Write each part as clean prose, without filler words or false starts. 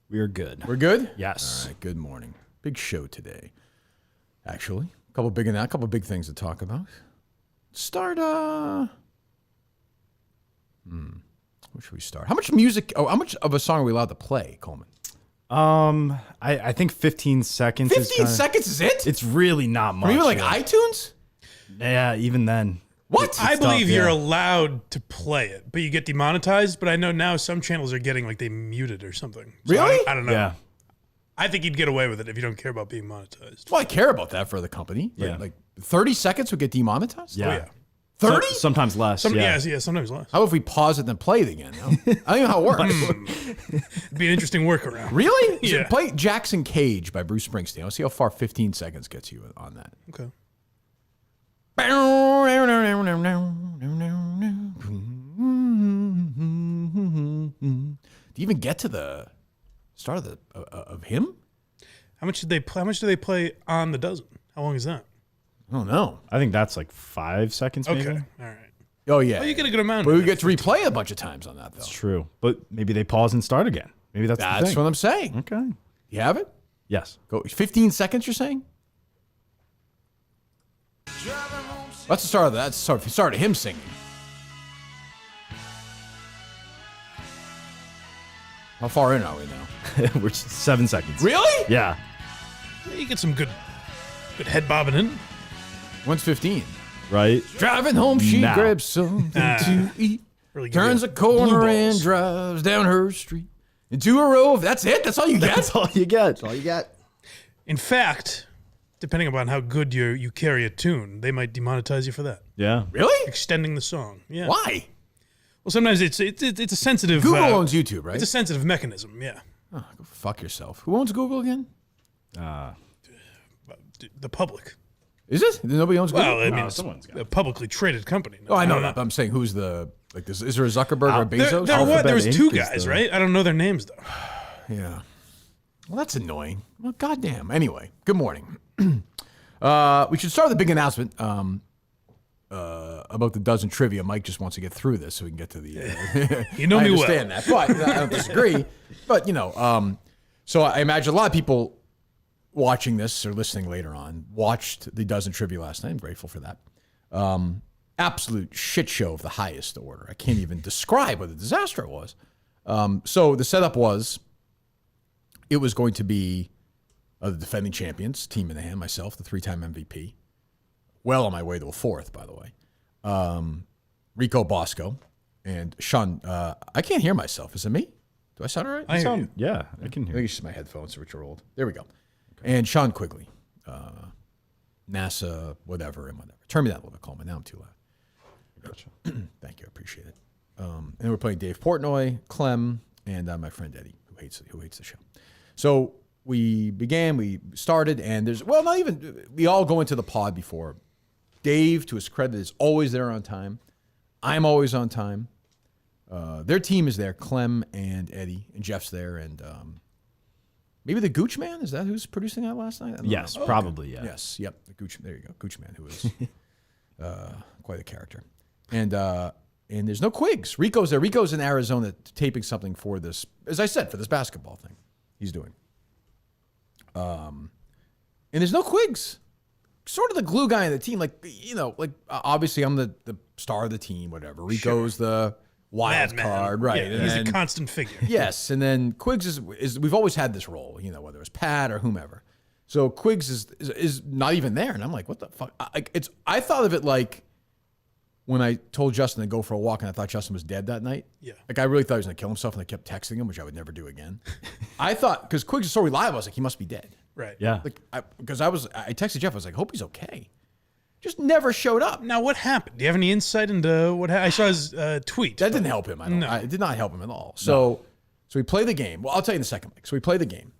We're good. We're good? Yes. All right, good morning. Big show today. Actually, a couple big things to talk about. Start, where should we start? How much of a song are we allowed to play, Coleman? I think 15 seconds 15 seconds is it? It's really not much. Or even like iTunes? Yeah, even then. What? I believe you're allowed to play it, but you get demonetized. But I know now some channels are getting like they muted or something. So Really? I don't know. Yeah. I think you'd get away with it if you don't care about being monetized. Well, I care about that for the company. Yeah. Like 30 seconds would get demonetized? Yeah. Oh, yeah. 30? Sometimes less. Yeah, sometimes less. How if we pause it and then play it again? No? I don't know how it works. It'd be an interesting workaround. Really? Yeah. Play Jackson Cage by Bruce Springsteen. Let's see how far 15 seconds gets you on that. Okay. Do you even get to the start of him? How much did they play? How much do they play on the dozen? How long is that? I don't know. I think that's like 5 seconds maybe. Okay. All right. Oh yeah. Well, you get a good amount. But of we it. get to replay a bunch of times on that though. It's true. But maybe they pause and start again. Maybe that's the thing. What I'm saying. Okay. You have it? Yes. Go 15 seconds. You're saying? That's the start of that. That's the start of him singing. How far in are we now? We're 7 seconds. Really? Yeah. You get some good head bobbing in. When's 15? Right? Driving home, she Now. grabs something to eat. Really give Turns you a corner blue and balls. drives down her street into a row of. That's it. That's all you get. That's all you get. That's all you got. In fact, depending upon how good you carry a tune, they might demonetize you for that. Yeah. Really? Extending the song. Yeah. Why? Well, sometimes it's a sensitive. Google owns YouTube, right? It's a sensitive mechanism. Yeah. Oh, go fuck yourself. Who owns Google again? The public. Is it? Nobody owns Google. Well, I mean, someone's got it's a publicly traded company. Oh, I know don't that. But I'm saying, who's the like? This is there a Zuckerberg or a Bezos? There was Inc. two is guys, the- right? I don't know their names though. Yeah. Well, that's annoying. Well, goddamn. Anyway, good morning. We should start with a big announcement about the dozen trivia. Mike just wants to get through this so we can get to the. You know I me well. understand that, but I don't disagree. But so I imagine a lot of people watching this or listening later on watched the dozen trivia last night. I'm grateful for that. Absolute shit show of the highest order. I can't even describe what a disaster it was. So the setup was, it was going to be the defending champions, Team Minihane, myself, the 3-time MVP. Well on my way to a 4th, by the way. Rico Bosco and Sean. I can't hear myself. Is it me? Do I sound all right? I hear you. Yeah, I can I hear think you. it's just my headphones, which are old. There we go. Okay. And Sean Quigley, NASA, whatever. Turn me that a little bit, Coleman. Now I'm too loud. Gotcha. Thank you. I appreciate it. And we're playing Dave Portnoy, Clem, and my friend Eddie, who hates the show. So we started, and we all go into the pod before. Dave, to his credit, is always there on time. I'm always on time. Their team is there, Clem and Eddie, and Jeff's there, and maybe the Gooch Man, is that who's producing that last night? I don't Yes, know. probably, yeah. Yes, yep, the Gooch, there you go, Gooch Man, who is quite a character. And there's no Quigs. Rico's there. Rico's in Arizona taping something for this, as I said, for this basketball thing he's doing. And there's no Quigs. Sort of the glue guy in the team. Obviously I'm the star of the team, whatever. Rico's the wild Madman. card, right. Yeah, and he's then, a constant figure. yes, and then Quiggs is we've always had this role, whether it's Pat or whomever. So Quiggs is not even there, and I'm like, what the fuck? I thought of it like when I told Justin to go for a walk, and I thought Justin was dead that night. Yeah. Like I really thought he was gonna kill himself, and I kept texting him, which I would never do again. I thought because Quiggs is so reliable, I was like, he must be dead. Right. Yeah. Because I texted Jeff, I was like, hope he's okay. Just never showed up. Now, what happened? Do you have any insight into what happened? I saw his tweet. That didn't help him. It did not help him at all. So we play the game. Well, I'll tell you in a second, Mike. So we play the game.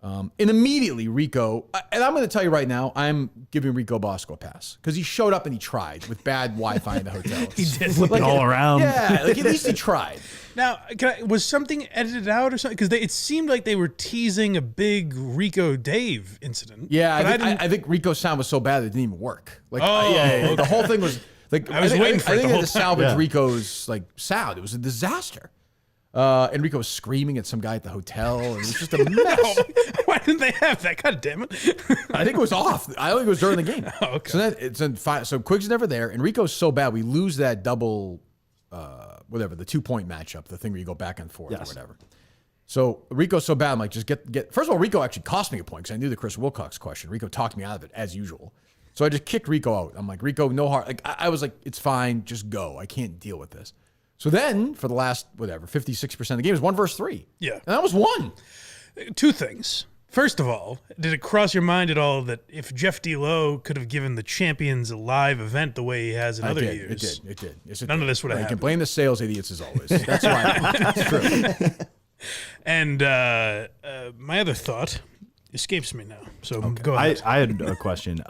And immediately Rico, and I'm going to tell you right now, I'm giving Rico Bosco a pass because he showed up and he tried with bad Wi-Fi in the hotel. He did. Flipping all around. Yeah, like at least he tried. Now, was something edited out or something? Because it seemed like they were teasing a big Rico Dave incident. Yeah, but I think Rico's sound was so bad it didn't even work. Like, okay. the whole thing was like I was waiting for it I think the they whole had to time. salvage Yeah. Rico's like sound. It was a disaster. And Rico was screaming at some guy at the hotel. And it was just a mess. Why didn't they have that? God damn it. I think it was off. I don't think it was during the game. Oh, okay. So then it's in five. So Quiggs is never there, and Rico's so bad we lose that double, whatever, the 2-point matchup, the thing where you go back and forth or whatever. So Rico's so bad. I'm like, just get. First of all, Rico actually cost me a point because I knew the Chris Wilcox question. Rico talked me out of it as usual. So I just kicked Rico out. I'm like, Rico, no heart. Like I was like, it's fine, just go. I can't deal with this. So then for the last 56% of the game, it was 1 versus 3. Yeah. And that was 1. 2 things. First of all, did it cross your mind at all that if Jeff D. Lowe could have given the champions a live event the way he has in other years? It did. Yes, None of this would have You happened. can blame the sales idiots as always. That's why. It's true. And my other thought escapes me now. So go ahead. I had a question.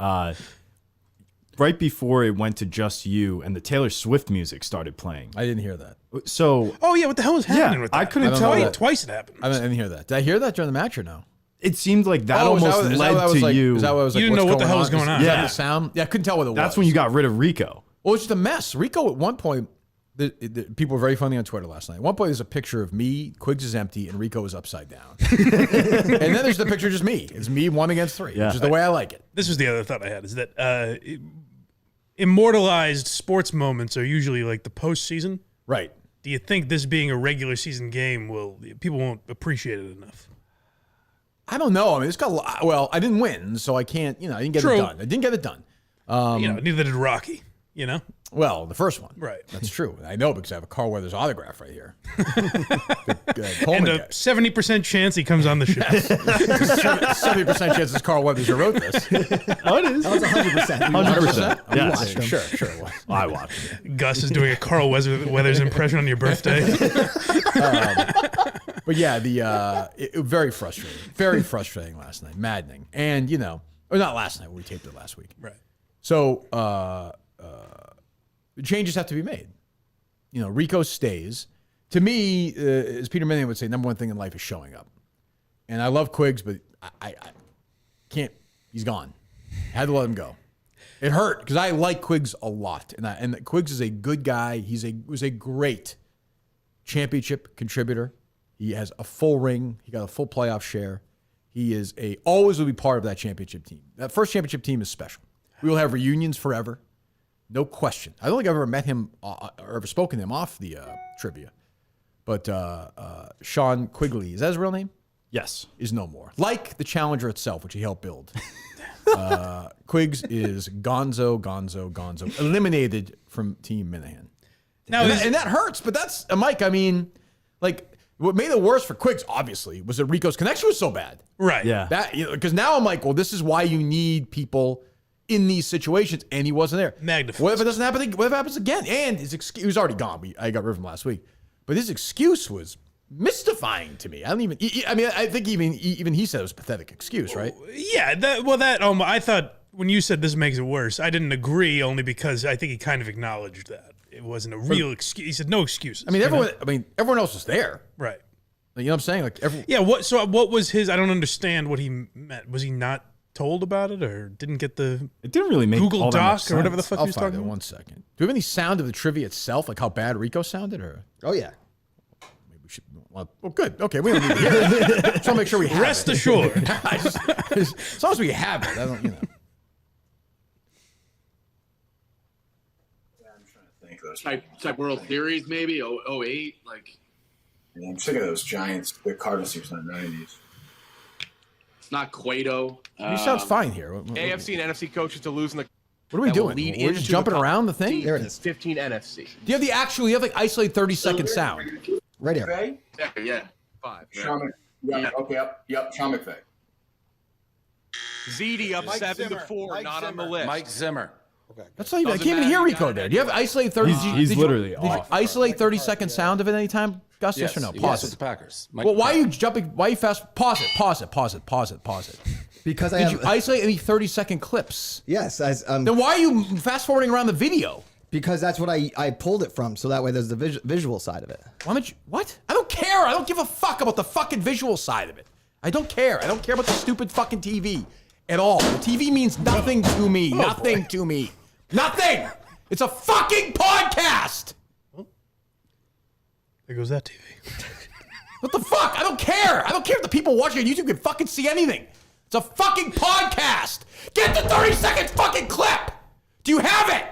Right before it went to just you and the Taylor Swift music started playing. I didn't hear that. So Oh, yeah, what the hell was happening with that? I couldn't don't tell. know that. Twice it happened. I didn't hear that. Did I hear that during the match or no? It seemed like that Oh, is almost is that led what I was to like, you. Is that what I was like? You didn't know what the hell was going on. Is that Yeah. the sound? Yeah, I couldn't tell what it was. That's when you got rid of Rico. Well, it's just a mess. Rico at one point, the people were very funny on Twitter last night. At one point, there's a picture of me, Quiggs is empty, and Rico is upside down. And then there's the picture of just me. It's me 1 against 3, Yeah. which is the way I like it. This was the other thought I had, is that immortalized sports moments are usually like the postseason. Right. Do you think this being a regular season game people won't appreciate it enough? I don't know. I mean, well, I didn't win, so I can't, I didn't get True. it done. I didn't get it done. Neither did Rocky, Well, the first one. Right. That's true. I know because I have a Carl Weathers autograph right here. Good And Coleman a guy. 70% chance he comes on the show. 70% chance it's Carl Weathers who wrote this. Oh, it is. That was 100%. 100%. We Yes. watched him. Sure it was. I watched it. Gus is doing a Carl Weathers impression on your birthday. But yeah, it was very frustrating. Very frustrating last night. Maddening. And, or not last night, we taped it last week. Right. So, changes have to be made. Rico stays. To me, as Peter Minihane would say, number one thing in life is showing up. And I love Quiggs, but I can't. He's gone. Had to let him go. It hurt because I like Quiggs a lot, and Quiggs is a good guy. Was a great championship contributor. He has a full ring. He got a full playoff share. He is always will be part of that championship team. That first championship team is special. We will have reunions forever. No question. I don't think I've ever met him or ever spoken to him off the trivia. But Sean Quigley, is that his real name? Yes. Is no more. Like the Challenger itself, which he helped build. Quiggs is gonzo, eliminated from Team Minihane. Now, And that hurts, but that's, Mike, I mean, like, what made it worse for Quiggs, obviously, was that Rico's connection was so bad. right. Yeah. Because now I'm like, well, this is why you need people in these situations, and he wasn't there. Magnifies. What if it doesn't happen? What if it happens again? And his excuse, he was already gone. I got rid of him last week, but his excuse was mystifying to me. I think even he said it was a pathetic excuse, right? Yeah. I thought when you said this makes it worse, I didn't agree only because I think he kind of acknowledged that it wasn't a real excuse. He said no excuses. I mean, everyone else was there. Right. You know what I'm saying? Like Yeah. What was his? I don't understand what he meant. Was he not told about it or didn't get the It didn't really make Google all that much Doc or whatever the sense. fuck I'll he was find talking it about? 1 second. Do we have any sound of the trivia itself, like how bad Rico sounded, or? Oh, yeah. Maybe we should. Well, good. Okay, we don't need to hear it. Just want to make sure we have Rest it. assured. As long as we have it, I don't. Think those. type World Series maybe 08 like Yeah, I'm sick of those Giants, the Cardinals teams in the 90s. it's not Cueto. He sounds fine here. What AFC and NFC coaches to lose in the. are we that will doing? lead We're just into jumping the around the thing. There it is. 15 NFC. Do you have the actual? You have like isolated 30-second sound. Right here. McVay? Yeah. 5. Sean Yep, Sean McVay. ZD up 7-4, not on the list. Mike Zimmer. That's not even. I Doesn't can't even hear matter, you Rico got there. it Do you have isolated 30? He's literally Did you off. isolate 30-second sound of it any time, Gus? Yes or no? Pause it's it. the Packers. Mike Well, why are you jumping? Why are you fast? Pause it. Because I Did have. you isolate any 30-second clips? Yes. Then why are you fast forwarding around the video? Because that's what I pulled it from. So that way there's the visual side of it. Why don't you? What? I don't care. I don't give a fuck about the fucking visual side of it. I don't care. I don't care about the stupid fucking TV at all. The TV means nothing to me. Nothing to me. Nothing. It's a fucking podcast. There goes that TV. What the fuck? I don't care. I don't care if the people watching on YouTube can fucking see anything. It's a fucking podcast. Get the 30-second fucking clip. Do you have it?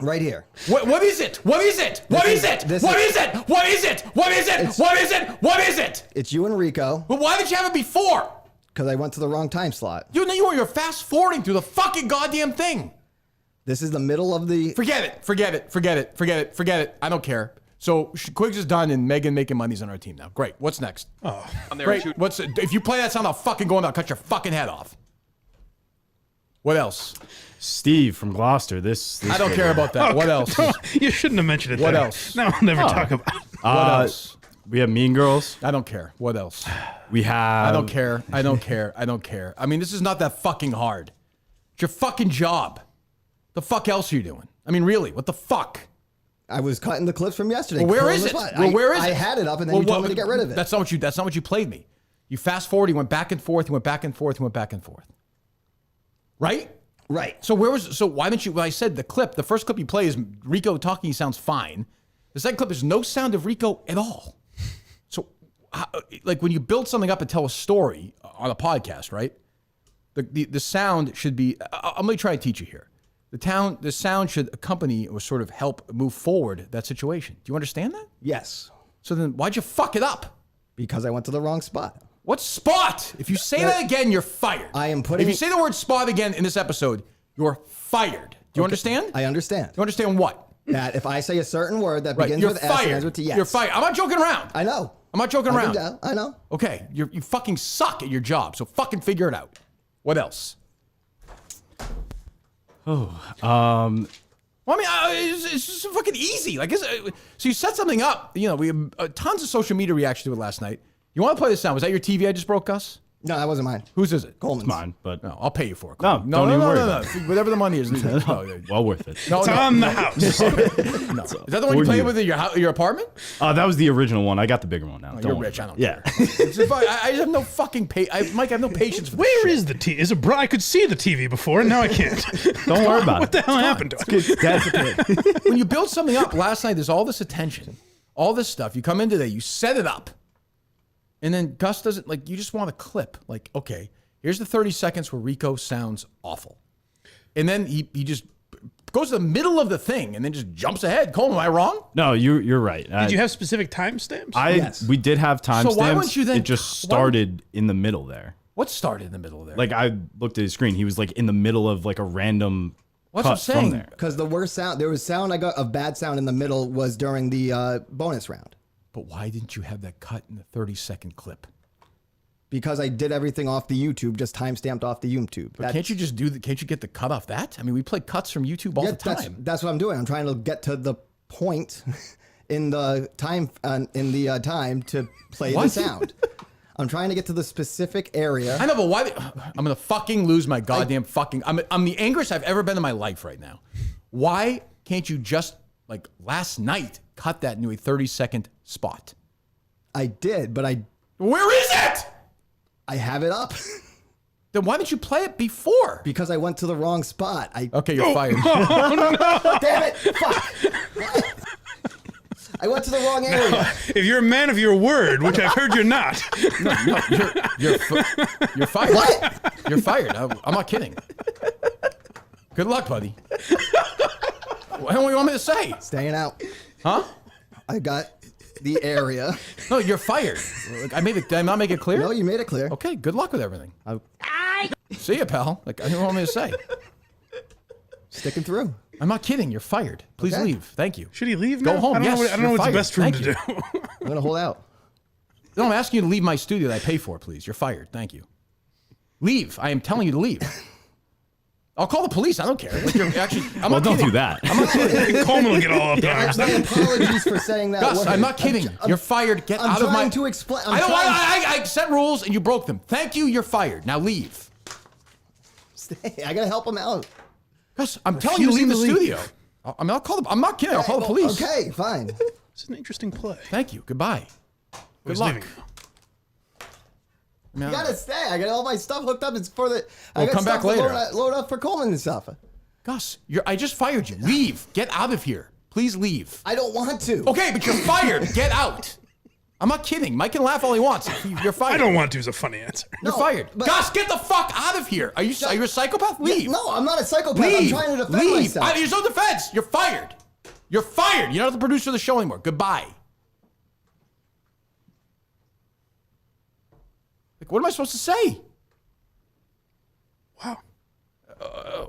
Right here. What is it? What is it? What is it? What is it? What is it? What is it? What is it? What is it? It's you and Rico, But why did you have it before? because I went to the wrong time slot. You're fast forwarding through the fucking goddamn thing. This is the middle of the. Forget it. I don't care. So Quiggs is done, and Megan Makin Money's on our team now. Great. What's next? Oh, I'm there. Great. If you play that sound, I'll fucking go and I'll cut your fucking head off. What else? Steve from Gloucester. This I don't care about that. What else? you shouldn't have mentioned it. What there. else? No, I'll never talk about it. What else? We have Mean Girls. I don't care. What else? We have. I don't care. I don't care. I mean, this is not that fucking hard. It's your fucking job. The fuck else are you doing? I mean, really? What the fuck? I was cutting the clips from yesterday. Well, where Pulling is the it? spot. Well, where is I it? had it up, and then you told me to get rid of it. That's not what you played me. You fast forward. You went back and forth. You went back and forth. You went back and forth. Right? Right. So why didn't you? When I said the clip, the first clip you play is Rico talking. He sounds fine. The second clip is no sound of Rico at all. So, like when you build something up and tell a story on a podcast, right? The sound should be. I'm going to try to teach you here. The sound should accompany or sort of help move forward that situation. Do you understand that? Yes. So then, why'd you fuck it up? Because I went to the wrong spot. What spot? If you say that again, you're fired. I am putting. If you say the word spot again in this episode, you're fired. Do you understand? I understand. Do you understand what? That if I say a certain word that begins you're with S and fired. ends with T, yes. You're fired. I'm not joking around. I know. I'm not joking around. I know. Okay, you fucking suck at your job, so fucking figure it out. What else? Well, I mean, it's just fucking easy. Like, so you set something up. You know, we have tons of social media reaction to it last night. You want to play this sound? Was that your TV I just broke, Gus? No, that wasn't mine. Whose is it? Coleman's. It's mine, but No, I'll pay you for it. No, Coleman. don't even worry about Whatever the money is. well worth it. No, It's no, on the no. house. No. Is that the one you For played you. with in your apartment? That was the original one. I got the bigger one now. You're worry rich. I about don't it. care. It's just fine. I just have no fucking Mike, I have no patience for this Where shit. is the TV? Is it I could see the TV before, and now I can't. Don't worry about What it. the hell happened to it? That's okay. When you build something up, last night there's all this attention, all this stuff. You come in today, you set it up, and then Gus doesn't, like, you just want a clip. Like, okay, here's the 30 seconds where Rico sounds awful. And then he just goes to the middle of the thing and then just jumps ahead. Coleman, am I wrong? No, you're right. Did you have specific timestamps? Yes. We did have timestamps. So why wouldn't you then- It just started in the middle there. What started in the middle of there? Like I looked at his screen. He was like in the middle of like a random What's cut I'm saying? from there. Because the worst sound, there was sound I got of bad sound in the middle was during the bonus round. But why didn't you have that cut in the 30-second clip? Because I did everything off the YouTube, just timestamped off the YouTube. But can't you just can't you get the cut off that? I mean, we play cuts from YouTube all the time. That's what I'm doing. I'm trying to get to the point in the time time to play the sound. I'm trying to get to the specific area. I know, but why? I'm gonna fucking lose my goddamn fucking. I'm the angriest I've ever been in my life right now. Why can't you just, like last night, cut that into a 30-second spot? I did, but Where is it? I have it up Then why didn't you play it before? because I went to the wrong spot. Okay, you're fired. Damn it! Fuck! I went to the wrong area. If you're a man of your word, which I've heard you're not, You're fired. What? You're fired. I'm not kidding. Good luck, buddy. What do you want me to say? Staying out. Huh? I got the area. No, you're fired. Like, did I not make it clear? No, you made it clear. Okay, good luck with everything. See ya, pal. Like, I don't want me to say. Sticking through. I'm not kidding. You're fired. Please Okay. leave. Thank you. should he leave Go now? home. I don't Yes, know, I don't know you're what's fired. the best for him Thank to you. do. I'm gonna hold out. No, I'm asking you to leave my studio that I pay for, please. You're fired. Thank you. Leave. I am telling you to leave. I'll call the police. I don't care. Like, you're actually, I'm Well, not don't kidding. do that. Coleman will get all up in arms. My apologies for saying that Gus, word. I'm not kidding. You're fired. Get I'm out of my. trying to explain. I don't want. I set rules and you broke them. Thank you. You're fired. Now leave. I gotta help him out. Gus, I'm telling you to leave the Refusing to leave. studio. I mean, I'll call the. I'm not kidding. I'll call the police. Okay, fine. It's an interesting play. Thank you. Goodbye. Good He's luck. leaving. I mean, You gotta stay. I got all my stuff hooked up. It's for the. I Well, got come stuff back to later. load up for Coleman and stuff. Gus, I just fired you. Leave. Get out of here. Please leave. I don't want to. Okay, but you're fired. Get out. I'm not kidding. Mike can laugh all he wants. You're fired. I don't want to is a funny answer. You're fired. but- Gus, get the fuck out of here. Are you a psychopath? Leave. Yeah, no, I'm not a psychopath. Leave. I'm trying to defend myself. There's no defense. You're fired. You're fired. You're not the producer of the show anymore. Goodbye. Like, what am I supposed to say? Wow.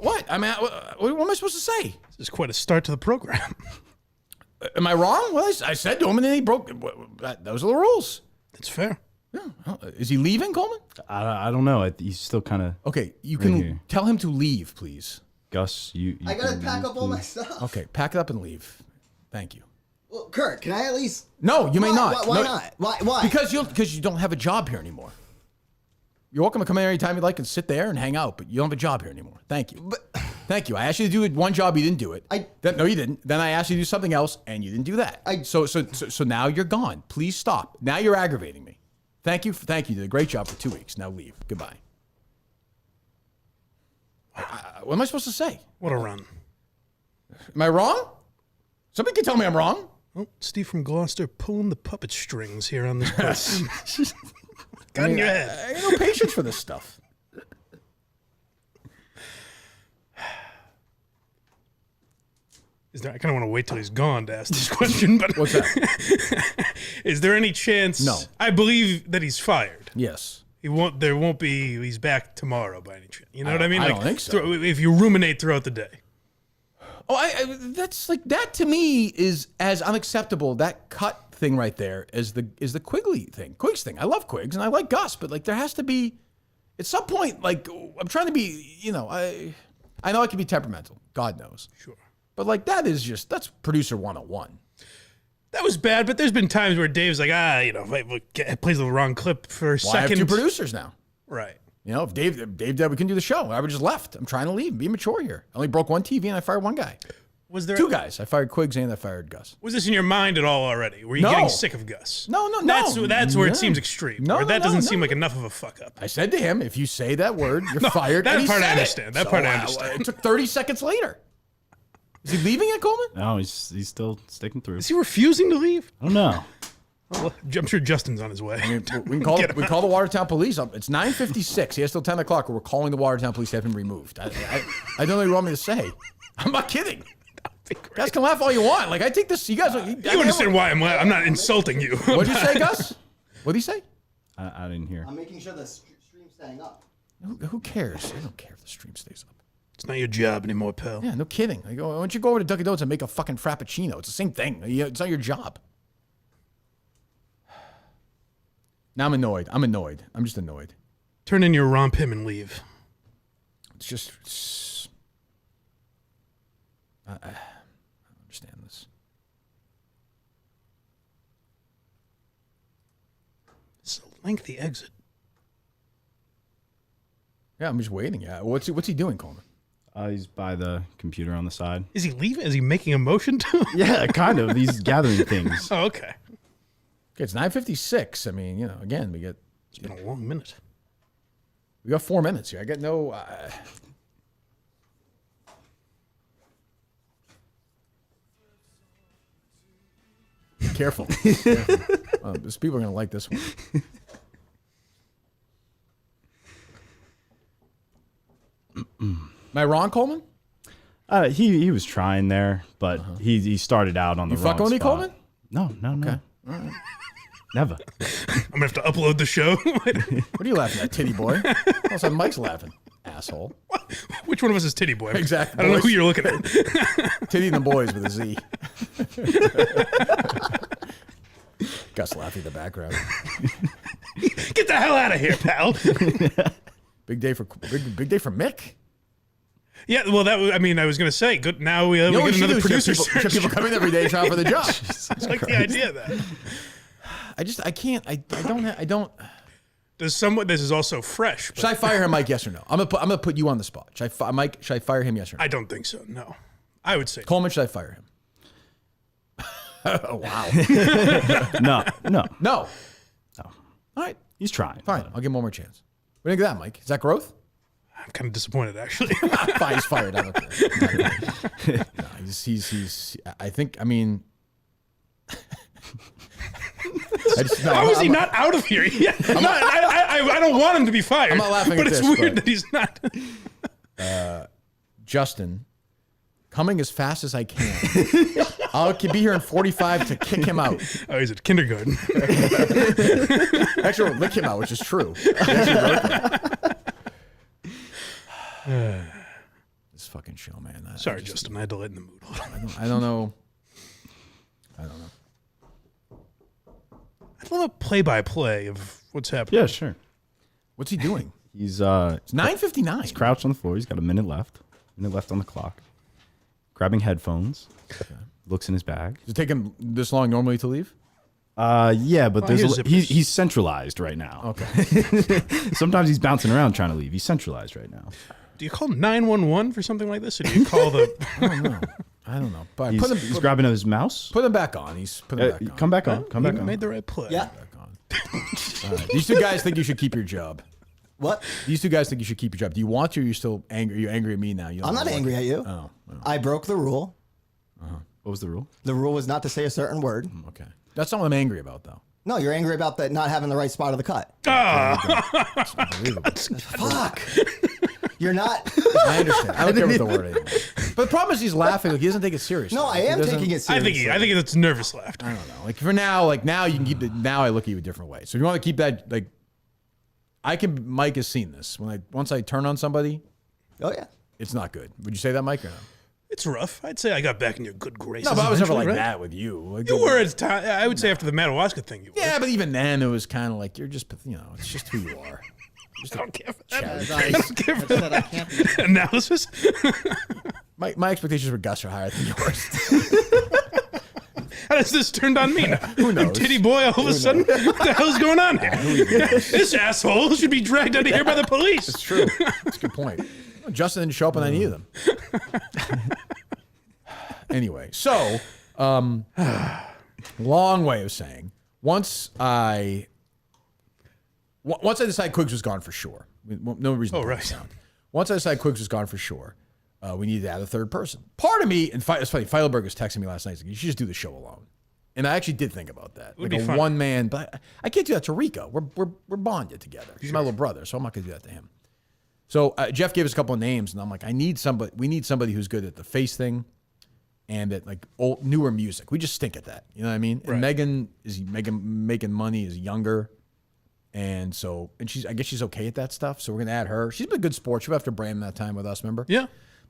What? I mean, what am I supposed to say? This is quite a start to the program. Am I wrong? Well, I said to him, and then he broke. Those are the rules. That's fair. Yeah. Is he leaving, Coleman? I don't know. He's still kind of. Okay, you can here. tell him to leave, please. Gus, you I gotta can pack leave, up all my please. stuff. Okay, pack it up and leave. Thank you. Well, Kirk, can I at least? No, you may Why- not. Why No, not? Why? Because you don't have a job here anymore. You're welcome to come in anytime you like and sit there and hang out, but you don't have a job here anymore. Thank you. Thank you. I asked you to do one job, you didn't do it. No, you didn't. Then I asked you to do something else, and you didn't do that. So now you're gone. Please stop. Now you're aggravating me. Thank you. You did a great job for 2 weeks. Now leave. Goodbye. What am I supposed to say? What a run. Am I wrong? Somebody can tell me I'm wrong. Oh, Steve from Gloucester pulling the puppet strings here on this place. Got in your head. I got no patience for this stuff. I kind of want to wait till he's gone to ask this question, but What's that? is there any chance? No. I believe that he's fired. Yes. He won't. There won't be. He's back tomorrow by any chance. You know what I mean? I don't think so. If you ruminate throughout the day. Oh, that's like that to me is as unacceptable. That cut thing right there is the Quigley thing, Quiggs thing. I love Quiggs and I like Gus, but like there has to be at some point. Like I'm trying to be, I know I can be temperamental. God knows. Sure. But like that's producer 101. That was bad, but there's been times where Dave's like, plays the wrong clip for a Well, I have second. two producers now. Right. If Dave said we couldn't do the show, I would just left. I'm trying to leave. Be mature here. I only broke one TV and I fired one guy. Was there Two guys. I fired Quiggs and I fired Gus. Was this in your mind at all already? Were you No. getting sick of Gus? No. That's where No. it seems extreme. No, Or that no, doesn't no. seem like enough of a fuck up. I said to him, if you say that word, you're fired. that and he part I said it. understand. That part I understand. It took 30 seconds later. Is he leaving it, Coleman? No, he's still sticking through. Is he refusing to leave? I don't know. Well, I'm sure Justin's on his way. We can call the Watertown Police. It's 9:56. He has till 10 o'clock. We're calling the Watertown Police to have him removed. I don't know what you want me to say. I'm not kidding. You guys can laugh all you want. Like I take this. You guys. You understand why I'm not insulting you. What'd you say, Gus? What'd he say? I didn't hear. I'm making sure the stream's staying up. Who cares? I don't care if the stream stays up. It's not your job anymore, pal. Yeah, no kidding. Why don't you go over to Dunkin' Donuts and make a fucking frappuccino? It's the same thing. It's not your job. Now I'm annoyed. I'm just annoyed. Turn in your romp him and leave. I don't understand this. It's a lengthy exit. Yeah, I'm just waiting. Yeah, what's he doing, Coleman? He's by the computer on the side. Is he leaving? Is he making a motion to? Yeah, kind of. He's gathering things. Oh, okay. Okay, it's 9:56. I mean, again, we It's been a long minute. got 4 minutes here. I got no. Careful. These people are gonna like this one. Am I wrong, Coleman? He was trying there, but he started out on the You wrong fucking with me, spot. Coleman? No. Okay. Never. I'm gonna have to upload the show. What are you laughing at, titty boy? Also, Mike's laughing, asshole. Which one of us is Titty Boy? Exactly. I don't know Boys. who you're looking at. Titty and the boys with a Z. Gus laughing in the background. Get the hell out of here, pal. Big day for Mick. Yeah, well, I was going to say, good. Now we You know what get we should another do? producer Should have search. people come in every day trying for the job. I like the idea of that. I don't. This is also fresh. Should But I fire him, Mike? Yes or no? I'm gonna put you on the spot. Should I fire him? Yes or no? I don't think so. No, I would say Coleman, should I fire him? Oh, wow. No. No. All right. He's trying. Fine. I'll give him one more chance. What do you think of that, Mike? Is that growth? I'm kind of disappointed, actually. He's fired. I don't care. No, he's. I mean. How is he not out of here yet? I don't want him to be fired. I'm not laughing but at it's this, weird but- that he's not. Justin, coming as fast as I can. I'll be here in 45 to kick him out. Oh, he's at kindergarten. Actually, lick him out, which is true. This fucking show, man. Sorry, Justin. I had to lighten the mood. I don't know. I'd love a play-by-play of what's happening. Yeah, sure. What's he doing? He's It's 9:59. crouched on the floor. He's got a minute left. Minute left on the clock. Grabbing headphones. Looks in his bag. Does it take him this long normally to leave? Yeah, but here's there's zippers. he's centralized right now. Okay. Sometimes he's bouncing around trying to leave. He's centralized right now. Do you call 911 for something like this, or do you call the? I don't know. But He's grabbing his mouse. put him back on. He's put him back on. Come back on. Come back You on. made the right play. Yeah. Back on. All right. These two guys think you should keep your job. What? These two guys think you should keep your job. Do you want to? Or are you still angry? Are you angry at me now? You don't I'm not want angry to. at you. Oh. I broke the rule. What was the rule? The rule was not to say a certain word. Okay. That's not what I'm angry about, though. No, you're angry about that not having the right spot of the cut. Unbelievable. Fuck. You're not. I understand. I don't care what the word is. But the problem is he's laughing. Like he doesn't take it seriously. No, I Like, he am doesn't- taking it I seriously. think it's nervous laughter. I don't know. Like for now, now you can keep it. Now I look at you a different way. So if you want to keep that, like, I can. Mike has seen this. Once I turn on somebody, Oh yeah. it's not good. Would you say that, Mike, or no? It's rough. I'd say I got back in your good graces. No, but I was never eventually, like right? that with you. Like, You were at the time. I would say after the Madawaska thing, you were. Yeah, but even then, it was kind of like you're just, it's just who you are. I don't care for that. As I don't care for said, I can't be. analysis. My expectations for Gus are higher than yours. How does this turned on me now? Who knows? I'm titty boy all of a sudden? What the hell's going on here? This asshole should be dragged out of here by the police. It's true. That's a good point. Justin didn't show up on any of them. Anyway, so long way of saying, once I decided Quiggs was gone for sure. No reason to break right. it down. Once I decided Quiggs was gone for sure, we needed to add a third person. Part of me, and it's funny, Feilberg was texting me last night. He's like, you should just do the show alone. And I actually did think about that. Would Like be a fun. one man, but I can't do that to Rico. We're bonded together. He's my little brother, so I'm not going to do that to him. So Jeff gave us a couple of names, and I'm like, we need somebody who's good at the face thing and at like old, newer music. We just stink at that. You know what I mean? Right. And Megan Makin Money is younger. And I guess she's okay at that stuff. So we're going to add her. She's been a good sport. She'll have to brand that time with us, remember? Yeah.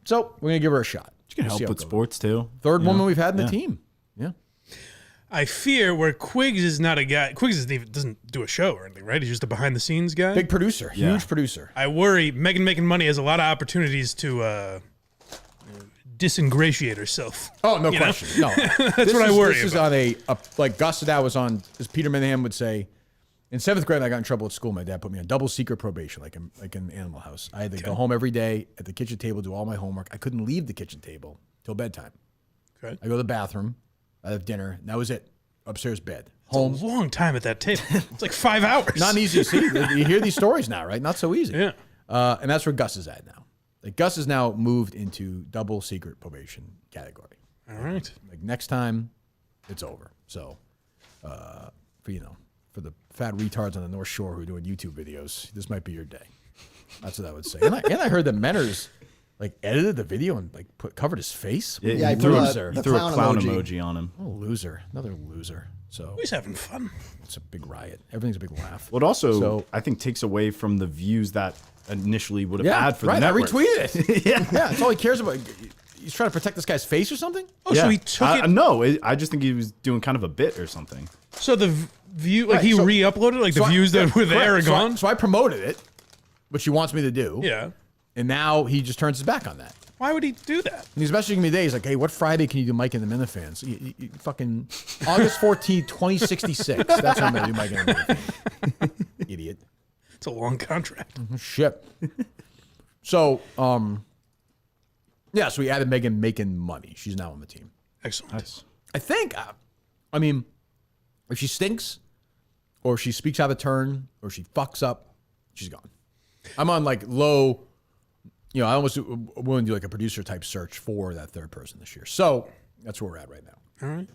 So we're going to give her a shot. You can We'll see help how it with goes. sports too. Third You woman know? we've had in the Yeah. team. Yeah. I fear where Quiggs is not a guy. Quiggs doesn't do a show or anything, right? He's just a behind the scenes guy. Big producer. Yeah. Huge producer. I worry Megan Makin Money has a lot of opportunities to disingratiate herself. Oh, no You know? question. No. That's what I worry This is about. on a like Gus and I was on, as Peter Minihane would say, in 7th grade, I got in trouble at school. My dad put me on double secret probation, like in Animal House. I had to go home every day at the kitchen table, do all my homework. I couldn't leave the kitchen table till bedtime. Okay. I go to the bathroom, I have dinner, and that was it. Upstairs bed. A long time at that table. It's like 5 hours. Not easy to see. You hear these stories now, right? Not so easy. Yeah. And that's where Gus is at now. Like Gus is now moved into double secret probation category. All right. Like next time, it's over. So, for the fat retards on the North Shore who are doing YouTube videos, this might be your day. That's what I would say. And I heard that Menners like edited the video and like covered his face. Yeah, Yeah, he he threw, put he the threw a clown clown emoji. emoji on him. Oh, loser. Another loser. So He's having fun. it's a big riot. Everything's a big laugh. Well, it also, So- I think, takes away from the views that initially would have Yeah, had for right. the I network. retweeted it. yeah, that's all he cares about. He's trying to protect this guy's face or something. Oh, so he took it. No, I just think he was doing kind of a bit or something. So the view, like Right, he so- re-uploaded, like the views that were there are correct. gone. So I promoted it, which he wants me to do. Yeah. And now he just turns his back on that. Why would he do that? And he's messaging me today. He's like, hey, what Friday can you do Mike and the Minifans? You fucking August 14th, 2066. That's when I'm going to do Mike and the Minifans. Idiot. It's a long contract. Shit. So, so we added Megan Makin Money. She's now on the team. Excellent. Nice. I think, if she stinks or she speaks out of turn or she fucks up, she's gone. I'm on like Lowe I almost willing to do like a producer type search for that third person this year. So that's where we're at right now. All right.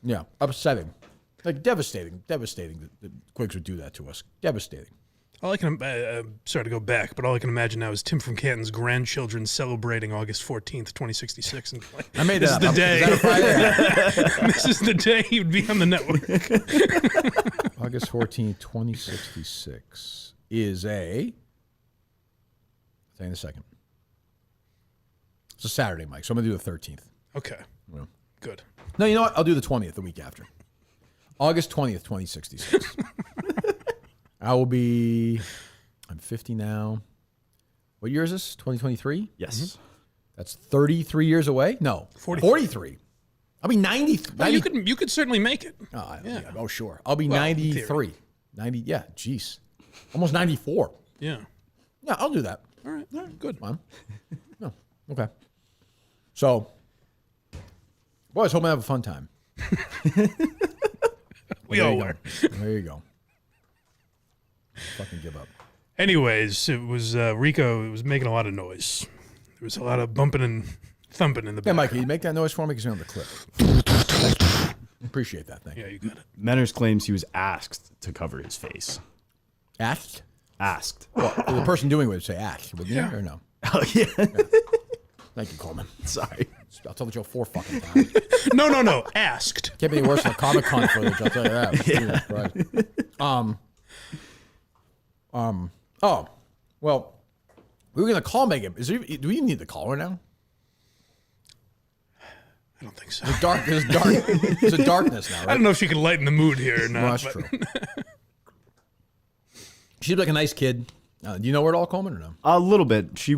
Yeah, upsetting, like devastating that Quigs would do that to us. Devastating. All I can, sorry to go back, but all I can imagine now is Tim from Canton's grandchildren celebrating August 14th, 2066. And like, I made that this up. is the day. Is that a Friday? This is the day he would be on the network. August 14th, 2066 is a. I'll tell you in a second. It's a Saturday, Mike. So I'm gonna do the 13th. Okay. Yeah. Good. No, you know what? I'll do the 20th, the week after. August 20th, 2066. I'm 50 now. What year is this? 2023? Yes. That's 33 years away? No. 43. I'll be 90. Well, you could certainly make it. Oh, sure. I'll be 93. 90, yeah, jeez. Almost 94. Yeah. Yeah, I'll do that. All right. Good. Mom. No. Okay. So, boys, hope I have a fun time. We all were. There you go. Fucking give up. Anyways, it was Rico. It was making a lot of noise. There was a lot of bumping and thumping in the Yeah, back. Mike, can you make that noise for me? Because you're on the clip. Appreciate that. Thank you. Yeah, you got it. Menners claims he was asked to cover his face. Asked? Asked. Well, the person doing it would say asked, wouldn't you? Or no? Oh, yeah. Thank you, Coleman. Sorry. I'll tell the joke 4 fucking times. No. Asked. Can't be any worse than the Comic-Con footage, I'll tell you that. Jesus Christ. Oh, well, we were going to call Megan. Do we even need to call her now? I don't think so. There's a darkness now, right? I don't know if she can lighten the mood here or not. Well, that's true. She's like a nice kid. Do you know her at all, Coleman, or no? A little bit. She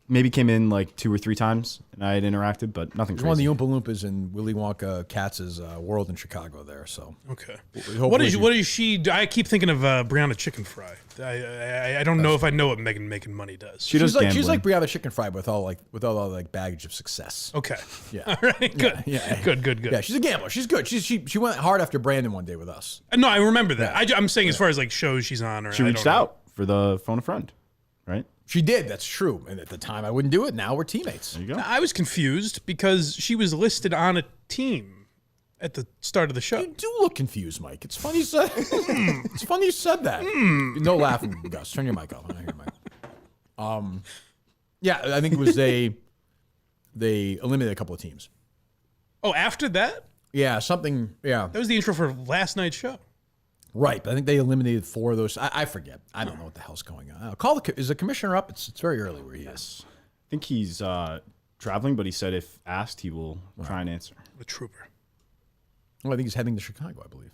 maybe came in like 2 or 3 times, and I had interacted, but nothing She's crazy. one of the Oompa Loompas in Willy Wonka Katz's world in Chicago there, so. Okay. Hopefully What is she? I keep thinking of Brianna Chicken Fry. I don't know if I know what Megan Makin Money does. She does She's like gambling. Brianna Chicken Fry with all the baggage of success. Okay. Yeah. All right. Good. Yeah. Good. Yeah, she's a gambler. She's good. She went hard after Brandon one day with us. No, I remember that. I'm saying as far as like shows she's on, or She I reached don't know. out for the phone a friend, right? She did. That's true. And at the time, I wouldn't do it. Now we're teammates. There you go. I was confused because she was listed on a team at the start of the show. You do look confused, Mike. It's funny you said. It's funny you said that. No laughing, Gus. Turn your mic off. I don't hear Mike. Yeah, I think it was they eliminated a couple of teams. Oh, after that? Yeah, something. Yeah, That was the intro for last night's show. right. But I think they eliminated 4 of those. I forget. I don't know what the hell's going on. Is the commissioner up? It's very early where he is. I think he's traveling, but he said if asked, he will try and answer. The trooper. Well, I think he's heading to Chicago, I believe.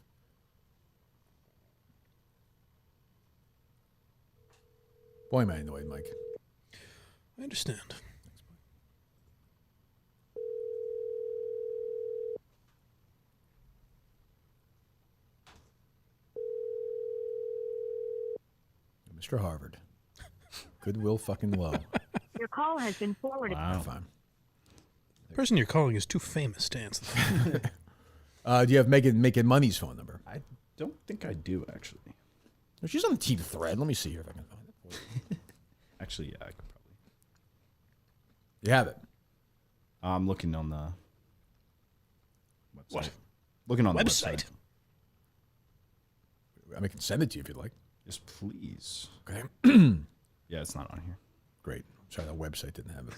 Boy, am I annoyed, Mike. I understand. Mr. Harvard. Goodwill fucking low. Your call has been forwarded. Wow. Fine. The person you're calling is too famous to answer the phone. Do you have Megan Money's phone number? I don't think I do, actually. No, she's on the team thread. Let me see here if I can find it. Actually, yeah, I could probably. You have it. I'm looking on the website. What? Looking on the Website? website. I mean, I can send it to you if you'd like. Yes, please. Okay. Yeah, it's not on here. Great. Sorry, the website didn't have it.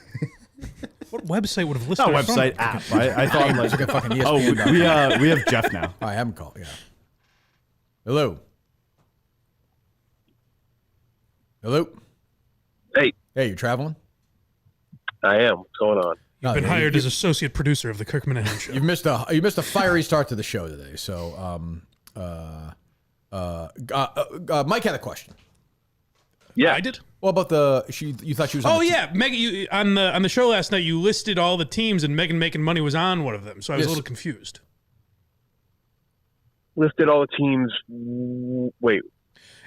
What website would have listed Not her phone website, number? app. I thought like, It's like a fucking oh, ESPN. we have Jeff now. I haven't called. Yeah. Hello. Hello. Hey. Hey, you traveling? I am. What's going on? You've been hired as associate producer of the Kirk Minihane show. You missed a fiery start to the show today. So, Mike had a question. Yeah. I did. Well, about you thought she was. On Oh the yeah, Megan. You, on the show last night, you listed all the teams, and Megan Makin Money was on one of them. So I was Yes. a little confused. Listed all the teams. Wait.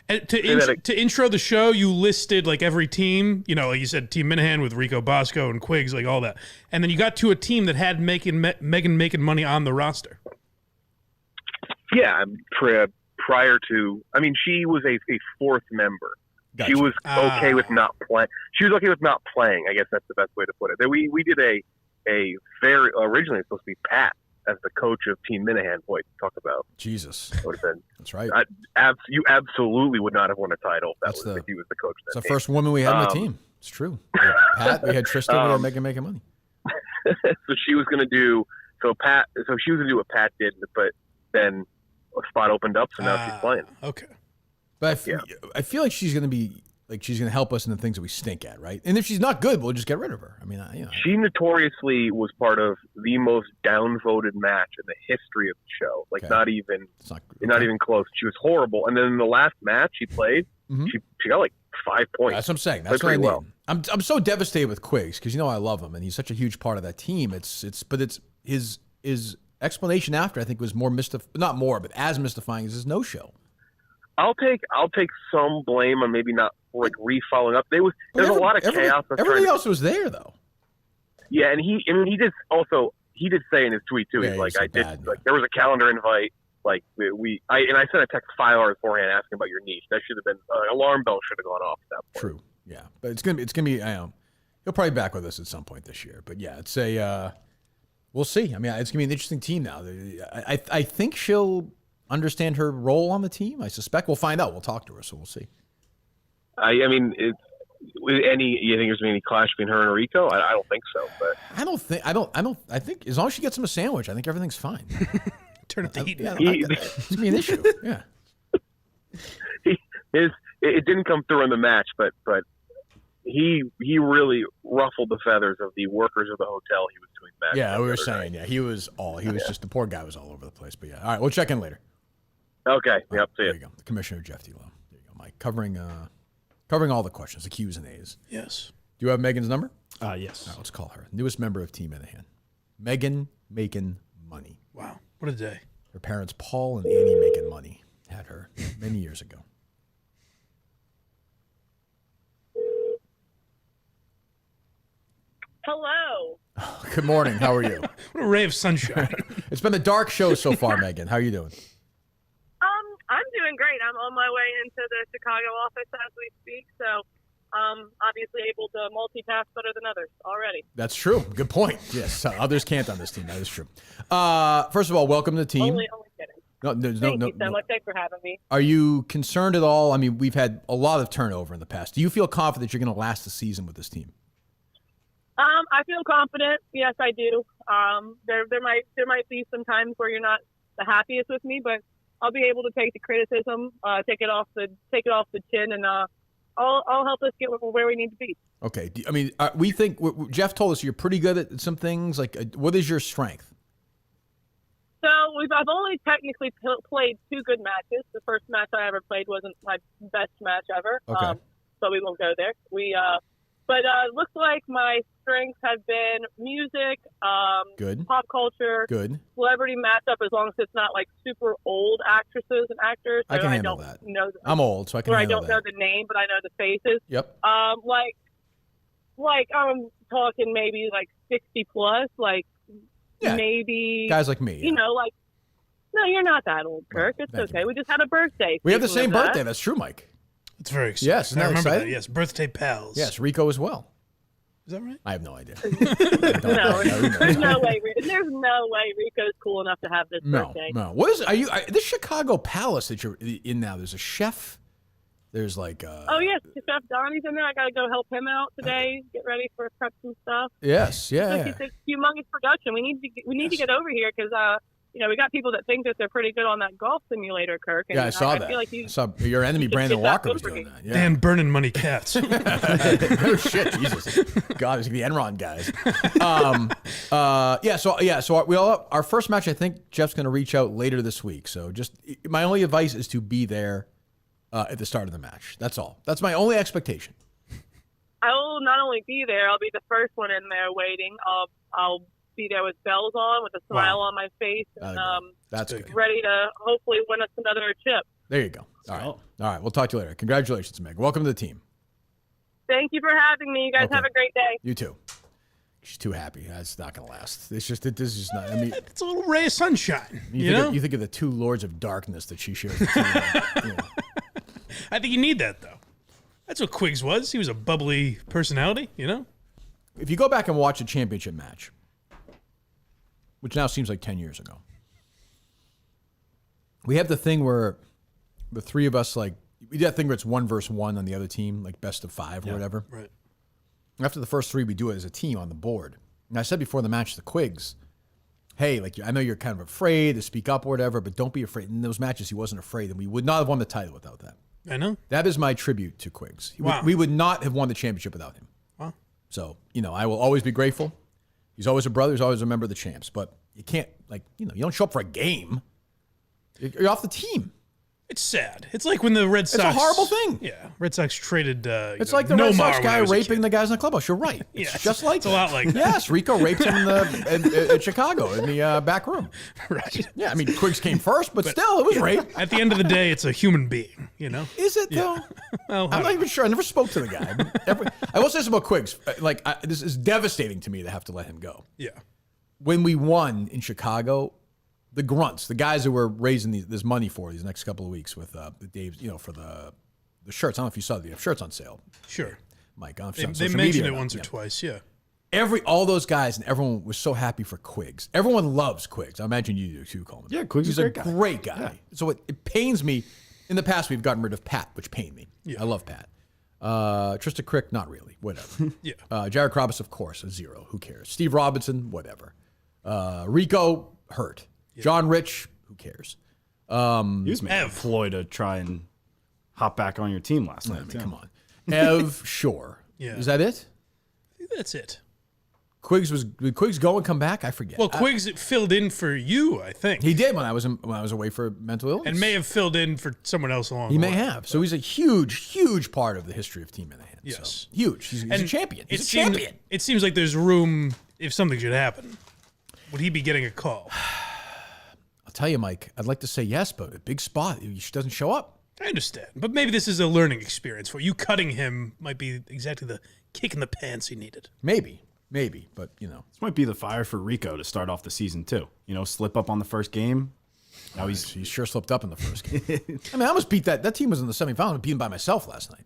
And that to intro the show, you listed like every team. You know, like you said, Team Minihane with Rico Bosco and Quiggs, like all that. And then you got to a team that had Megan Makin Money on the roster. Yeah. Prior to. I mean, she was a 4th member. Gotcha. She was okay with not playing. She was okay with not playing. I guess that's the best way to put it. We did a very originally supposed to be Pat as the coach of Team Minihane. Boy, talk about Jesus. That would have been. That's right. You absolutely would not have won a title if he was the coach. It's of the that first woman we had on the team. It's true. Pat, we had Tristan, we had Megan Makin Money. So she was going to do she was going to do what Pat did, but then a spot opened up, so now she's playing. Okay. But I feel like she's going to be she's going to help us in the things that we stink at, right? And if she's not good, we'll just get rid of her. I mean, She notoriously was part of the most downvoted match in the history of the show. Not even close. She was horrible. And then in the last match she played, she got 5 points. That's what I'm saying. That's what I mean. Well. I'm so devastated with Quiggs because I love him and he's such a huge part of that team. But his explanation after I think was as mystifying as his no-show. I'll take some blame on maybe not re-following up. There's a lot of chaos. Everybody else was there though. Yeah, and he did say in his tweet too. He's there was a calendar invite. I sent a text 5 hours beforehand asking about your niece. That should have been an alarm bell should have gone off at that point. True. Yeah, but it's gonna be. He'll probably be back with us at some point this year. But yeah, we'll see. I mean, it's gonna be an interesting team now. I think she'll understand her role on the team. I suspect we'll find out. We'll talk to her, so we'll see. You think there's any clash between her and Rico? I don't think so. But I think as long as she gets him a sandwich, I think everything's fine. Turn up the heat. It's gonna be an issue. Yeah. It didn't come through in the match, but he really ruffled the feathers of the workers of the hotel he was doing match. Yeah, we were saying. Yeah, he was just the poor guy was all over the place. But yeah, all right, we'll check in later. Okay. Yep. See There you go. The Commissioner Jeff D. Lowe. There you go, Mike. Covering all the questions, the Q's and A's. Yes. Do you have Megan's number? Yes. All right, let's call her. Newest member of Team Minihane. Megan Makin Money. Wow. What a day. Her parents, Paul and Annie Makin Money, had her many years ago. Hello. Good morning. How are you? What a ray of sunshine. It's been a dark show so far, Megan. How are you doing? I'm doing great. I'm on my way into the Chicago office as we speak, so obviously able to multitask better than others already. That's true. Good point. Yes, others can't on this team. That is true. First of all, welcome to the team. Only kidding. Thank you so much. Thanks for having me. Are you concerned at all? I mean, we've had a lot of turnover in the past. Do you feel confident you're going to last the season with this team? I feel confident. Yes, I do. There might be some times where you're not the happiest with me, but I'll be able to take the criticism, take it off the chin, and I'll help us get where we need to be. Okay. I mean, we think Jeff told us you're pretty good at some things. What is your strength? So I've only technically played 2 good matches. The first match I ever played wasn't my best match ever. Okay. So we won't go there. But it looks like my strengths have been music, good, pop culture, good, celebrity matchup, as long as it's not super old actresses and actors. I can handle that. I'm old, so I can handle that. I don't know the name, but I know the faces. Yep. Like I'm talking maybe 60 plus, maybe guys like me. No, you're not that old, Kirk. It's okay. We just had a birthday. We have the same birthday. That's true, Mike. It's very exciting. Yes, isn't that remember exciting? that. Yes, birthday pals. Yes, Rico as well. Is that right? I have no idea. There's no way. There's no way Rico's cool enough to have this birthday. No. What is? This Chicago Palace that you're in now? There's a chef. There's Oh yes, Chef Donnie's in there. I gotta go help him out today. Get ready for prep some stuff. Yes, yeah. It's a humongous production. We need to get over here because we got people that think that they're pretty good on that golf simulator, Kirk. And I saw that. I feel like I saw your enemy, Brandon Walker, was doing that. Yeah. Dan burning money cats. Oh, shit, Jesus. God, it's the Enron guys. So our first match, I think Jeff's going to reach out later this week. So just my only advice is to be there at the start of the match. That's all. That's my only expectation. I will not only be there, I'll be the first one in there waiting. I'll be there with bells on, with a smile on my face, and that's good. Ready to hopefully win us another chip. There you go. All right. We'll talk to you later. Congratulations, Meg. Welcome to the team. Thank you for having me. You guys have a great day. You too. She's too happy. That's not going to last. This is just not. I mean, it's a little ray of sunshine. You think of the 2 lords of darkness that she shares. The team. I think you need that though. That's what Quiggs was. He was a bubbly personality, you know? If you go back and watch a championship match, which now seems like 10 years ago, we have the thing where the three of us, like, we did that thing where it's 1 versus 1 on the other team, like best of 5 or whatever. Right. After the first 3, we do it as a team on the board. And I said before the match to Quiggs, hey, like, I know you're kind of afraid to speak up or whatever, but don't be afraid. In those matches, he wasn't afraid, and we would not have won the title without that. I know. That is my tribute to Quiggs. Wow. We would not have won the championship without him. Wow. So, I will always be grateful. He's always a brother. He's always a member of the champs. But you can't, you don't show up for a game. You're off the team. It's sad. It's like when the Red Sox... It's a horrible thing. Yeah. Red Sox traded... it's like the Red Sox guy raping the guys in the clubhouse. You're right. It's just like it's a lot like that. Yes, Rico raped him in Chicago in the back room. Right. Yeah, I mean, Quiggs came first, but still, it was rape. At the end of the day, it's a human being, you know? Is it, though? Well, I'm not even sure. I never spoke to the guy. I will say this about Quiggs. This is devastating to me to have to let him go. Yeah. When we won in Chicago, the grunts, the guys that were raising this money for these next couple of weeks with the Dave's, for the shirts. I don't know if you saw they have shirts on sale. Sure. Mike, I don't know if you saw They social mentioned media it once or twice, yeah. All those guys and everyone was so happy for Quiggs. Everyone loves Quiggs. I imagine you do too, Coleman. Yeah, Quiggs He's is a a great guy. Yeah. So it pains me. In the past, we've gotten rid of Pat, which pained me. Yeah. I love Pat. Trista Crick, not really. Whatever. Yeah. Jared Krabus, of course, a 0. Who cares? Steve Robinson, whatever. Rico, hurt. Yeah. John Rich, who cares? He was making a ploy to try and hop back on your team last night. Come on. Ev, sure. Yeah. Is that it? That's it. Did Quiggs go and come back? I forget. Well, Quiggs filled in for you, I think. He did when I was away for mental illness. And may have filled in for someone else along He the may way. have. So he's a huge part of the history of Team Minihane. Yes. So, huge. He's a champion. He's a champion. It seems like there's room if something should happen. Would he be getting a call? I'll tell you, Mike, I'd like to say yes, but a big spot. He doesn't show up. I understand. But maybe this is a learning experience for you. Cutting him might be exactly the kick in the pants he needed. Maybe, but This might be the fire for Rico to start off the season too. Slip up on the first game. Now he sure slipped up in the first game. I mean, I almost beat that team was in the semifinal. I beat him by myself last night.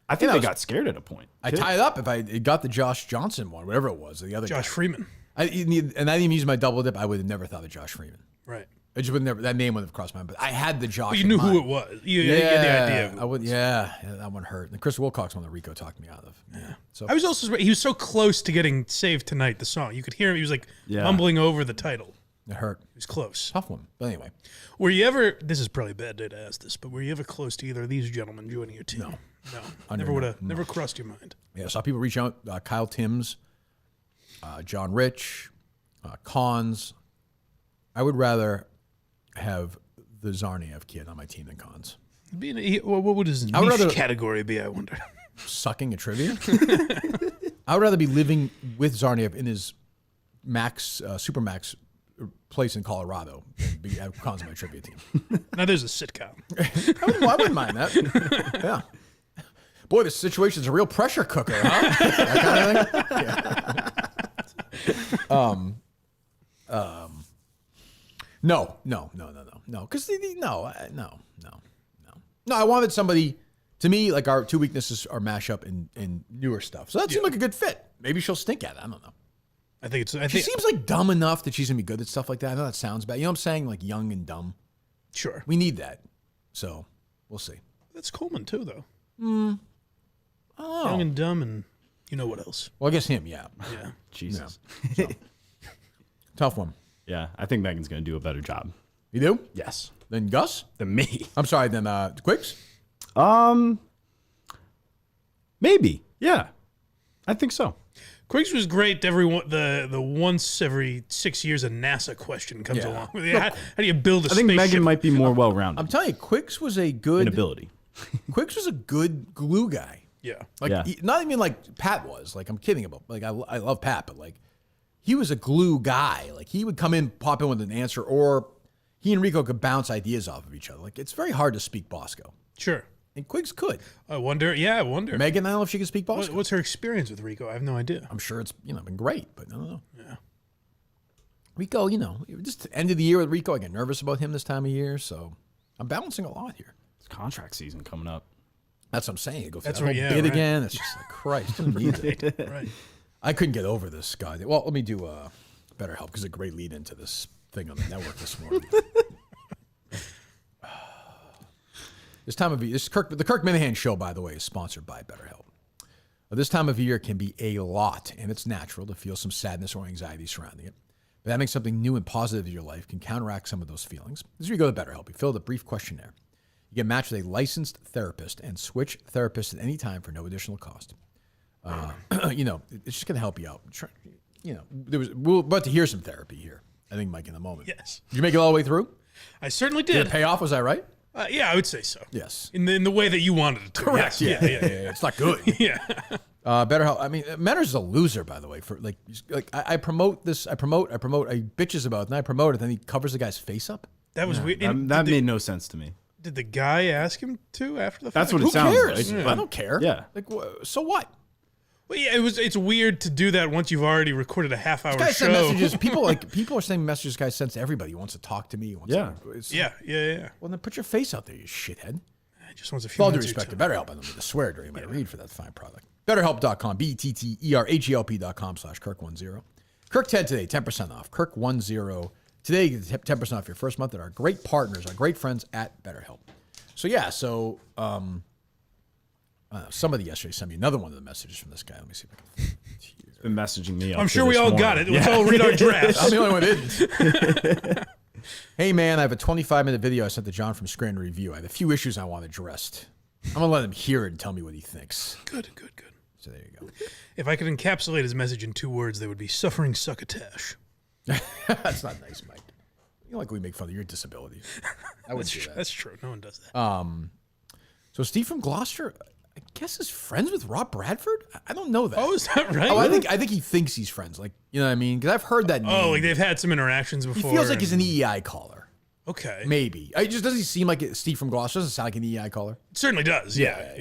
I think they got scared at a point. I tied up if I got the Josh Johnson one, whatever it was, the other Josh guy. Freeman. And I didn't use my double dip. I would have never thought of Josh Freeman. Right. I just would never. That name would have crossed my mind. But I had the Josh. But you in knew mind. who it was. You had the idea of it. I would. Yeah, that one hurt. And Chris Wilcox one that Rico talked me out of. Yeah. So I was also surprised. He was so close to getting saved tonight. The song you could hear him. He was like mumbling over the title. It hurt. It was close. Tough one. But anyway, were you ever? This is probably a bad day to ask this, but were you ever close to either of these gentlemen joining your team? No. Never would have. Never crossed your mind. Yeah. I saw people reach out. Kyle Timms, John Rich, Cons. I would rather have the Zarniev kid on my team than Cons. What would his niche category be, I wonder? Sucking at trivia? I would rather be living with Zarniev in his Supermax place in Colorado than have Cons on my trivia team. Now there's a sitcom. I wouldn't mind that. Yeah. Boy, this situation's a real pressure cooker, huh? That kind of thing? Yeah. No. Because no. I wanted somebody. To me, like our two weaknesses are mashup and newer stuff. So that seemed like a good fit. Maybe she'll stink at it. I don't know. I think she seems like dumb enough that she's gonna be good at stuff like that. I know that sounds bad. You know what I'm saying? Like young and dumb. Sure. We need that. So we'll see. That's Coleman too, though. Oh. Young and dumb, and you know what else? Well, I guess him. Yeah. Yeah. Jesus. So. Tough one. Yeah, I think Megan's going to do a better job. You do? Yes. Than Gus? Than me. I'm sorry. Then Quiggs? Maybe. Yeah. I think so. Quiggs was great. The once every 6 years a NASA question comes along. How do you build a spaceship? I think Megan might be more well-rounded. I'm telling you, Quiggs was a good... in ability. Quiggs was a good glue guy. Yeah. Not even like Pat was. Like, I'm kidding about... Like, I love Pat, but like, he was a glue guy. Like, he would come in, pop in with an answer, or he and Rico could bounce ideas off of each other. Like, it's very hard to speak Bosco. Sure. And Quiggs could. I wonder. Megan, I don't know if she can speak Bosco. What's her experience with Rico? I have no idea. I'm sure it's been great, but I don't know. Yeah. Rico, just end of the year with Rico, I get nervous about him this time of year, so I'm balancing a lot here. It's contract season coming up. That's what I'm saying. You go through That's that whole right, yeah, bit right. again. It's just like, Christ, who needs it? Right. I couldn't get over this guy. Well, let me do BetterHelp because it's a great lead into this thing on the network this morning. This time of year, the Kirk Minihane show, by the way, is sponsored by BetterHelp. This time of year can be a lot, and it's natural to feel some sadness or anxiety surrounding it. But having something new and positive in your life can counteract some of those feelings. This is where you go to BetterHelp. You fill out a brief questionnaire. You get matched with a licensed therapist and switch therapists at any time for no additional cost. It's just going to help you out. We're about to hear some therapy here, I think, Mike, in a moment. Yes. Did you make it all the way through? I certainly Did did. it pay off? Was that right? Yeah, I would say so. Yes. In the way that you wanted it to. Correct. Yes. Yeah. It's not good. Yeah. BetterHelp. I mean, Matters is a loser, by the way. For I promote this. I bitches about it, and I promote it. Then he covers the guy's face up. That was weird. That made no sense to me. Did the guy ask him to after the fact? That's what it Who sounds cares? like. I don't care. Yeah. Like, so what? Well, yeah, it's weird to do that once you've already recorded a half-hour Guys show. send messages. People are sending messages. Guys sends to everybody. He wants to talk to me. He wants to, Yeah. Well, then put your face out there, you shithead. He just wants a With few all due minutes. respect to BetterHelp, I don't need to swear during my read for that fine product. BetterHelp.com, BetterHelp.com/Kirk10. Kirk 10 today, 10% off. Kirk 10 today, 10% off your first month at our great partners, our great friends at BetterHelp. Somebody yesterday sent me another one of the messages from this guy. Let me see if I can. He's been messaging me. I'm sure we all got it. Let's all read our drafts. I'm the only one who didn't. Hey, man, I have a 25-minute video I sent to John from Scranton Review. I have a few issues I want addressed. I'm going to let him hear it and tell me what he thinks. Good. So there you go. If I could encapsulate his message in 2 words, they would be suffering succotash. That's not nice, Mike. You like we make fun of your disability. I wouldn't do that. That's true. No one does that. So Steve from Gloucester, I guess, is friends with Rob Bradford? I don't know that. Oh, is that right? Oh, I think he thinks he's friends. Like, you know what I mean? Because I've heard that name. Oh, like they've had some interactions He before. feels like he's an EEI caller. Okay. Maybe. Doesn't he seem like Steve from Gloucester? Doesn't sound like an EEI caller. It certainly does. Yeah.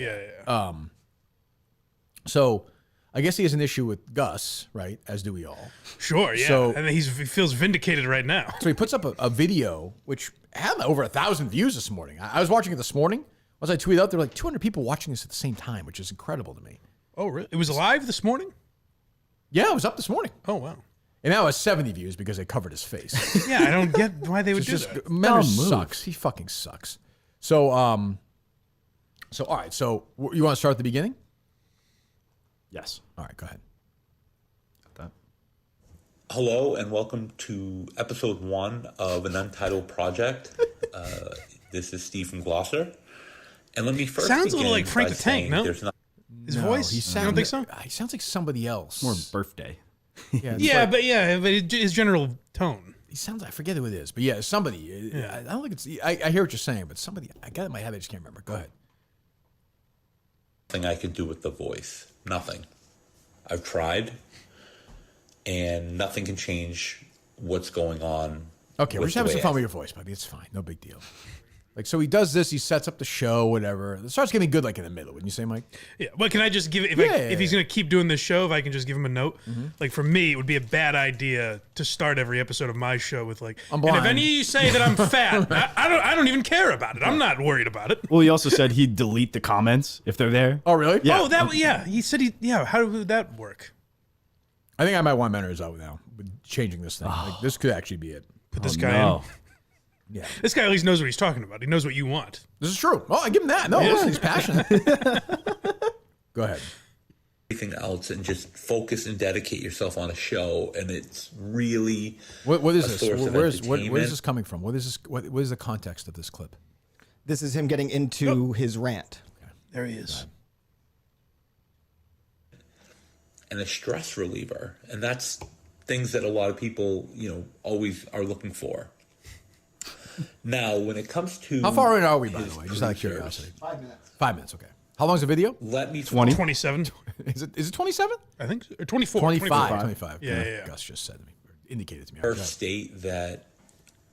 So I guess he has an issue with Gus, right? As do we all. Sure, yeah. So- and he feels vindicated right now. So he puts up a video, which had over 1,000 views this morning. I was watching it this morning. Once I tweeted out, there were like 200 people watching this at the same time, which is incredible to me. Oh, really? It was live this morning? Yeah, it was up this morning. Oh, wow. And now it has 70 views because they covered his face. Yeah, I don't get why they would do that. Menor sucks. He fucking sucks. So, all right. So you want to start at the beginning? Yes. All right, go ahead. Hello and welcome to episode 1 of an Untitled Project. This is Steve from Gloucester. And let me first Sounds a little begin like Frank by the Tank, saying no? there's not- His voice? You don't think so? He sounds like somebody else. More birthday. Yeah, but his general tone. He sounds. I forget who it is, but yeah, somebody. I don't think it's. I hear what you're saying, but somebody. I got it in my head. I just can't remember. Go ahead. Nothing I can do with the voice. Nothing. I've tried, and nothing can change what's going on. Okay, we're with just having the some way fun I- with your voice, buddy. It's fine. No big deal. Like, so he does this. He sets up the show, whatever. It starts getting good, like in the middle. Wouldn't you say, Mike? Yeah, but can I just give if Yeah, if he's going to keep doing this show, if I can just give him a note? Like for me, it would be a bad idea to start every episode of my show with like, I'm and blind. if any of you say that I'm fat, I don't even care about it. I'm not worried about it. Well, he also said he'd delete the comments if they're there. Oh, really? Yeah. Oh, he said how would that work? I think I might want Menors out now with changing this thing. Like, this could actually be it. Put this guy in. Yeah. This guy at least knows what he's talking about. He knows what you want. This is true. Oh, I give him that. No, listen, he's passionate. Go ahead. Everything else and just focus and dedicate yourself on a show, and it's really What is a this? source of Where is entertainment. this coming from? What is this? What is the context of this clip? This is him getting into his rant. There he is. and a stress reliever, and that's things that a lot of people, always are looking for. Now, when it comes to how far in are we, by the way? Just out of curiosity. 5 minutes. 5 minutes. Okay. How long's the video? Let me 27. Is it 27? I think so. Or 24. 25. Yeah. Gus just said to me, or indicated to me. first state that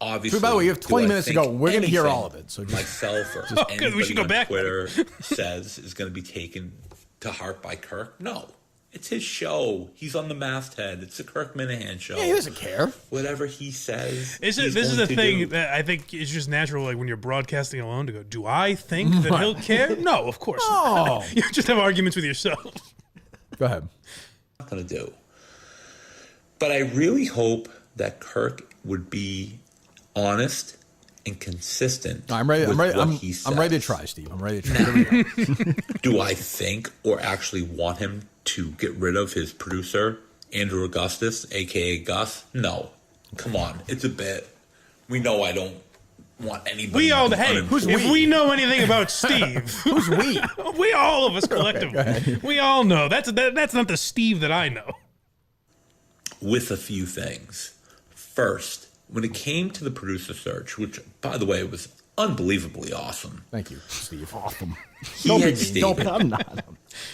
obviously. So, by the way, you have 20 minutes to go. We're going to hear all of it. So just, myself or good. We should anybody go on back. Twitter says is going to be taken to heart by Kirk. No, It's his show. He's on the masthead. It's the Kirk Minihane show. Yeah, he doesn't care. Whatever he says. This is the thing that I think is just natural, like when you're broadcasting alone, to go, do I think that he'll care? No, of course not. You just have arguments with yourself. Go ahead. Not going to do. But I really hope that Kirk would be honest and consistent. I'm ready. With I'm what he says. ready to try, Steve. I'm ready to try. Do I think or actually want him to get rid of his producer, Andrew Augustus, a.k.a. Gus? No. Come on. It's a bit. We know I don't want anybody if we know anything about Steve. Who's we? We, all of us collectively. We all know. That's not the Steve that I know. With a few things. First, when it came to the producer search, which, by the way, was unbelievably awesome. Thank you, Steve. Awesome. He had stated,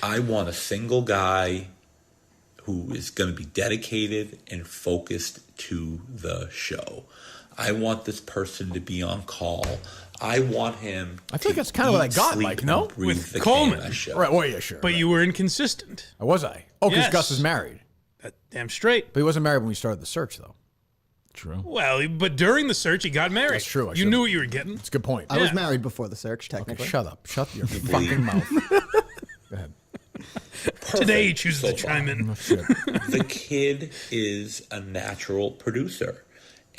I want a single guy who is going to be dedicated and focused to the show. I want this person to be on call. I want him. I feel like that's kind of what I got, Mike. No, with Coleman. KMS show. Right? Well, yeah, sure. But you were inconsistent. Was I? Oh, because Yes. Gus is married. Damn straight. But he wasn't married when we started the search, though. True. Well, but during the search, he got married. That's true. You knew what you were getting. That's a good point. I was married before the search, technically. Shut up. Shut your fucking mouth. Go ahead. Today he chooses so to chime in. The kid is a natural producer,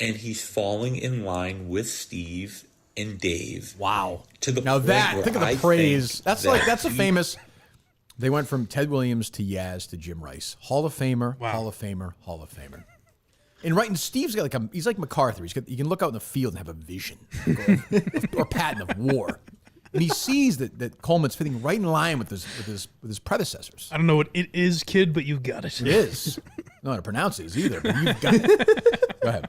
and he's falling in line with Steve and Dave. Wow. To the Now point that, where think of the I praise. think That's a famous. They went from Ted Williams to Yaz to Jim Rice. Hall of Famer, Hall of Famer, Hall of Famer. And right, and Steve's got he's like MacArthur. He can look out in the field and have a vision, or Patton of war, and he sees that Coleman's fitting right in line with his predecessors. I don't know what it is, kid, but you got it. It is. I don't know how to pronounce it either, but you've got it. Go ahead.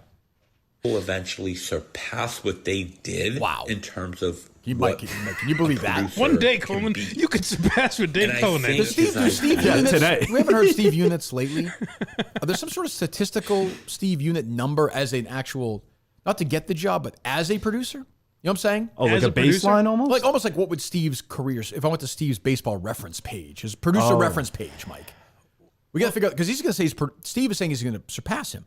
will eventually surpass what they did. Wow. In terms of can you believe that? One day, Coleman, you could surpass what Dave Cohen is. Steve units, today. We haven't heard Steve units lately. Are there some sort of statistical Steve unit number as an actual, not to get the job, but as a producer? You know what I'm saying? Oh, like a baseline almost? Almost like what would Steve's career, if I went to Steve's baseball reference page, his producer reference page, Mike. We got to figure out, because he's going to say, Steve is saying he's going to surpass him.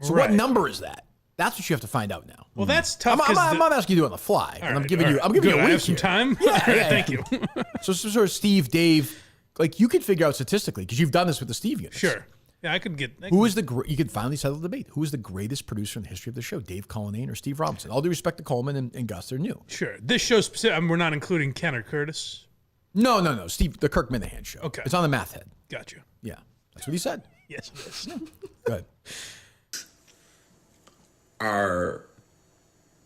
So what number is that? That's what you have to find out now. Well, that's tough. I'm not asking you to do it on the fly. All I'm right, giving you a Good. week I have some here. time. Yeah, All right, thank you. So sort of Steve, Dave, like you could figure out statistically, because you've done this with the Steve units. Sure. Yeah, I could get. Who is you could finally settle the debate. Who is the greatest producer in the history of the show? Dave Cullinane or Steve Robinson? All due respect to Coleman and Gus, they're new. Sure. This show specific. We're not including Ken or Curtis. No. Steve, the Kirk Minihane show. Okay. It's on the math head. Gotcha. Yeah. That's what he said. Yes, it is. Go ahead. Our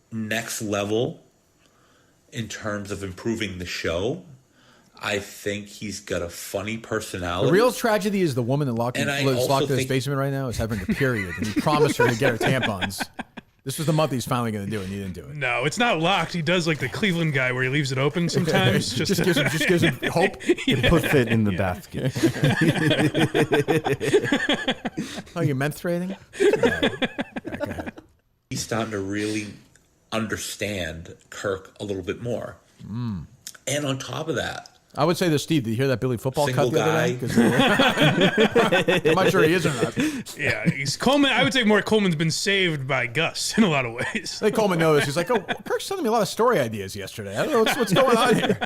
next level in terms of improving the show, I think he's got a funny personality. The real tragedy is the woman that locked in his basement right now is having a period, and he promised her to get her tampons. This was the month he's finally going to do it, and he didn't do it. No, it's not locked. He does like the Cleveland guy where he leaves it open sometimes. just gives him hope. Yeah. Put fit in the basket. Oh, you menstruating? Go ahead. He's starting to really understand Kirk a little bit more. And on top of that, I would say this, Steve, did you hear that Billy football Single cut the other day? I'm not sure he is or not. Yeah, he's Coleman. I would say more Coleman's been saved by Gus in a lot of ways. I think Coleman knows. He's like, Kirk's telling me a lot of story ideas yesterday. I don't know what's going on here.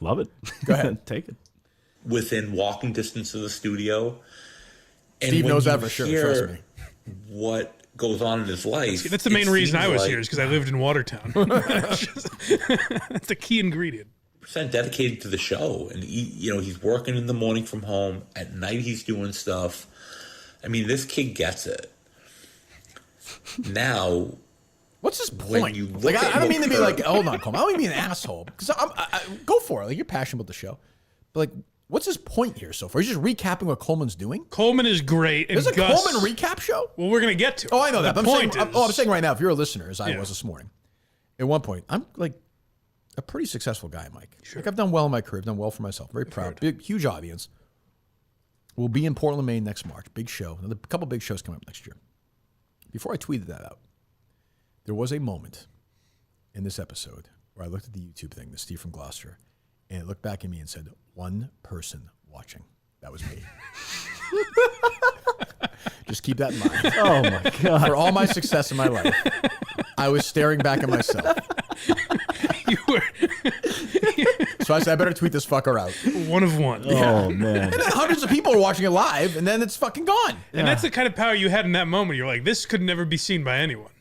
Love it. Go ahead. Take it. Within walking distance of the studio. And Steve when knows you that for sure, hear trust me. What goes on in his life. That's the main reason I was here, is because I lived in Watertown. That's the key ingredient. Percent dedicated to the show, and he's working in the morning from home. At night, he's doing stuff. I mean, this kid gets it. Now, what's his point? When you look I don't mean to be like, hold on, Coleman. I don't mean to be an asshole, because go for it. Like, you're passionate about the show, but like, what's his point here so far? He's just recapping what Coleman's doing. Coleman is great. There's a Coleman recap show. Well, we're gonna get to it. Oh, I know that. The But I'm saying right now, if you're a listener, as I was this morning, at one point, I'm like a pretty successful guy, Mike. Sure. Like, I've done well in my career. I've done well for myself. Very proud. Big, huge audience. We'll be in Portland, Maine next March. Big show. Another couple big shows coming up next year. Before I tweeted that out, there was a moment in this episode where I looked at the YouTube thing, the Steve from Gloucester, and it looked back at me and said, one person watching. That was me. Just keep that in mind. Oh my God. For all my success in my life, I was staring back at myself. You were So I said, I better tweet this fucker out. one of one. Oh man. And then hundreds of people are watching it live, and then it's fucking gone. And that's the kind of power you had in that moment. You're like, this could never be seen by anyone.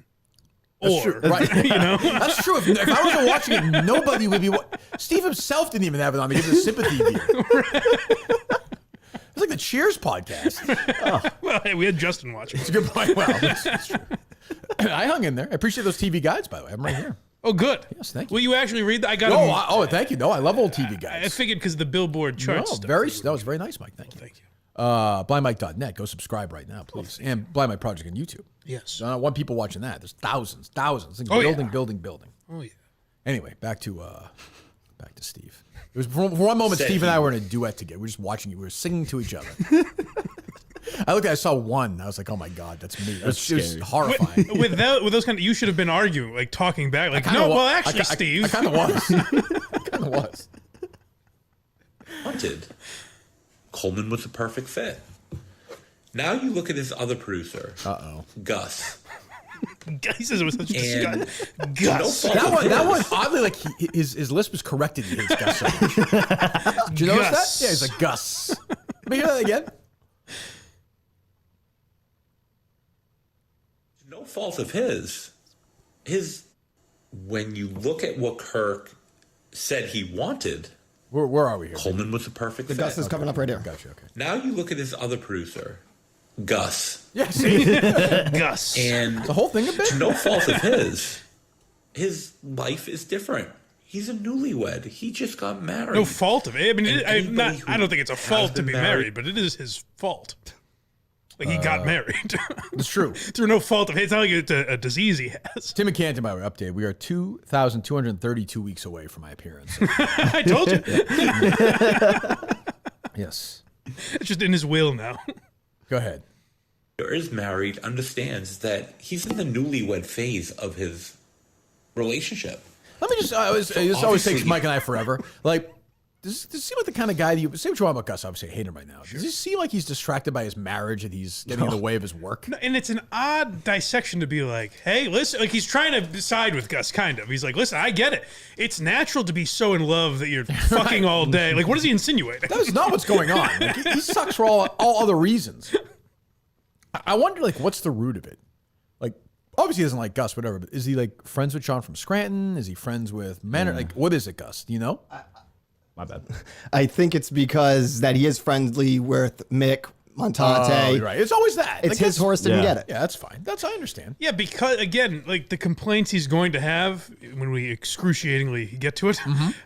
That's true. Right. You know? That's true. If I wasn't watching it, nobody would be. Steve himself didn't even have it on to give the sympathy beer. It's like the Cheers podcast. Oh. Well, hey, we had Justin watching. It's a good point. Well, that's true. I hung in there. I appreciate those TV guides, by the way. I'm right here. Oh, good. Yes, thank you. Will you actually read that? I got. Thank you. No, I love old TV guides. I figured because the Billboard charts. No, that was very nice, Mike. Thank you. Thank you. BlindMike.net. Go subscribe right now, please. And Blind Mike Project on YouTube. Yes. I don't want people watching that. There's thousands. Building. Oh yeah. Anyway, back to Steve. It was for one moment Steve and I were in a duet together. We were just watching you. We were singing to each other. I saw one. I was like, oh my God, that's me. It was horrifying. With those kind of, you should have been arguing, like talking back, like, no, well, actually, Steve. I kind of was. Wanted. Coleman was a perfect fit. Now you look at his other producer, Gus. He says it was such a Gus. That one, oddly, like his lisp was corrected in his Gus. Did you notice that? Yeah, he's like Gus. Let me hear that again. No fault of his. When you look at what Kirk said he wanted, where are we here? Coleman was a perfect fit. Gus is coming up right here. Gotcha. Okay. Now you look at his other producer, Gus. Yeah, see? Gus. And the whole thing a bit. To no fault of his life is different. He's a newlywed. He just got married. No fault of it. I mean, I don't think it's a fault to be married, but it is his fault. Like, he got married. It's true. Through no fault of his. It's not like it's a disease he has. Tim McCann, by the way, update. We are 2,232 weeks away from my appearance. I told you. Yes. It's just in his will now. Go ahead. Is married, understands that he's in the newlywed phase of his relationship. Let me just, this always takes Mike and I forever. Like, does he seem like the kind of guy that you say what you want about Gus? Obviously, I hate him right now. Does he seem like he's distracted by his marriage and he's getting in the way of his work? No, and it's an odd dissection to be like, hey, listen, like he's trying to side with Gus, kind of. He's like, listen, I get it. It's natural to be so in love that you're fucking all day. Like, what is he insinuating? That is not what's going on. Like, he sucks for all other reasons. I wonder, like, what's the root of it? Like, obviously he doesn't like Gus, whatever, but is he, like, friends with John from Scranton? Is he friends with Manor? Like, what is it, Gus? Do you know? My bad. I think it's because that he is friendly with Mick Montate. Oh, you're right. It's always that. It's his horse, didn't get it. Yeah, that's fine. I understand. Yeah, because, again, like, the complaints he's going to have when we excruciatingly get to it,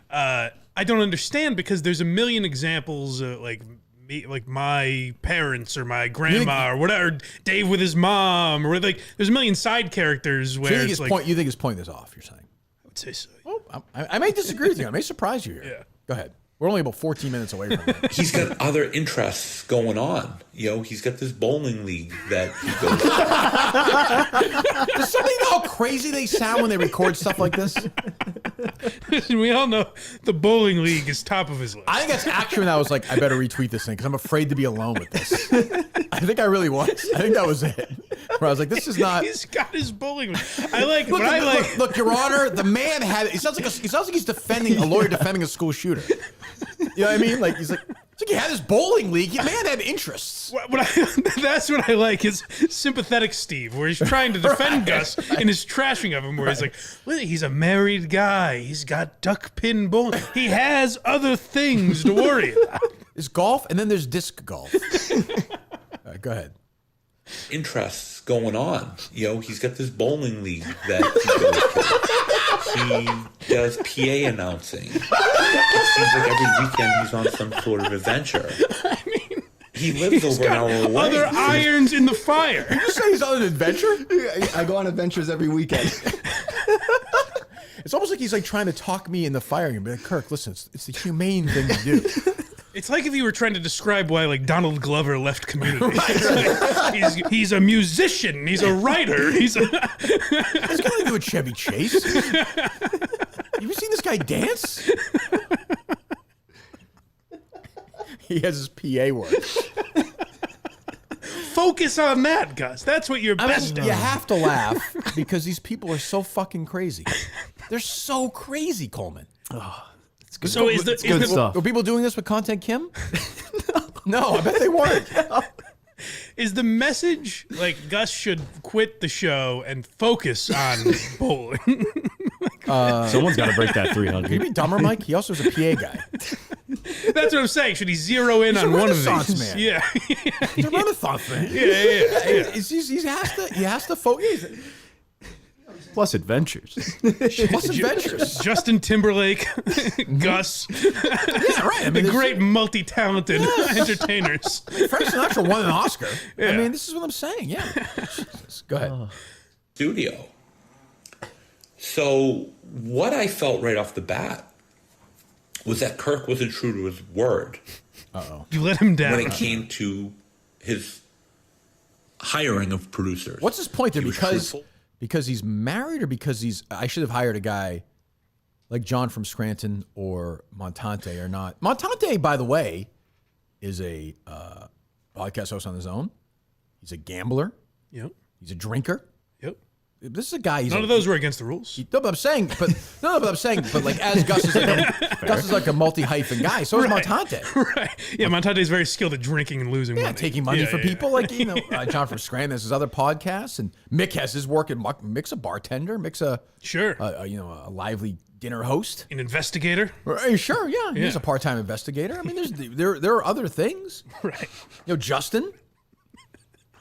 I don't understand because there's a million examples, like my parents or my grandma or whatever, Dave with his mom, or like there's a million side characters where you think his point is off, you're saying? I would say so. Well, I may disagree with you. I may surprise you here. Yeah. Go ahead. We're only about 14 minutes away from it. He's got other interests going on. You know, he's got this bowling league that he goes to. Does somebody know how crazy they sound when they record stuff like this? Listen, we all know the bowling league is top of his list. I think that's actually when I was like, I better retweet this thing because I'm afraid to be alone with this. I think I really was. I think that was it. Where I was like, this is not. He's got his bowling league. I like. Look, Your Honor, the man had. It sounds like he's defending a lawyer defending a school shooter. You know what I mean? Like he's like. It's like he had his bowling league. The man had interests. That's what I like is sympathetic Steve, where he's trying to defend Gus in his trashing of him, where he's like, well, he's a married guy. He's got duck pin bowling. He has other things to worry about. There's golf, and then there's disc golf. All right, go ahead. Interests going on. You know, he's got this bowling league that he goes to. He does PA announcing. It seems like every weekend he's on some sort of adventure. I mean, he lives over an hour away. Other irons in the fire. Did you say he's on an adventure? I go on adventures every weekend. It's almost like he's like trying to talk me in the fire and be like, Kirk, listen, it's the humane thing to do. It's like if you were trying to describe why, like, Donald Glover left Community. Right. He's a musician. He's a writer. He's got nothing to do with Chevy Chase. Have you seen this guy dance? He has his PA work. Focus on that, Gus. That's what you're best at. You have to laugh because these people are so fucking crazy. They're so crazy, Coleman. So is the good stuff. Were people doing this with Content Kim? No, I bet they weren't. Is the message like Gus should quit the show and focus on bowling? Someone's got to break that 300. Can you be dumber, Mike? He also is a PA guy. That's what I'm saying. Should he zero in on one of these? Man. Yeah. He's a Renaissance man. Yeah. He has to focus. Plus adventures. Plus adventures. Justin Timberlake, Gus. Yeah, right. I mean, the great multi-talented entertainers. Frank Sinatra won an Oscar. I mean, this is what I'm saying. Yeah. Go ahead. Studio. So what I felt right off the bat was that Kirk wasn't true to his word. You let him down. When it came to his hiring of producers. What's his point there? He was Because truthful. because he's married or because I should have hired a guy like John from Scranton or Montante or not. Montante, by the way, is a podcast host on his own. He's a gambler. Yep. He's a drinker. Yep. This is a guy. None of those were against the rules. But I'm saying, but like as Gus is like a multi-hyphen guy. So is Montante. Right. Yeah, Montante's very skilled at drinking and losing money. Taking money from people. Like, John from Scranton has his other podcasts, and Mick has his work. And Mick's a bartender. Mick's a lively dinner host. An investigator. Sure, yeah. He's a part-time investigator. I mean, there are other things. Right. Justin.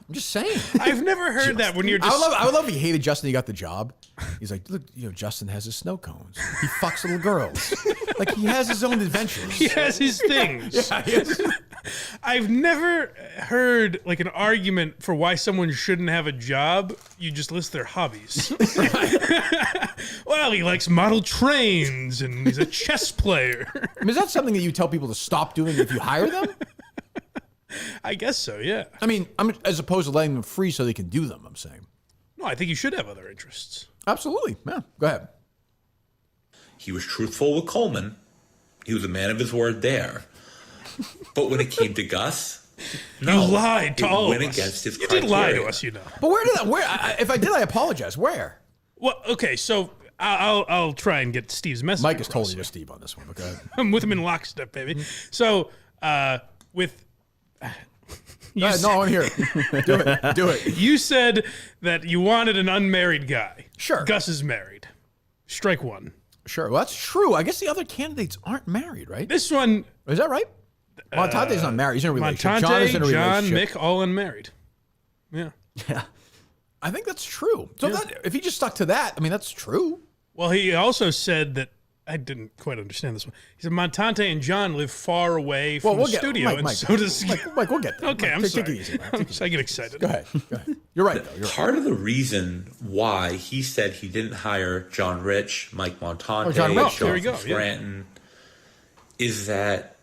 I'm just saying. I've never heard that when you're just... I would love if he hated Justin. He got the job. He's like, look, Justin has his snow cones. He fucks little girls. Like, he has his own adventures. He has his things. I've never heard like an argument for why someone shouldn't have a job. You just list their hobbies. Well, he likes model trains and he's a chess player. I mean, is that something that you tell people to stop doing if you hire them? I guess so, yeah. I mean, as opposed to letting them free so they can do them, I'm saying. No, I think you should have other interests. Absolutely. Yeah, go ahead. He was truthful with Coleman. He was a man of his word there. But when it came to Gus, no. You lied to all went of us. against his You criteria. did lie to us, But if I did, I apologize. Where? Well, okay, so I'll try and get Steve's message. Mike is across totally here. with Steve on this one. Okay. I'm with him in lockstep, baby. So, with... No, I'm here. Do it. You said that you wanted an unmarried guy. Sure. Gus is married. Strike one. Sure. Well, that's true. I guess the other candidates aren't married, right? This one... Is that right? Montante's not married. He's in a relationship. Montante, John is in a relationship. Mick, all unmarried. Yeah. Yeah. I think that's true. So if he just stuck to that, I mean, that's true. Well, he also said that... I didn't quite understand this one. He said Montante and John live far away from the studio, and so does... Mike, we'll get there. Okay, Mike, I'm sorry. Take it easy, man. I get excited. Go ahead. You're right, though. Part of the reason why he said he didn't hire John Rich, Mike Montante, John Rich. There we go, from Scranton, is that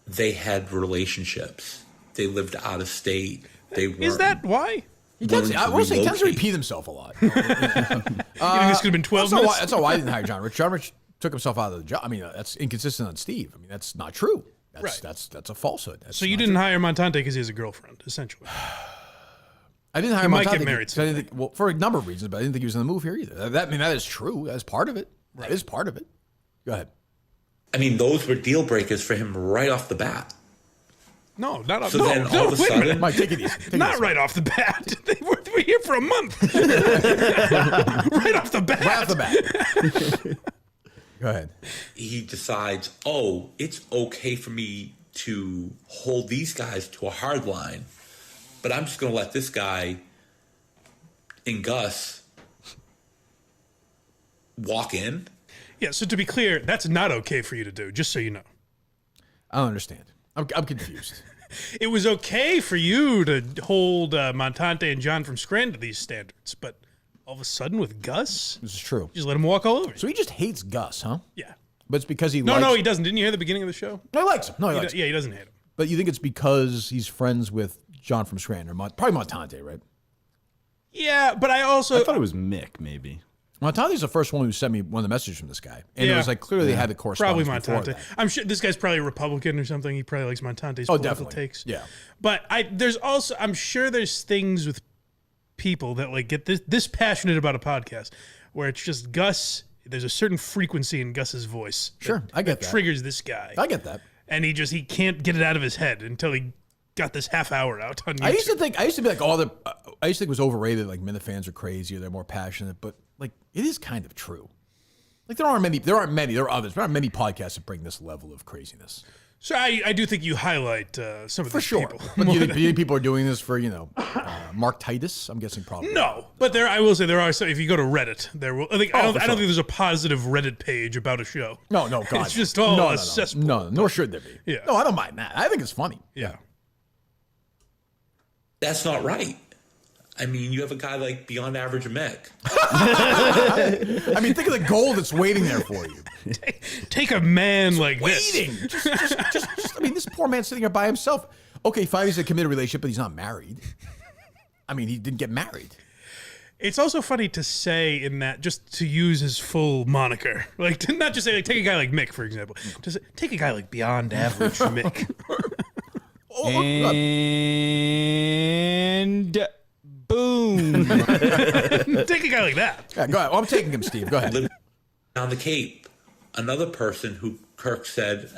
they had relationships. They lived out of state. They weren't. Is that why? He tends to repeat himself a lot. You think this could have been 12 minutes? That's not why I didn't hire John Rich. John Rich took himself out of the job. I mean, that's inconsistent on Steve. I mean, that's not true. That's a falsehood. So you didn't hire Montante because he has a girlfriend, essentially. I didn't hire He might Montante get married because I didn't think, for a number of reasons, but I didn't think he was in the move here either. That is true. That's part of it. That is part of it. Go ahead. I mean, those were deal breakers for him right off the bat. No, not off. So then all of a wait a minute. sudden, Mike, take it easy. Not right off the bat. They were here for a month. Right off the bat. Right off the bat. Go ahead. he decides, oh, it's okay for me to hold these guys to a hard line, but I'm just going to let this guy and Gus walk in. Yeah, so to be clear, that's not okay for you to do, just so you know. I don't understand. I'm confused. It was okay for you to hold Montante and John from Scranton to these standards, but all of a sudden with Gus, This is true. just let him walk all over you. So he just hates Gus, huh? Yeah. But it's because he No, likes... no, he doesn't. Didn't you hear the beginning of the show? No, he likes him. No, he likes him. Yeah, he doesn't hate him. But you think it's because he's friends with John from Scranton, or probably Montante, right? Yeah, but I I thought it was Mick, maybe. Montante's the first one who sent me one of the messages from this guy. And it was like clearly they had the correspondence. Probably Montante. I'm sure this guy's probably a Republican or something. He probably likes Montante's political takes. Yeah. But I'm sure there's things with people that like get this passionate about a podcast where it's just Gus. There's a certain frequency in Gus's voice. Sure, I get that. Triggers this guy. I get that. And he can't get it out of his head until he got this half hour out on YouTube. I used to be like, I used to think it was overrated. Like Minifans are crazy or they're more passionate, but like it is kind of true. Like there are others. There aren't many podcasts that bring this level of craziness. So I do think you highlight some of these people. But do you think people are doing this for, Mark Titus? I'm guessing probably. No, but I will say there are some. If you go to Reddit, there will. I don't think there's a positive Reddit page about a show. No, God. It's just all a cesspool. No, nor should there be. Yeah. No, I don't mind that. I think it's funny. Yeah. That's not right. I mean, you have a guy like Beyond Average Meg. I mean, think of the gold that's waiting there for you. Take a man like waiting. this. I mean, this poor man's sitting here by himself. Okay, fine, he's in a committed relationship, but he's not married. I mean, he didn't get married. It's also funny to say in that, just to use his full moniker. Like, to not just say, like, take a guy like Mick, for example. To say, take a guy like Beyond Average Mick. And boom. Take a guy like that. Yeah, go ahead. Well, I'm taking him, Steve. Go ahead. On the Cape, another person who Kirk said,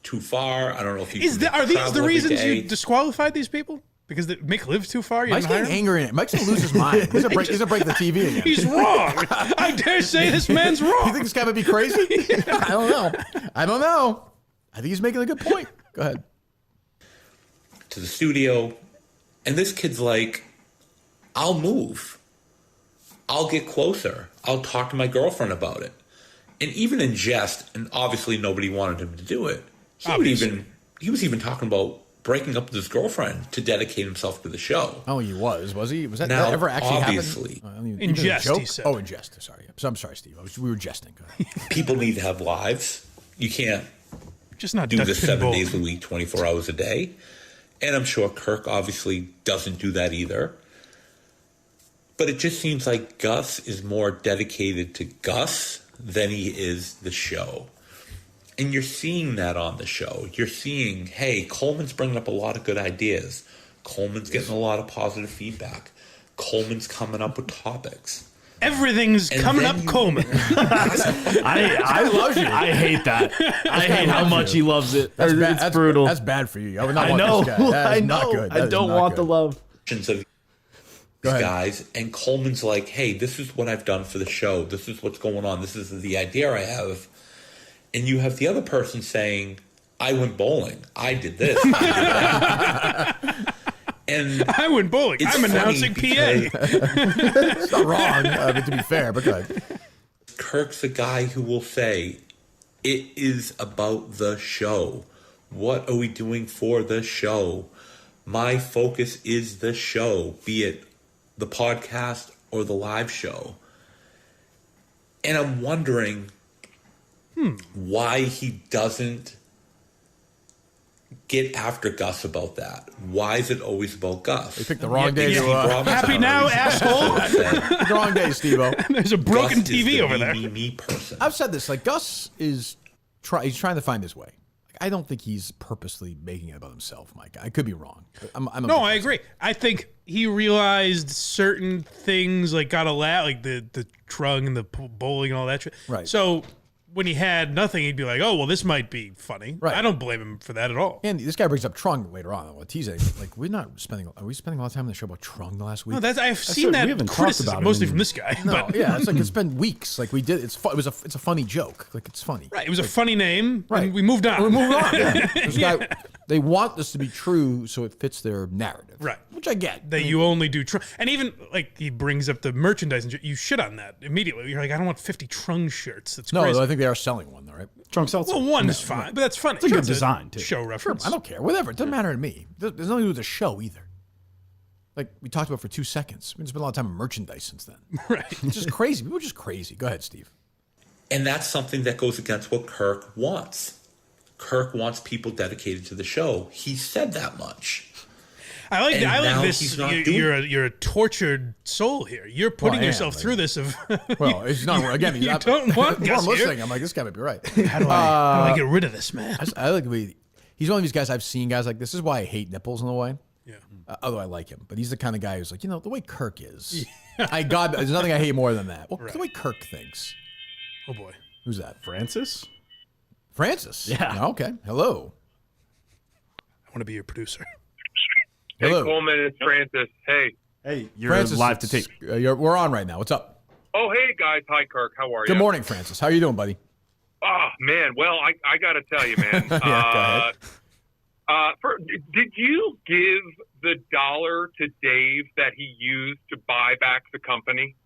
too far. I don't know if you are these the reasons you disqualified these people? Because Mick lives too far? Mike's getting angry in it. Mike's going to lose his mind. He's going to break the TV again. He's wrong. I dare say this man's wrong. You think this guy might be crazy? Yeah. I don't know. I think he's making a good point. Go ahead. To the studio, and this kid's like, I'll move. I'll get closer. I'll talk to my girlfriend about it. And even in jest, and obviously nobody wanted him to do it, he was even talking about breaking up with his girlfriend to dedicate himself to the show. Oh, he was he? Was that now, ever actually obviously, happened? In jest, he said. Oh, in jest. Sorry. I'm sorry, Steve. We were jesting. Go ahead. People need to have lives. You can't just not do this 7 days a week, 24 hours a day. And I'm sure Kirk obviously doesn't do that either. But it just seems like Gus is more dedicated to Gus than he is the show. And you're seeing that on the show. You're seeing, hey, Coleman's bringing up a lot of good ideas. Coleman's getting a lot of positive feedback. Coleman's coming up with topics. Everything's coming up Coleman. I love you. I hate that. I hate how much he loves it. It's brutal. That's bad for you. I would not want this guy. That is I know. Not good. I don't want the love. Of guys, and Coleman's like, hey, this is what I've done for the show. This is what's going on. This is the idea I have. And you have the other person saying, I went bowling. I did this. I did that. And I went bowling. I'm announcing PA. It's not wrong, to be fair, but good. Kirk's a guy who will say, it is about the show. What are we doing for the show? My focus is the show, be it the podcast or the live show. And I'm wondering why he doesn't get after Gus about that. Why is it always about Gus? They picked the wrong day. Happy now, asshole. The wrong day, Steve-O. There's a broken Gus TV is over there. Me person. I've said this. Like Gus is he's trying to find his way. I don't think he's purposely making it about himself, Mike. I could be wrong. But I agree. I think he realized certain things, like got a laugh, like the trunk and the bowling and all that shit. Right. So when he had nothing, he'd be like, "Oh, well, this might be funny." Right. I don't blame him for that at all. And this guy brings up Trung later on. Well, teasing like are we spending a lot of time on the show about Trung the last week? No, I've seen that criticism mostly from this guy. No, but. yeah, it's like it's been weeks. Like we did. It's a funny joke. Like it's funny. Right. It was a funny name. Right. And we moved on. Yeah. This guy, they want this to be true, so it fits their narrative. Right. Which I get. That you only do and even like he brings up the merchandise and you shit on that immediately. You're like, I don't want 50 Trung shirts. That's crazy. No, I think they are selling one though, right? Trunk seltzer. Well, one is fine, but that's funny. It's a good design too. Show reference. I don't care. Whatever. It doesn't matter to me. There's nothing to do with the show either. Like we talked about for 2 seconds. We spent a lot of time on merchandise since then. Right. It's just crazy. People are just crazy. Go ahead, Steve. And that's something that goes against what Kirk wants. Kirk wants people dedicated to the show. He said that much. I like now this. he's not doing You're a tortured soul here. You're putting yourself through this. Well, it's not again. You don't want Gus I'm listening. here. I'm like, this guy might be right. How do I get rid of this man? I like he's one of these guys I've seen guys like this. Is why I hate Nipples in a way. Yeah. Although I like him, but he's the kind of guy who's like, the way Kirk is. There's nothing I hate more than that. Well, the way Kirk thinks. Oh boy. Who's that? Francis? Yeah. Okay. Hello. I want to be your producer. Hello. Hey, Coleman, it's Francis. Hey. Hey, you're Francis, live to take. We're on right now. What's up? Oh, hey, guys. Hi, Kirk. How are you? Good morning, Francis. How are you doing, buddy? Oh, man. Well, I got to tell you, man. Go ahead. Did you give the $1 to Dave that he used to buy back the company?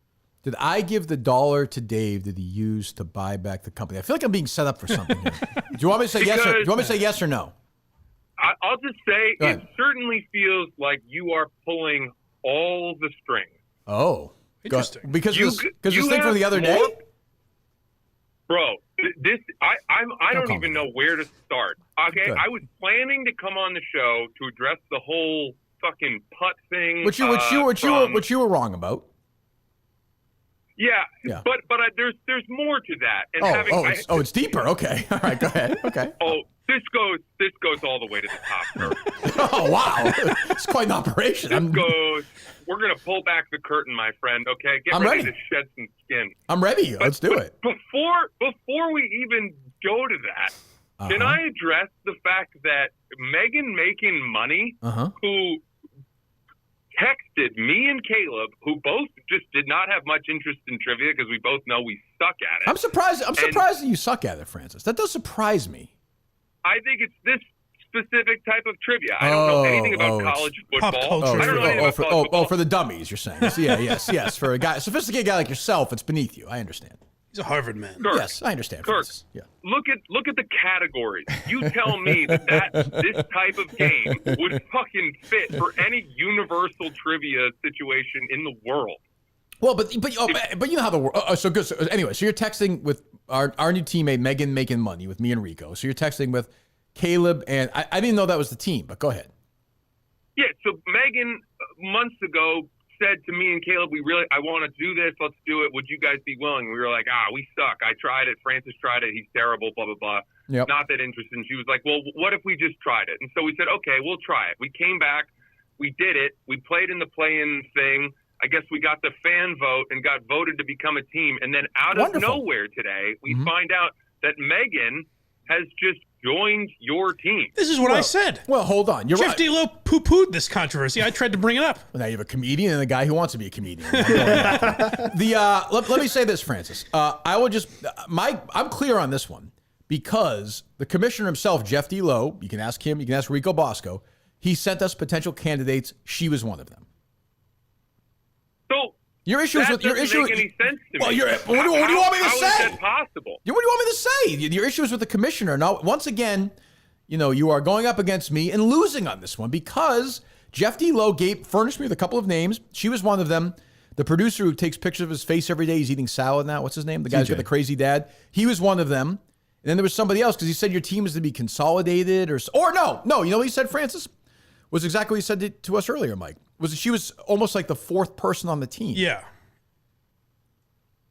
Did I give the $1 to Dave that he used to buy back the company? I feel like I'm being set up for something here. Do you want me to say yes? Do you want me to say yes or no? I'll just say Go it ahead. certainly feels like you are pulling all the strings. Oh, interesting. Because You this thing from the other more- day. Bro, I don't call even me know where to start. Okay, Good. I was planning to come on the show to address the whole fucking putt thing. Which you were wrong about. Yeah. But there's more to that. And It's deeper. Okay, all right, go ahead. Okay. Oh, this goes all the way to the top. Oh wow, it's quite an operation. We're gonna pull back the curtain, my friend. Okay, get I'm ready ready. to shed some skin. I'm ready. Let's do it. Before we even go to that, can I address the fact that Megan Makin Money, who texted me and Caleb, who both just did not have much interest in trivia because we both know we suck at it. I'm surprised that you suck at it, Francis. That does surprise me. I think it's this specific type of trivia. I don't know anything about college football. I don't know anything about college football. For the dummies, you're saying. Yes. For a sophisticated guy like yourself, it's beneath you. I understand. He's a Harvard man. Kirk, yes, I understand. Kirk, Francis. Yeah. look at the categories. You tell me that this type of game would fucking fit for any universal trivia situation in the world. Well, but you know how the world. So good. So anyway, so you're texting with our new teammate Megan Makin Money with me and Rico. So you're texting with Caleb, and I didn't know that was the team, but go ahead. Yeah. So Megan months ago said to me and Caleb, I want to do this. Let's do it. Would you guys be willing? We were like, we suck. I tried it. Francis tried it. He's terrible. Blah blah blah. Yep. Not that interested. And she was like, well, what if we just tried it? And so we said, okay, we'll try it. We came back. We did it. We played in the play-in thing. I guess we got the fan vote and got voted to become a team. And then out of nowhere today, we find out that Megan has just joined your team. This is what I said. Well, hold on. You're Jeff right. D. Lowe poo-pooed this controversy. I tried to bring it up. Well, now you have a comedian and a guy who wants to be a comedian. Let me say this, Francis. I'm clear on this one because the commissioner himself, Jeff D. Lowe, you can ask him, you can ask Rico Bosco, he sent us potential candidates. She was one of them. So your issue is with your issue. Make any sense to well, me. what do you want me to say? How is that possible? What do you want me to say? Your issue is with the commissioner. Now, once again, you are going up against me and losing on this one because Jeff D. Lowe furnished me with a couple of names. She was one of them. The producer who takes pictures of his face every day, he's eating salad now. What's his name? The guy who's got the crazy dad. He was one of them. And then there was somebody else because he said your team is to be consolidated or no. You know what he said, Francis? Was exactly what he said to us earlier, Mike. She was almost like the fourth person on the team. Yeah.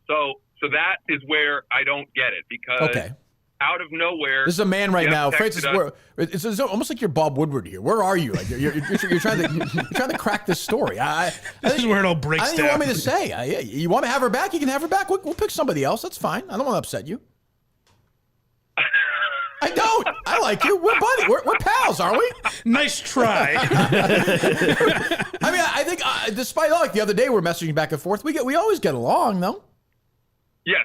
So that is where I don't get it because out of nowhere, this is a man right now, Francis. us. It's almost like you're Bob Woodward here. Where are you? Like you're trying to crack this story. This is where it all breaks down. I don't want me to say. You want to have her back? You can have her back. We'll pick somebody else. That's fine. I don't want to upset you. I don't. I like you. We're buddies. We're pals, aren't we? Nice try. I mean, I think despite all, like the other day, we're messaging back and forth. We always get along, no? Yeah.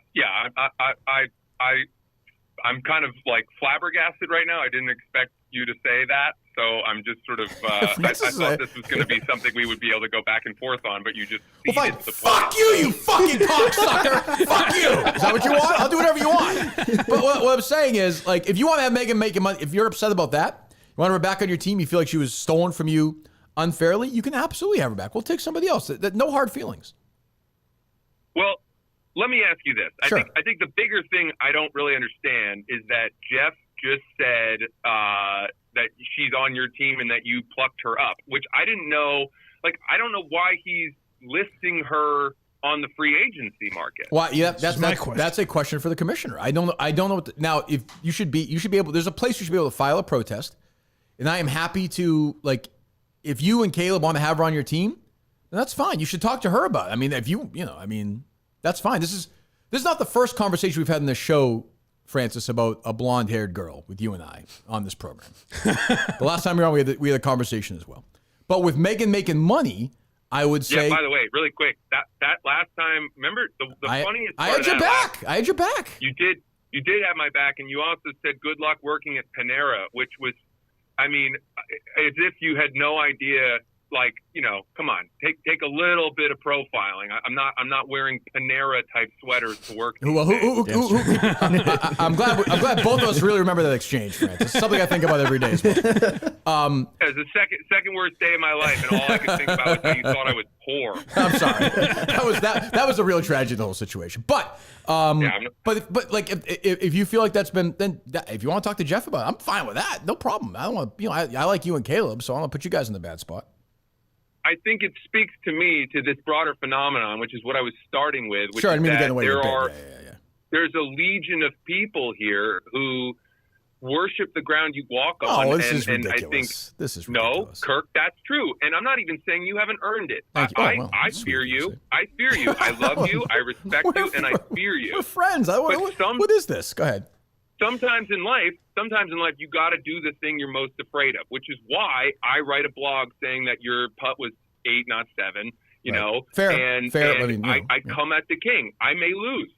I'm kind of like flabbergasted right now. I didn't expect you to say that, so I'm just sort of. I thought this was going to be something we would be able to go back and forth on, but you just. Well, fine. Fuck you fucking cocksucker! Fuck you! Is that what you want? I'll do whatever you want. But what I'm saying is, like, if you want to have Megan Makin Money, if you're upset about that, you want her back on your team, you feel like she was stolen from you unfairly, you can absolutely have her back. We'll take somebody else. No hard feelings. Well, let me ask you this. Sure. I think the bigger thing I don't really understand is that Jeff just said that she's on your team and that you plucked her up, which I didn't know. Like, I don't know why he's listing her on the free agency market. Well, yeah, that's a question for the commissioner. I don't know. Now, if you should be able. There's a place you should be able to file a protest, and I am happy to, like, if you and Caleb want to have her on your team, then that's fine. You should talk to her about it. I mean, if that's fine. This is not the first conversation we've had in this show, Francis, about a blonde-haired girl with you and I on this program. The last time we were on, we had a conversation as well. But with Megan Makin Money, I would say. Yeah. By the way, really quick, that last time, remember the funniest part I had your back. I had your back. You did have my back, and you also said good luck working at Panera, which was, I mean, as if you had no idea. Like, come on, take a little bit of profiling. I'm not wearing Panera type sweaters to work. I'm glad both of us really remember that exchange, Francis. It's something I think about every day as well. It was the second worst day of my life, and all I could think about was how you thought I was poor. I'm sorry. That was a real tragedy, the whole situation. But but like if you feel like that's been, then if you want to talk to Jeff about it, I'm fine with that. No problem. I don't want to. I like you and Caleb, so I don't want to put you guys in the bad spot. I think it speaks to me to this broader phenomenon, which is what I was starting with. Which sure, I is didn't mean to that get away there with are, yeah. There's a legion of people here who worship the ground you walk on. Oh, this is ridiculous. And I think, this is ridiculous. No, Kirk, that's true. And I'm not even saying you haven't earned it. Thank you. I fear you. I fear you. I love you. I respect you, and I fear you. We're friends. What is this? Go ahead. Sometimes in life, you got to do the thing you're most afraid of, which is why I write a blog saying that your putt was 8, not 7. Fair. And I come at the king. I may lose.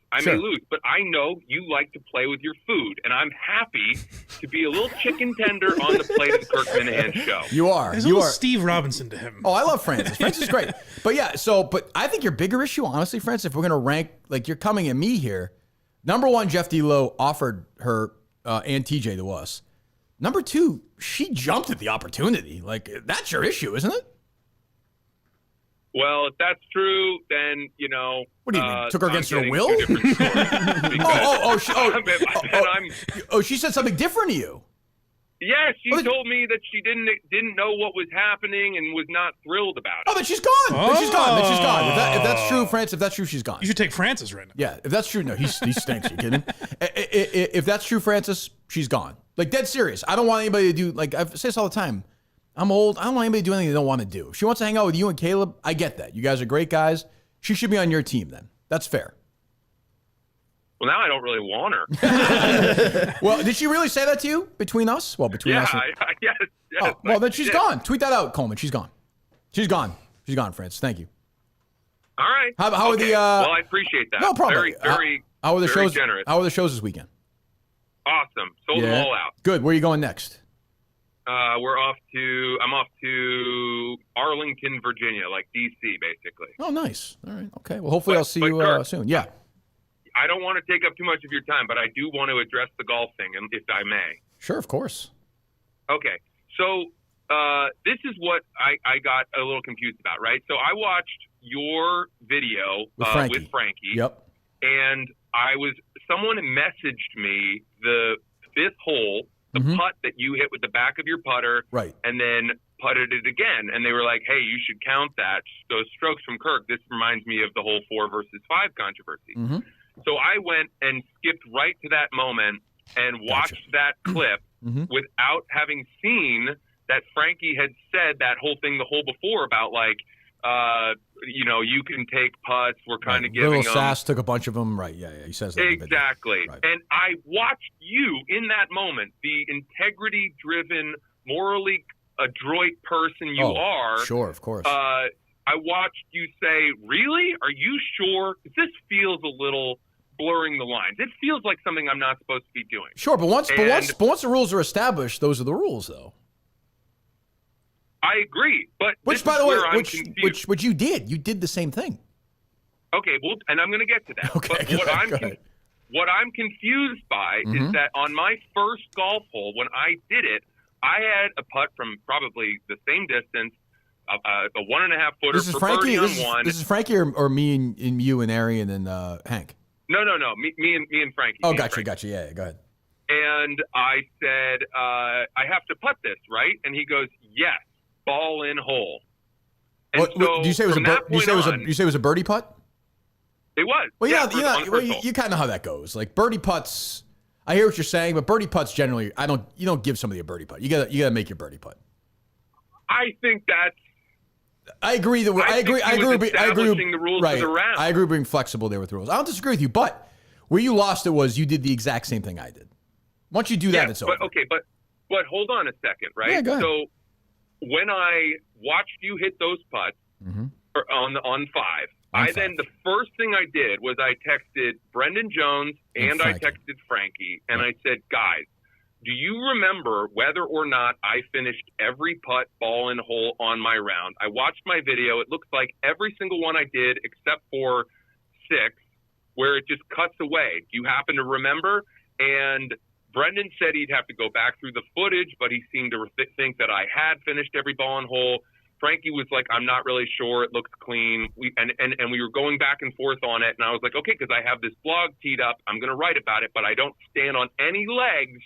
But I know you like to play with your food, and I'm happy to be a little chicken tender on the plate of the Kirk Minihane show. You are. There's a little Steve Robinson to him. Oh, I love Francis. Francis is great. But yeah, but I think your bigger issue, honestly, Francis, if we're going to rank, like you're coming at me here, number 1, Jeff D. Lowe offered her and TJ to us. Number 2, she jumped at the opportunity. Like, that's your issue, isn't it? Well, if that's true, then, What do you mean? Took her against her will? She said something different to you. Yeah, she told me that she didn't know what was happening and was not thrilled about it. Oh, then she's gone. Then she's gone. If that's true, Francis, if that's true, she's gone. You should take Francis right now. Yeah, if that's true, no, he stinks. Are you kidding? If that's true, Francis, she's gone. Like, dead serious. I don't want anybody to do, like, I say this all the time. I'm old. I don't want anybody to do anything they don't want to do. If she wants to hang out with you and Caleb, I get that. You guys are great guys. She should be on your team then. That's fair. Well, now I don't really want her. Well, did she really say that to you between us? Well, between us. Yes. Oh, well, then she's gone. Tweet that out, Coleman. She's gone. She's gone, Francis. Thank you. All right. How are the? Well, I appreciate that. No problem. Very how are the very shows? Generous. How are the shows this weekend? Awesome. Sold them all out. Good. Where are you going next? I'm off to Arlington, Virginia, like DC, basically. Oh, nice. All right. Okay. Well, hopefully I'll see you Kirk, soon. Yeah. I don't want to take up too much of your time, but I do want to address the golf thing, if I may. Sure, of course. Okay. So this is what I got a little confused about, right? So I watched your video with Frankie. Yep. And someone messaged me the 5th hole, the putt that you hit with the back of your putter, right, and then putted it again. And they were like, hey, you should count that. Those strokes from Kirk, this reminds me of the whole 4 versus 5 controversy. Mm-hmm. So I went and skipped right to that moment and watched that clip without having seen that Frankie had said that whole thing the hole before about, like, you can take putts. We're kind of giving them. Little Sass took a bunch of them. Right. Yeah. He says that. Exactly. Right. And I watched you in that moment, the integrity-driven, morally adroit person you are. Sure, of course. I watched you say, really? Are you sure? This feels a little blurring the lines. It feels like something I'm not supposed to be doing. Sure, but once the rules are established, those are the rules, though. I agree, but which, by the way, which you did. You did the same thing. Okay, well, and I'm going to get to that. Okay, but what I'm confused by is that on my first golf hole, when I did it, I had a putt from probably the same distance, a 1.5 footer. This is Frankie. This is Frankie or me and you and Arian and Hank. No. Me and Frankie. Oh, gotcha. Yeah, go ahead. And I said, I have to putt this, right? And he goes, yes, ball in hole. And do you say it was a birdie putt? It was. Well, you kind of know how that goes. Like birdie putts, I hear what you're saying, but birdie putts generally, you don't give somebody a birdie putt. You gotta make your birdie putt. I think that's. I agree. I agree. The rules right. for the round. I agree with being flexible there with the rules. I don't disagree with you, but where you lost it was you did the exact same thing I did. Once you do that, it's over. But hold on a second, right? Yeah, go ahead. So when I watched you hit those putts on five, the first thing I did was I texted Brendan Jones and I texted Frankie, and I said, guys, do you remember whether or not I finished every putt, ball, and hole on my round? I watched my video. It looks like every single one I did except for 6, where it just cuts away. Do you happen to remember? And Brendan said he'd have to go back through the footage, but he seemed to think that I had finished every ball and hole. Frankie was like, I'm not really sure. It looks clean. We were going back and forth on it. And I was like, okay, because I have this blog teed up. I'm going to write about it, but I don't stand on any legs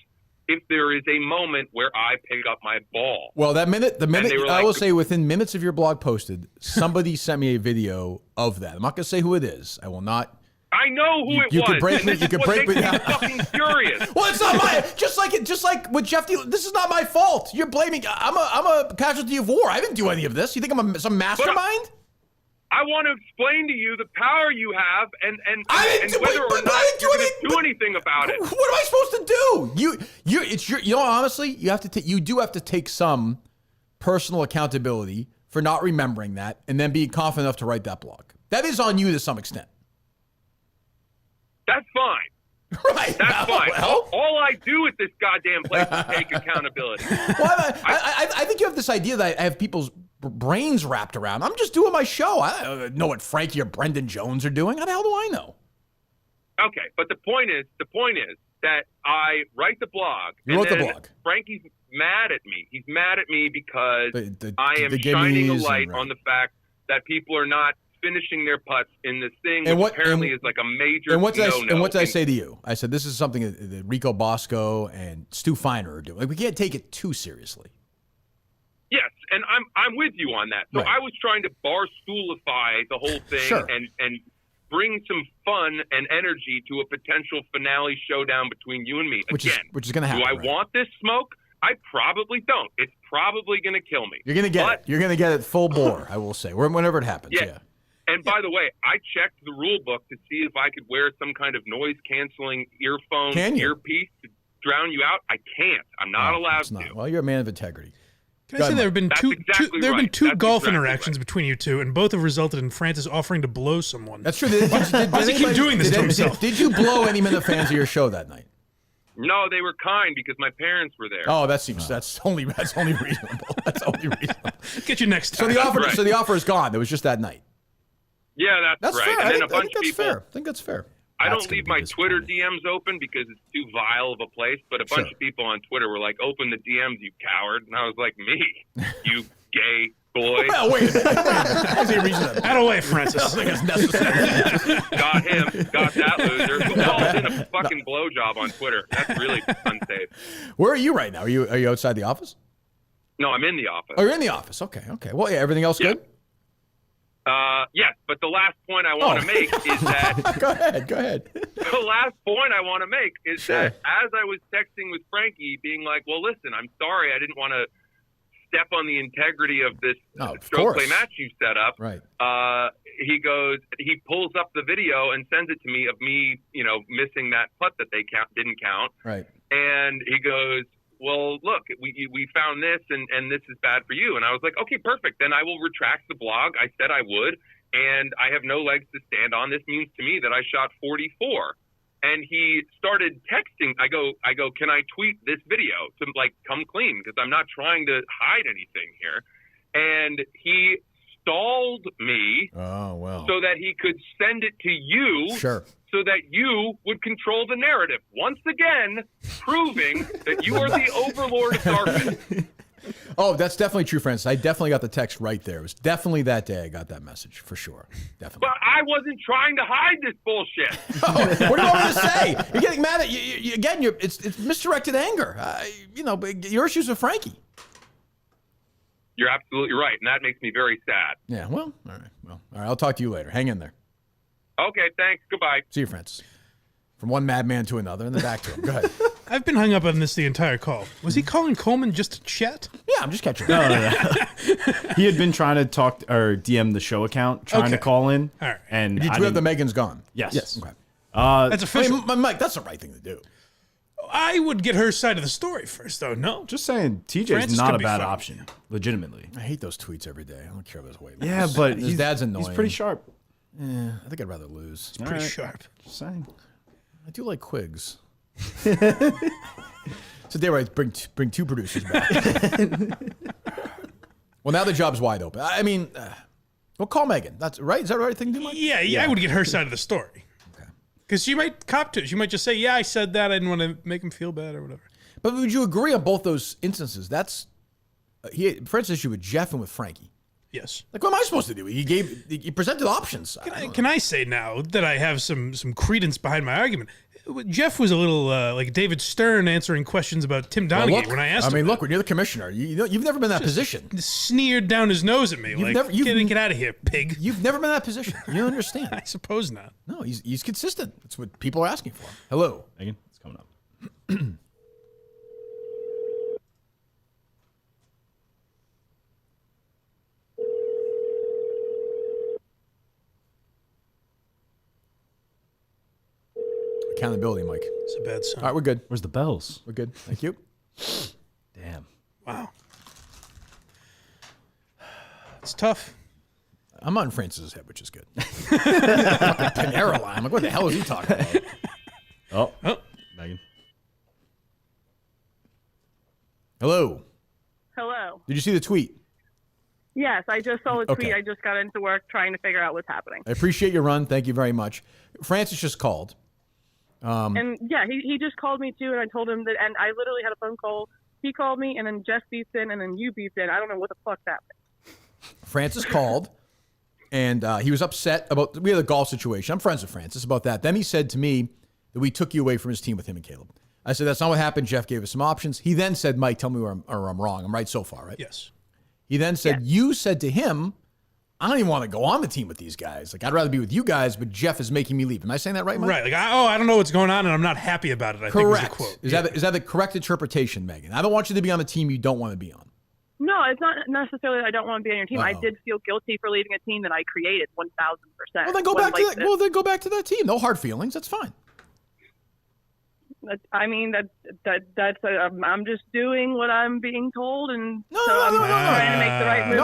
if there is a moment where I pick up my ball. Well, the minute I will say within minutes of your blog posted, somebody sent me a video of that. I'm not going to say who it is. I will not. I know who it was. You could break me. You could break me down. Fucking furious. Well, it's not my. Just like with Jeff Deal, this is not my fault. You're blaming. I'm a casualty of war. I didn't do any of this. You think I'm some mastermind? I want to explain to you the power you have and whether or not you can do anything about it. What am I supposed to do? Honestly, you do have to take some personal accountability for not remembering that and then being confident enough to write that blog. That is on you to some extent. That's fine. Right. That's fine. All I do at this goddamn place is take accountability. Well, I think you have this idea that I have people's brains wrapped around. I'm just doing my show. I don't know what Frankie or Brendan Jones are doing. How the hell do I know? Okay, but the point is that I write the blog. You wrote the blog. Frankie's mad at me. He's mad at me because I am shining a light on the fact that people are not finishing their putts in this thing, which apparently is like a major no-no. And what did I say to you? I said, this is something that Rico Bosco and Stu Feiner are doing. Like, we can't take it too seriously. Yes, and I'm with you on that. So right. I was trying to barstoolify the whole thing and bring some fun and energy to a potential finale showdown between you and me. Which is going to happen. Do I want this smoke? I probably don't. It's probably going to kill me. You're going to get it. You're going to get it full bore, I will say, whenever it happens. Yeah. And by the way, I checked the rule book to see if I could wear some kind of noise-canceling earpiece to drown you out. I can't. I'm not allowed to. Well, you're a man of integrity. Can I say there have been two golf interactions between you two, and both have resulted in Francis offering to blow someone. That's true. Why does he keep doing this to himself? Did you blow any Minute fans of your show that night? No, they were kind because my parents were there. Oh, that's only reasonable. That's only reasonable. Get you next time. So the offer is gone. It was just that night. Yeah, that's right. Fair. And then a bunch of people. I think that's fair. I don't leave my Twitter DMs open because it's too vile of a place, but a bunch of people on Twitter were like, open the DMs, you coward. And I was like, me, you gay boy. Well, wait a minute. That's a reason. Out of way, Francis. I think it's necessary. Got him. Got that loser. Who calls in a fucking blowjob on Twitter? That's really unsafe. Where are you right now? Are you outside the office? No, I'm in the office. Oh, you're in the office. Okay. Well, yeah, everything else good? Yes, but the last point I want to make is that... Go ahead. The last point I want to make is that as I was texting with Frankie, being like, well, listen, I'm sorry, I didn't want to step on the integrity of this stroke play match you set up. Right. He pulls up the video and sends it to me of me, missing that putt that they didn't count. Right. And he goes, well, look, we found this and this is bad for you. And I was like, okay, perfect. Then I will retract the blog. I said I would, and I have no legs to stand on. This means to me that I shot 44. And he started texting. I go, can I tweet this video to come clean? Because I'm not trying to hide anything here. And he stalled me so that he could send it to you. Sure. So that you would control the narrative. Once again, proving that you are the overlord of darkness. Oh, that's definitely true, Francis. I definitely got the text right there. It was definitely that day I got that message, for sure. Definitely. But I wasn't trying to hide this bullshit. What do you want me to say? You're getting mad at you again. It's misdirected anger. But your issues with Frankie. You're absolutely right, and that makes me very sad. Yeah. Well, all right. I'll talk to you later. Hang in there. Okay, thanks. Goodbye. See you, Francis. From one madman to another, and then back to him. Go ahead. I've been hung up on this the entire call. Was he calling Coleman just to chat? Yeah, I'm just catching. No. He had been trying to talk or DM the show account, trying to call in. All right. And Did you have the Megan's gone? Yes. Okay. That's official. Mike, that's the right thing to do. I would get her side of the story first, though. No. Just saying, TJ is Francis not could a be bad fun. option, legitimately. I hate those tweets every day. I don't care if it's way. Yeah, but his dad's annoying. He's pretty sharp. Yeah, I think I'd rather lose. It's pretty sharp. Just saying. I do like Quigs. It's a day where I bring two producers back. Well, now the job's wide open. I mean, well, call Megan. That's right. Is that the right thing to do, Mike? Yeah, I would get her side of the story. Okay. Because she might cop to it. She might just say, "Yeah, I said that. I didn't want to make him feel bad or whatever." But would you agree on both those instances? That's Francis' issue with Jeff and with Frankie. Yes. Like, what am I supposed to do? He presented options. Can I say now that I have some credence behind my argument? Jeff was a little like David Stern answering questions about Tim Donaghy when I asked him. Look, when you're the commissioner, you've never been in that position. Sneered down his nose at me. Get out of here, pig. You've never been in that position. You don't understand. I suppose not. No, he's consistent. That's what people are asking for. Hello. Megan, it's coming up. Accountability, Mike. It's a bad sign. All right, we're good. Where's the bells? We're good. Thank you. Damn. Wow. It's tough. I'm on Francis's head, which is good. Panera line. I'm like, what the hell is he talking about? Oh, Megan. Hello. Hello. Did you see the tweet? Yes, I just saw the tweet. Okay. I just got into work trying to figure out what's happening. I appreciate your run. Thank you very much. Francis just called. And yeah, he just called me too, and I told him that, and I literally had a phone call. He called me, and then Jeff beeps in, and then you beeped in. I don't know what the fuck's happening. Francis called, and he was upset about we had a golf situation. I'm friends with Francis about that. Then he said to me that we took you away from his team with him and Caleb. I said, that's not what happened. Jeff gave us some options. He then said, Mike, tell me where I'm wrong. I'm right so far, right? Yes. He then said, you said to him, I don't even want to go on the team with these guys. Like, I'd rather be with you guys, but Jeff is making me leave. Am I saying that right, Mike? Right. Like, I don't know what's going on, and I'm not happy about it. I think was the quote. Is that the correct interpretation, Megan? I don't want you to be on the team you don't want to be on. No, it's not necessarily that I don't want to be on your team. I did feel guilty for leaving a team that I created 1,000%. Well, then go back to that. Well, then go back to that team. No hard feelings. That's fine. I'm just doing what I'm being told, and I'm trying to make the right move.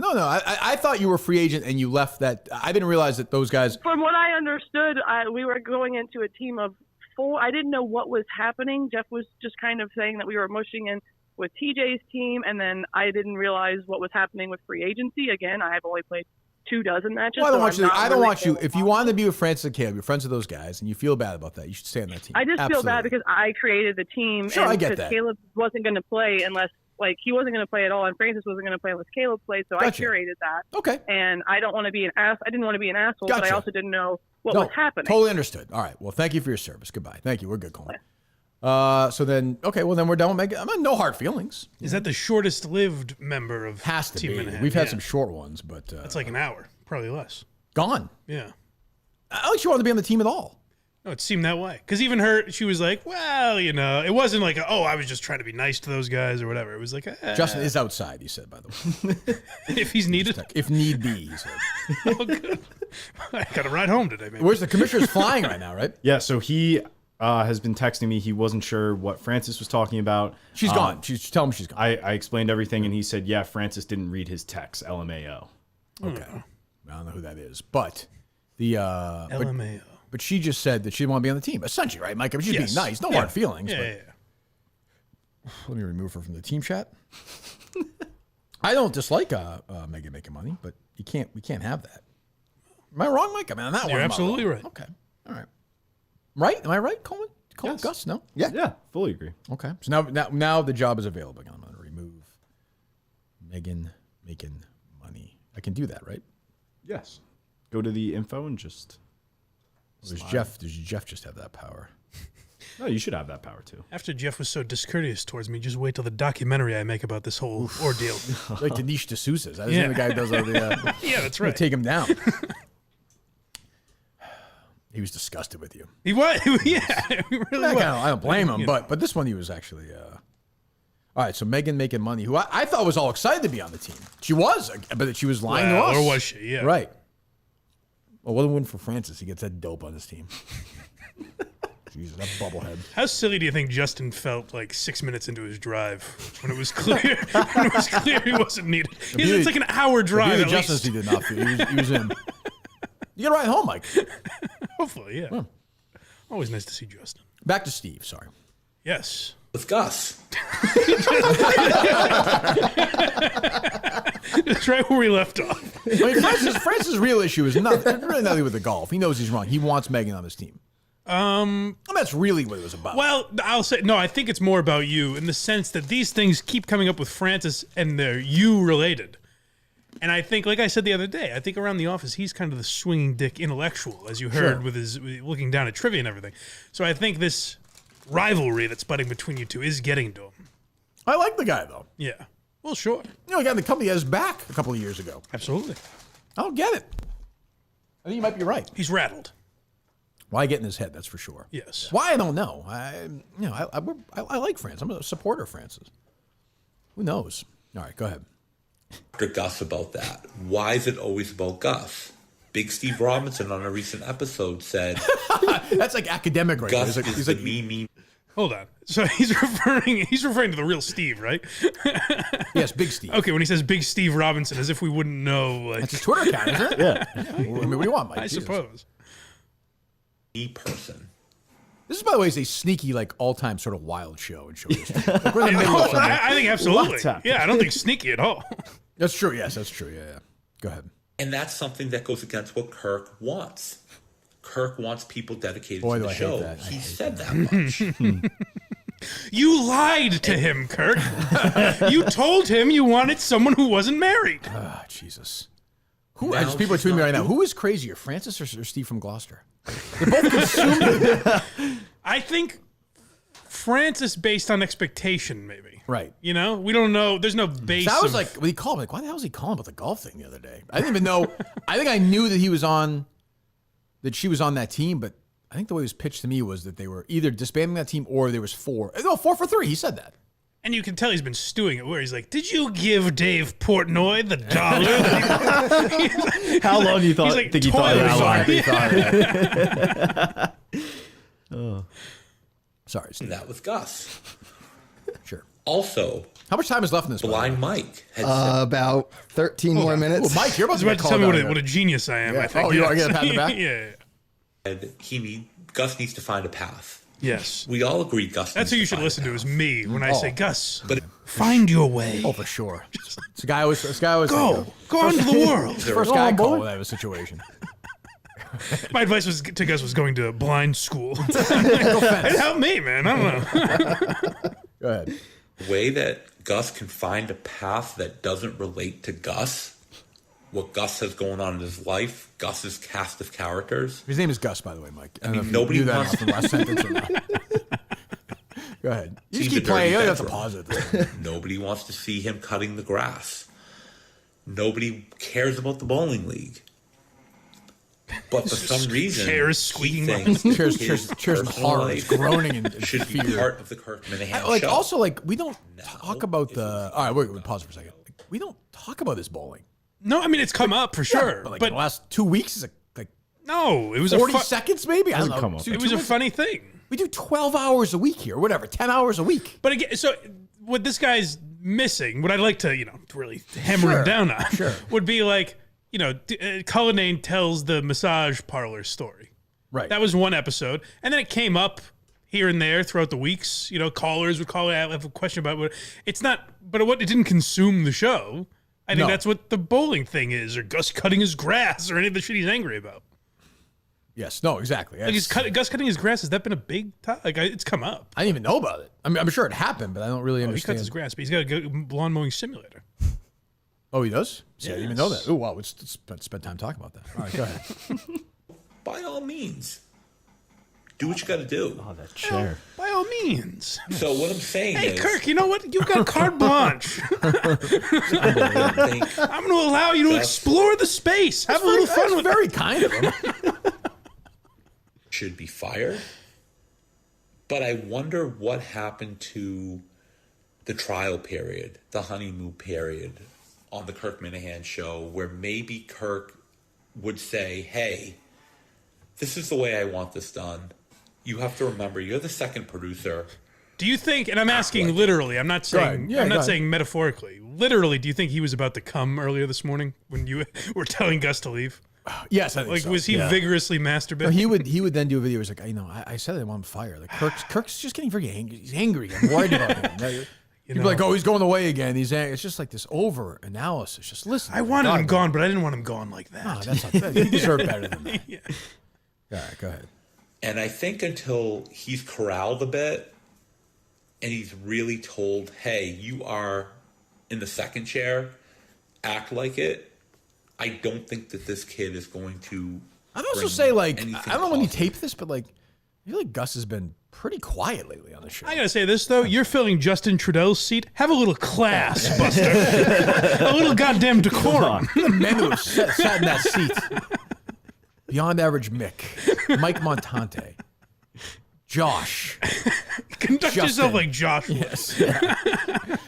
No. I thought you were a free agent and you left that. I didn't realize that those guys. From what I understood, we were going into a team of 4. I didn't know what was happening. Jeff was just kind of saying that we were mushing in with TJ's team, and then I didn't realize what was happening with free agency. Again, I have only played 24 matches. Well, I don't want you. If you wanted to be with Francis and Caleb, you're friends with those guys, and you feel bad about that, you should stay on that team. I just feel bad because I created the team. Sure, and I get that. Caleb wasn't going to play unless, he wasn't going to play at all, and Francis wasn't going to play unless Caleb played. So Gotcha. I curated that. Okay. And I don't want to be an ass. I didn't want to be an asshole, but I Gotcha. also didn't know what was happening. Totally understood. All right. Well, thank you for your service. Goodbye. Thank you. We're good, Colin. So then, okay. Well, then we're done with Megan. I'm no hard feelings. Is that the shortest-lived member of Has to Team be. Minihane? We've had some short ones, but That's like an hour, probably less. Gone. Yeah. I don't think she wanted to be on the team at all. No, it seemed that way. Because even her, she was like, well, it wasn't like, I was just trying to be nice to those guys or whatever. It was like, Justin is outside, he said, by the way. If he's needed. If need be, he said. Oh, good. I got to ride home today, maybe. Where's the commissioner's flying right now, right? Yeah, so he has been texting me. He wasn't sure what Francis was talking about. She's gone. She's telling me she's gone. I explained everything, and he said, yeah, Francis didn't read his text, LMAO. Okay. I don't know who that is, but the LMAO. But she just said that she didn't want to be on the team. Essentially, right, Mike? I mean, she's being nice. No hard feelings. Yeah. Let me remove her from the team chat. I don't dislike Megan Makin Money, but we can't have that. Am I wrong, Mike? I mean, on that one, You're I'm absolutely wrong. right. Okay. All right. Right? Am I right, Coleman? Yes. Gus? No? Yeah, fully agree. Okay. So now the job is available again. I'm going to remove Megan Makin Money. I can do that, right? Yes. Go to the info and just. Does Jeff just have that power? No, you should have that power too. After Jeff was so discourteous towards me, just wait till the documentary I make about this whole ordeal. Like Dinesh D'Souza's. That's the guy who does all the. Yeah, that's right. Take him down. He was disgusted with you. He was. Yeah, he really was. I don't blame him, but this one he was actually. All right, so Megan Makin Money, who I thought was all excited to be on the team. She was, but she was lying to us. Or was she? Yeah. Right. Well, what a win for Francis. He gets that dope on his team. Jesus, that bubblehead. How silly do you think Justin felt like 6 minutes into his drive when it was clear when it was clear he wasn't needed? It's like an hour drive. At Justin, he did not feel. He was in. You got to ride home, Mike. Hopefully, yeah. Huh. Always nice to see Justin. Back to Steve. Sorry. Yes. With Gus. That's right where we left off. I mean, Francis' real issue is really nothing with the golf. He knows he's wrong. He wants Megan on his team. That's really what it was about. Well, I'll say no. I think it's more about you in the sense that these things keep coming up with Francis, and they're you related. And I think, like I said the other day, I think around the office he's kind of the swinging dick intellectual, as you heard with his looking down at trivia and everything. So I think this rivalry that's budding between you two is getting to him. I like the guy though. Yeah. Well, sure. You know, he got the company has back a couple of years ago. Absolutely. I don't get it. I think you might be right. He's rattled. Why get in his head? That's for sure. Yes. Why I don't know. I like Francis. I'm a supporter of Francis. Who knows? All right, go ahead. After Gus about that. Why is it always about Gus? Big Steve Robinson on a recent episode said that's like academic right Gus there. is the me. Hold on. So he's referring to the real Steve, right? Yes, Big Steve. Okay, when he says Big Steve Robinson, as if we wouldn't know. Like, that's his Twitter account, isn't it? Yeah. I mean, what do you want, Mike? I suppose. Me person. This is, by the way, is a sneaky, like, all-time sort of wild show in show history. Like, we're in the middle of something. I think absolutely. Yeah, I don't think sneaky at all. That's true. Yes, that's true. Yeah. Go ahead. And that's something that goes against what Kirk wants. Kirk wants people dedicated to the show. He said that much. You lied to him, Kirk. You told him you wanted someone who wasn't married. Ah, Jesus. People are tweeting me right now. Who is crazier, Francis or Steve from Gloucester? They're both consumed. I think Francis, based on expectation, maybe. Right. You know, we don't know. There's no base. So I was like, when he called, like, why the hell was he calling about the golf thing the other day? I didn't even know. I think I knew that she was on that team, but I think the way it was pitched to me was that they were either disbanding that team or there was 4 for 3. He said that. And you can tell he's been stewing it where he's like, did you give Dave Portnoy the dollar? How long do you think he thought that? Oh. Sorry, Steve. That was Gus. Sure. Also, how much time is left in this? Blind Mike had about 13 more minutes. Oh, Mike, you're about to tell me what a genius I am. Yeah. I think. Oh, you want to get a pat on the back? Yeah. Gus needs to find a path. Yes. We all agree Gus That's who you should listen to is me when I say, Oh. Gus, But find your way. Oh, for sure. This guy was Go into the world. First guy I called when I have a situation. My advice to Gus was going to blind school. It helped me, man. I don't know. Go ahead. The way that Gus can find a path that doesn't relate to Gus, what Gus has going on in his life, Gus's cast of characters. His name is Gus, by the way, Mike. I mean, don't know if nobody you knew that wants off the last sentence or not. Go ahead. You just keep playing. You don't have to pause it. Nobody wants to see him cutting the grass. Nobody cares about the bowling league. But for some reason, chairs squeaking. Chairs in horror, groaning and should be part of the Kirk Minihane like show. Also, like we don't talk about the. All right, we'll pause for a second. Like, we don't talk about this bowling. No, I mean it's come up for sure. But in the last 2 weeks, is like no, it was 40 seconds maybe. I don't know. It was a funny thing. We do 12 hours a week here, whatever, 10 hours a week. But again, so what this guy's missing, what I'd like to really hammer him down on, would be like. Cullinane tells the massage parlor story. Right. That was one episode. And then it came up here and there throughout the weeks. Callers would call it, have a question about what it's not, but it didn't consume the show. I think that's what the bowling thing is, or Gus cutting his grass, or any of the shit he's angry about. Yes. No, exactly. Like Gus cutting his grass, has that been a big topic? Like, it's come up. I didn't even know about it. I mean, I'm sure it happened, but I don't really understand. He cuts his grass, but he's got a lawn mowing simulator. Oh, he does? See, I didn't even know Yes. that. Oh, wow. Let's spend time talking about that. All right, go ahead. By all means, do what you got to do. Oh, that chair. By all means. So what I'm saying Hey, is, Kirk, you know what? You've got carte blanche. I'm going to allow you to explore the space. Have a little fun with it. Very kind of him. should be fired. But I wonder what happened to the trial period, the honeymoon period on the Kirk Minihane show, where maybe Kirk would say, hey, this is the way I want this done. You have to remember, you're the second producer. Do you think, and I'm asking literally, I'm not saying I'm not saying metaphorically, literally, do you think he was about to come earlier this morning when you were telling Gus to leave? Yes, I think so. Was he vigorously masturbating? No, he would then do a video. He's like, I said I want him fired. Like Kirk's just getting very angry. He's angry. I'm worried about him. He'd be like, oh, he's going away again. He's angry. It's just like this over analysis. Just listen. I wanted him gone, but I didn't want him gone like that. No, that's not fair. He deserved better than that. Yeah. All right, go ahead. And I think until he's corralled a bit and he's really told, hey, you are in the second chair, act like it, I don't think that this kid is going to. I'd also say, like, I don't know when you tape this, but, like, I feel like Gus has been pretty quiet lately on the show. I gotta say this, though. You're filling Justin Trudeau's seat. Have a little class, Buster. A little goddamn decorum. The men who have sat in that seat. Beyond average Mick. Mike Montante. Josh. Conduct yourself like Josh. Yes.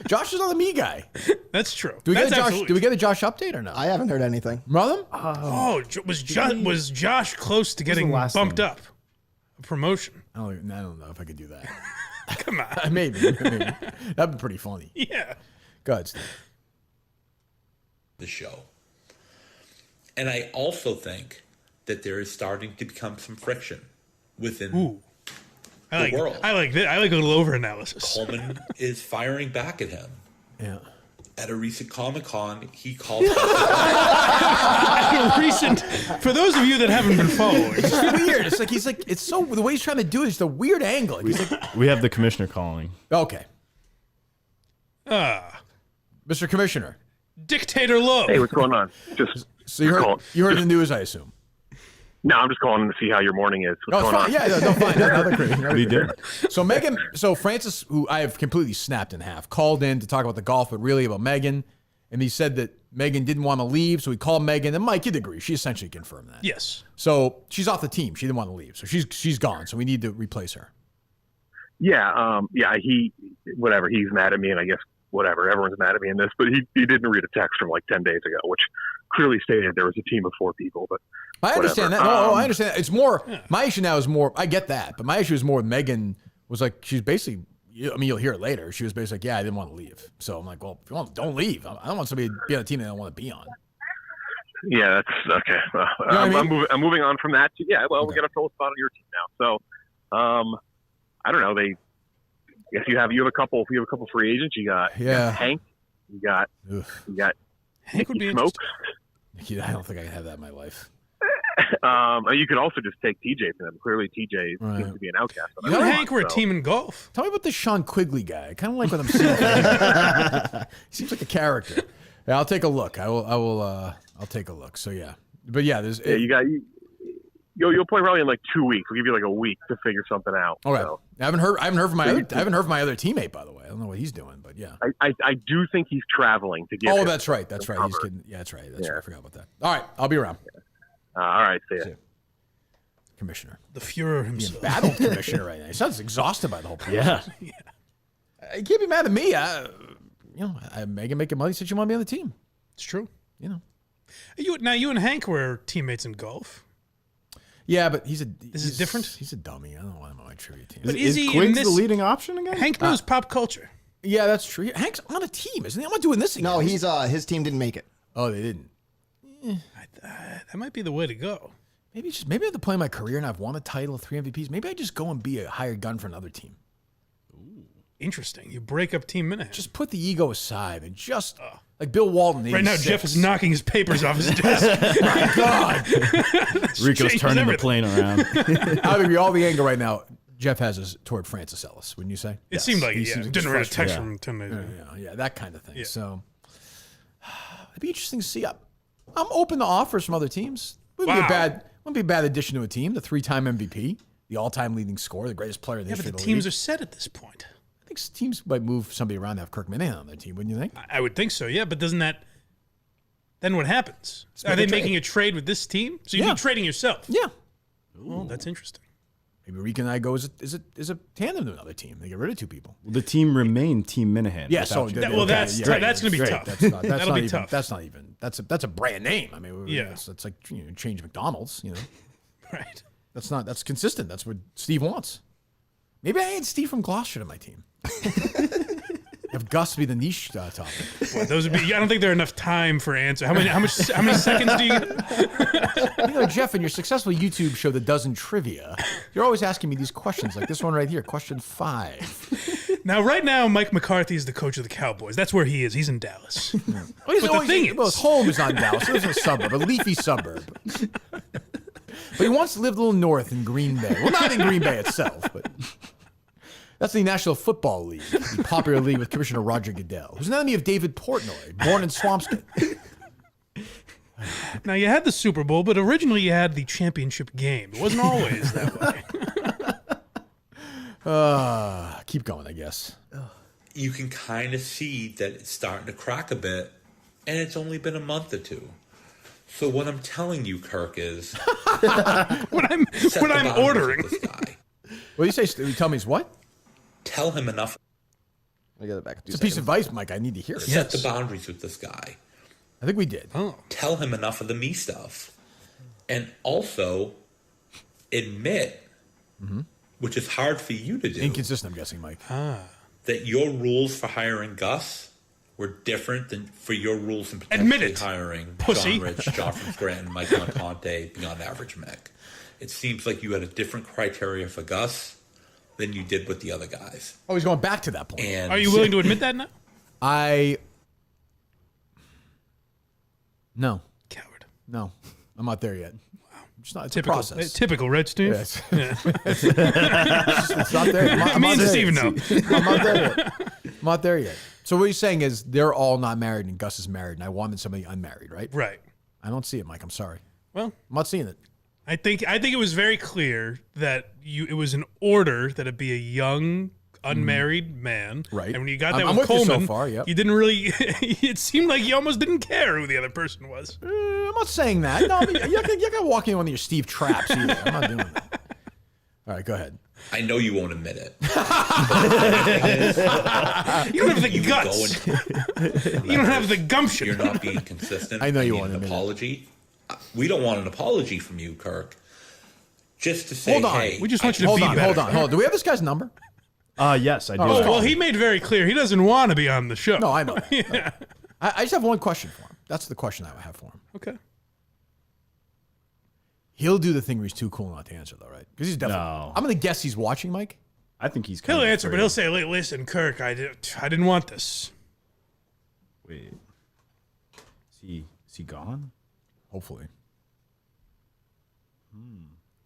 Josh is not the me guy. That's true. Do we get a Josh update or not? I haven't heard anything. Brother? Was Josh close to getting bumped up? A promotion? I don't know if I could do that. Come on. Maybe. That'd be pretty funny. Yeah. Go ahead, Steve. The show. And I also think that there is starting to become some friction within the world. I like that. I like a little over analysis. Coleman is firing back at him. Yeah. At a recent Comic-Con, he called for those of you that haven't been following. It's weird. It's like it's so the way he's trying to do it is the weird angle. He's like, We have the commissioner calling. okay. Mr. Commissioner. Dictator Lowe. Hey, what's going on? So you heard the news, I assume. No, I'm just calling to see how your morning is. What's going on? Yeah, no, fine. Another great. We did. So Francis, who I have completely snapped in half, called in to talk about the golf, but really about Megan. And he said that Megan didn't want to leave, so he called Megan. And Mike, you'd agree. She essentially confirmed that. Yes. So she's off the team. She didn't want to leave. So she's gone. So we need to replace her. Yeah, he's mad at me, and I guess whatever, everyone's mad at me in this, but he didn't read a text from like 10 days ago, which clearly stated there was a team of 4 people, but I understand that. No, I understand that. It's more, my issue now is more, I get that, but my issue is more with Megan was like, she's basically, I mean, you'll hear it later. She was basically like, yeah, I didn't want to leave. So I'm like, well, if you want, don't leave. I don't want somebody to be on a team they don't want to be on. Yeah, that's okay. Well, you know I'm moving on from that. We got to fill a spot on your team now. So, I don't know. If you have a couple free agents. You got Hank. You got Hank would be Smokes. I don't think I can have that in my life. You could also just take TJ from them. Clearly, TJ seems to be an outcast. You and Hank were a team in golf. Tell me about this Sean Quigley guy. I kind of like what I'm seeing. He seems like a character. Yeah, I'll take a look. I'll take a look. So yeah, but yeah, there's You'll play probably in like 2 weeks. We'll give you like a week to figure something out. Okay. So. I haven't heard from my other teammate, by the way. I don't know what he's doing, but yeah. I do think he's traveling to get. Oh, that's right. That's right. He's kidding. Yeah, that's right. That's right. I forgot about that. All right, I'll be around. All right, see ya. Commissioner, the Fuhrer himself, battle commissioner right now. He sounds exhausted by the whole process. Yeah. You can't be mad at me. Megan Makin Money said you want to be on the team. It's true. You and Hank were teammates in golf. Yeah, but he's different? He's a dummy. I don't want him on my trivia team. But is he Quiggs the leading option again? Hank knows pop culture. Yeah, that's true. Hank's on a team, isn't he? I'm not doing this again. No, his team didn't make it. Oh, they didn't. That might be the way to go. Maybe I have to play my career and I've won a title, 3 MVPs. Maybe I just go and be a hired gun for another team. Ooh, interesting. You break up Team Minihane. Just put the ego aside and just like Bill Walton. Right now, Jeff is knocking his papers off his desk. My God, Rico's turning the plane around. Out of all the anger right now, Jeff has us toward Francis Ellis. Wouldn't you say? It seemed like it. Yeah. Didn't read a text from 10 days ago. Yeah, that kind of thing. Yeah. So It'd be interesting to see. I'm open to offers from other teams. Wouldn't be a bad addition to a team. The 3-time MVP, the all-time leading scorer, the greatest player in the history of the league. Teams are set at this point. I think teams might move somebody around to have Kirk Minihane on their team, wouldn't you think? I would think so, yeah. But doesn't that... Then what happens? Are they making a trade with this team? So you'd be trading yourself? Yeah. Oh, that's interesting. Maybe Rika and I go as a tandem to another team. They get rid of 2 people. Well, the team remained Team Minihane. Yeah, so that's going to be tough. That'll be tough. That's not even. That's a brand name. I mean, it's like change McDonald's. Right. That's consistent. That's what Steve wants. Maybe I add Steve from Gloucester to my team. Have Gus be the niche topic. Boy, those would be. I don't think there are enough time for answer. How many seconds do you get? Jeff, in your successful YouTube show that doesn't trivia, you're always asking me these questions, like this one right here, question 5. Now, right now, Mike McCarthy is the coach of the Cowboys. That's where he is. He's in Dallas. But the thing is, his home is on Dallas. He lives in a suburb, a leafy suburb. But he wants to live a little north in Green Bay. Well, not in Green Bay itself, but. That's the National Football League, the popular league with Commissioner Roger Goodell, who's an enemy of David Portnoy, born in Swampscott. Now, you had the Super Bowl, but originally you had the championship game. It wasn't always that way. Keep going, I guess. You can kind of see that it's starting to crack a bit, and it's only been a month or 2. So what I'm telling you, Kirk, is... what I'm ordering. What do you say? Tell me it's what? Tell him enough. I got it back. It's a piece of advice, Mike. I need to hear it. Set the boundaries with this guy. I think we did. Oh. Tell him enough of the me stuff. And also admit, which is hard for you to do. Inconsistent, I'm guessing, Mike. That your rules for hiring Gus were different than for your rules in potentially hiring John Rich, John from Scranton, Mike Montante, beyond average Mick. It seems like you had a different criteria for Gus than you did with the other guys. Oh, he's going back to that point. And are you willing to admit that now? No. Coward. No. I'm not there yet. Wow. It's not. It's typical, a process. Typical Red Steve. Yes. Yeah. It's not there. I'm Me and Steve know. I'm not there yet. I'm not there yet. So what you're saying is they're all not married and Gus is married, and I wanted somebody unmarried, right? Right. I don't see it, Mike. I'm sorry. Well, I'm not seeing it. I think it was very clear that it was an order that it be a young, unmarried man. Right. And when you got that I'm with with you Coleman, so far, yep. you didn't really. It seemed like you almost didn't care who the other person was. I'm not saying that. No, I mean, you're not gonna walk in one of your Steve traps either. I'm not doing that. All right, go ahead. I know you won't admit it. You don't have the guts. You don't have the gumption. You're not being consistent. I know you want an apology. We don't want an apology from you, Kirk. Just to say, hold on. hey, we just want you to be better. Hold on. Do we have this guy's number? Yes, I do. Oh, well, he made very clear he doesn't want to be on the show. No, I know. Yeah. I just have one question for him. That's the question I have for him. Okay. He'll do the thing where he's too cool not to answer, though, right? Because he's definitely. No. I'm going to guess he's watching, Mike. I think he's. He'll answer, but he'll say, "Listen, Kirk, I didn't want this." Wait, is he gone? Hopefully.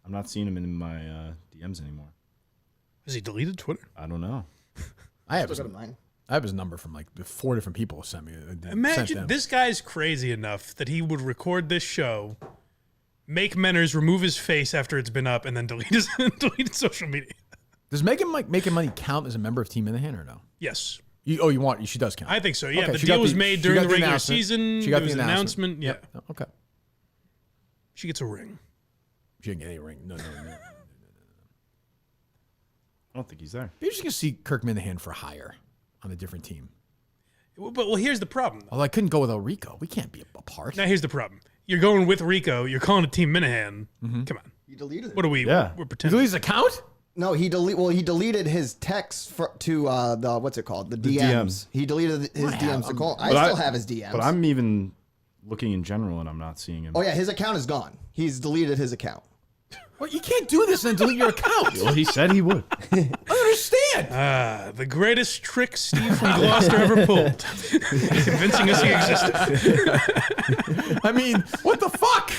I'm not seeing him in my DMs anymore. Has he deleted Twitter? I don't know. I have his number from like 4 different people who sent me. Imagine this guy's crazy enough that he would record this show, make Menners remove his face after it's been up, and then delete his social media. Does Megan Money count as a member of Team Minihane or no? Yes. She does count. I think so. Yeah, okay, the deal was made during the regular season. She got there was the an announcement. Yeah. Yep. Okay. She gets a ring. She didn't get any ring. No. I don't think he's there. You're just going to see Kirk Minihane for hire on a different team. Well, here's the problem. Although I couldn't go without Rico. We can't be apart. Now, here's the problem. You're going with Rico. You're calling it Team Minihane. Come on. He deleted it. What are we? Yeah. We're pretending. He deleted his account? No, he deleted his text to the what's it called? The DMs. He deleted his DMs to call. I still have his DMs. But I'm even looking in general and I'm not seeing him. Oh yeah, his account is gone. He's deleted his account. Well, you can't do this and delete your account. Well, he said he would. I don't understand. The greatest trick Steve from Gloucester ever pulled. Convincing us he existed. I mean, what the fuck?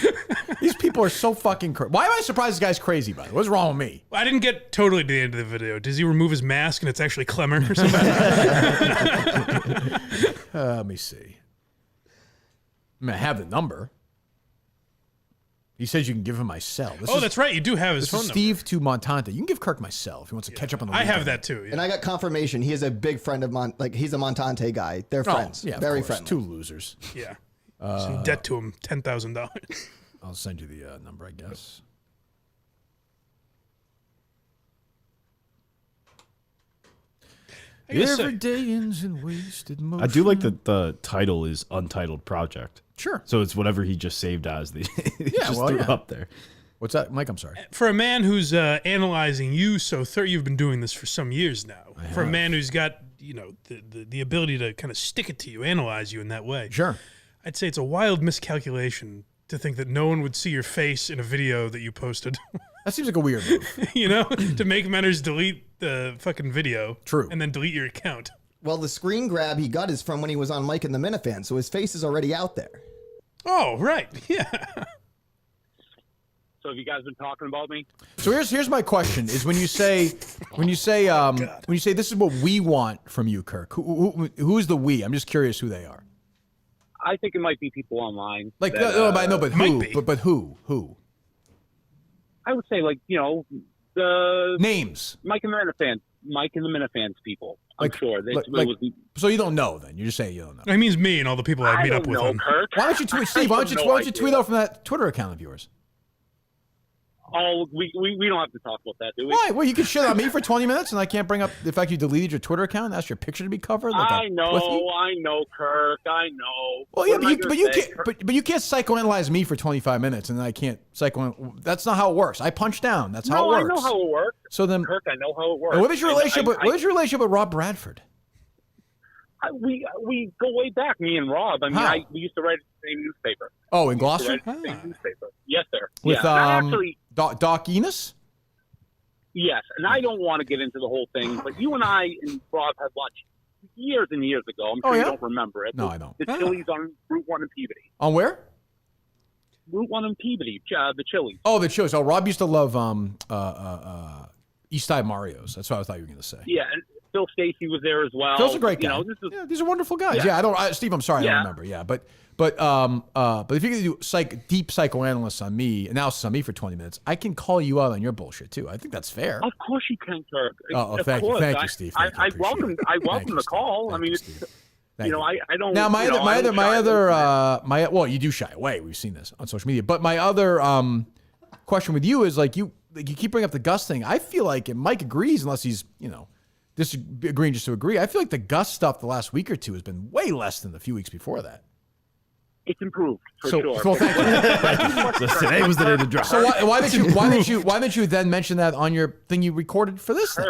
These people are so fucking crazy. Why am I surprised this guy's crazy, by the way? What's wrong with me? I didn't get totally to the end of the video. Does he remove his mask and it's actually Clemmer or something? Let me see. I mean, I have the number. He says you can give him my cell. That's right. You do have his phone number. Steve to Montante. You can give Kirk my cell if he wants to catch up on the weekend. I have that too. Yeah. And I got confirmation. He is a big friend of he's a Montante guy. They're friends. Yeah, very of course. friendly. 2 losers. Yeah. Some debt to him, $10,000. I'll send you the number, I guess. Every day ends in wasted motion. I do like that the title is Untitled Project. Sure. So it's whatever he just saved as. He just threw up there. What's that, Mike? I'm sorry. For a man who's analyzing you so you've been doing this for some years now. For a man who's got the ability to kind of stick it to you, analyze you in that way. Sure. I'd say it's a wild miscalculation to think that no one would see your face in a video that you posted. That seems like a weird move. To make Menners delete the fucking video. True. And then delete your account. Well, the screen grab he got is from when he was on Mike and the Minifan, so his face is already out there. Oh, right. Yeah. So have you guys been talking about me? So here's my question: is when you say this is what we want from you, Kirk. Who's the we? I'm just curious who they are. I think it might be people online. Like but who? But who? Who? I would say the names. Mike and the Minifans people. I'm sure. So you don't know then? You're just saying you don't know. It means me and all the people I meet up with. Kirk. Why don't you tweet, Steve? Why don't you tweet out from that Twitter account of yours? Oh, we don't have to talk about that, do we? Why? Well, you can shit on me for 20 minutes, and I can't bring up the fact you deleted your Twitter account and asked your picture to be covered. I know, Kirk. I know. Well, yeah, but you can't psychoanalyze me for 25 minutes, and then I can't That's not how it works. I punch down. That's how it works. I know how it works. So then, Kirk, I know how it works. What is your relationship? What is your relationship with Rob Bradford? We go way back, me and Rob. I mean, we used to write the same newspaper. Oh, in Gloucester? Same newspaper. Yes, sir. With actually, Doc Enos? Yes, and I don't want to get into the whole thing, but you and I and Rob had lunch years and years ago. I'm sure you don't remember it. No, I don't. The Chili's on Route 1 in Peabody. On where? Route 1 in Peabody, the Chili's. Oh, the Chili's. Oh, Rob used to love East Side Mario's. That's what I thought you were going to say. Yeah, and Phil Stacy was there as well. Phil's a great guy. These are wonderful guys. Yeah, Steve, I'm sorry, I don't remember. Yeah, but if you're going to do deep psychoanalysis on me, analysis on me for 20 minutes, I can call you out on your bullshit too. I think that's fair. Of course you can, Kirk. Thank you, Steve. I welcome the call. I mean, I don't. Now well, you do shy away. We've seen this on social media. But my other question with you is you keep bringing up the Gus thing. I feel like, and Mike agrees, unless he's disagreeing just to agree. I feel like the Gus stuff the last week or two has been way less than the few weeks before that. It's improved for sure. Well, thank you. So today was the day to drop. So why didn't you then mention that on your thing you recorded for this thing?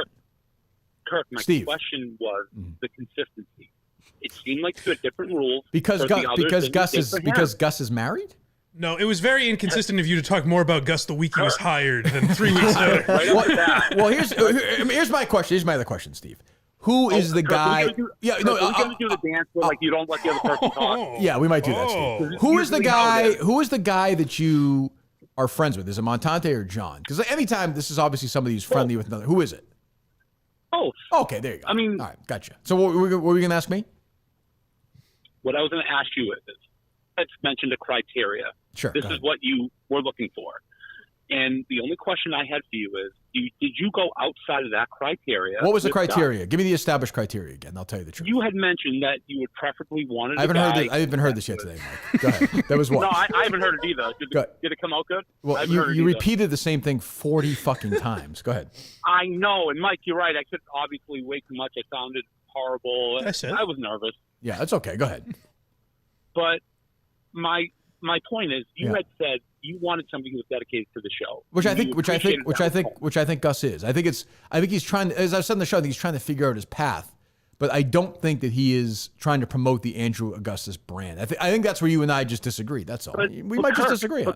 Kirk, my question was the consistency. It seemed like you had different rules because Gus is married. No, it was very inconsistent of you to talk more about Gus the week he was hired than 3 weeks later. Well, here's my question. Here's my other question, Steve. Who is the guy? We're gonna do the dance where you don't let the other person talk. Yeah, we might do that, Steve. Who is the guy? Who is the guy that you are friends with? Is it Montante or John? Because anytime this is obviously somebody who's friendly with another. Who is it? Both. Okay, there you go. I mean, all right, gotcha. So what were you going to ask me? What I was going to ask you is, let's mention the criteria. Sure. This is what you were looking for. And the only question I had for you is, did you go outside of that criteria? What was the criteria? Give me the established criteria again. I'll tell you the truth. You had mentioned that you would preferably want I haven't heard this yet today, Mike. Go ahead. That was what? No, I haven't heard it either. Did it come out good? Well, you repeated the same thing 40 fucking times. Go ahead. I know. And Mike, you're right. I said obviously way too much. I sounded horrible. I was nervous. Yeah, that's okay. Go ahead. But my point is, you had said you wanted somebody who was dedicated to the show, which I think Gus is. I think he's trying. As I've said in the show, I think he's trying to figure out his path. But I don't think that he is trying to promote the Andrew Augustus brand. I think that's where you and I just disagree. That's all. We might just disagree.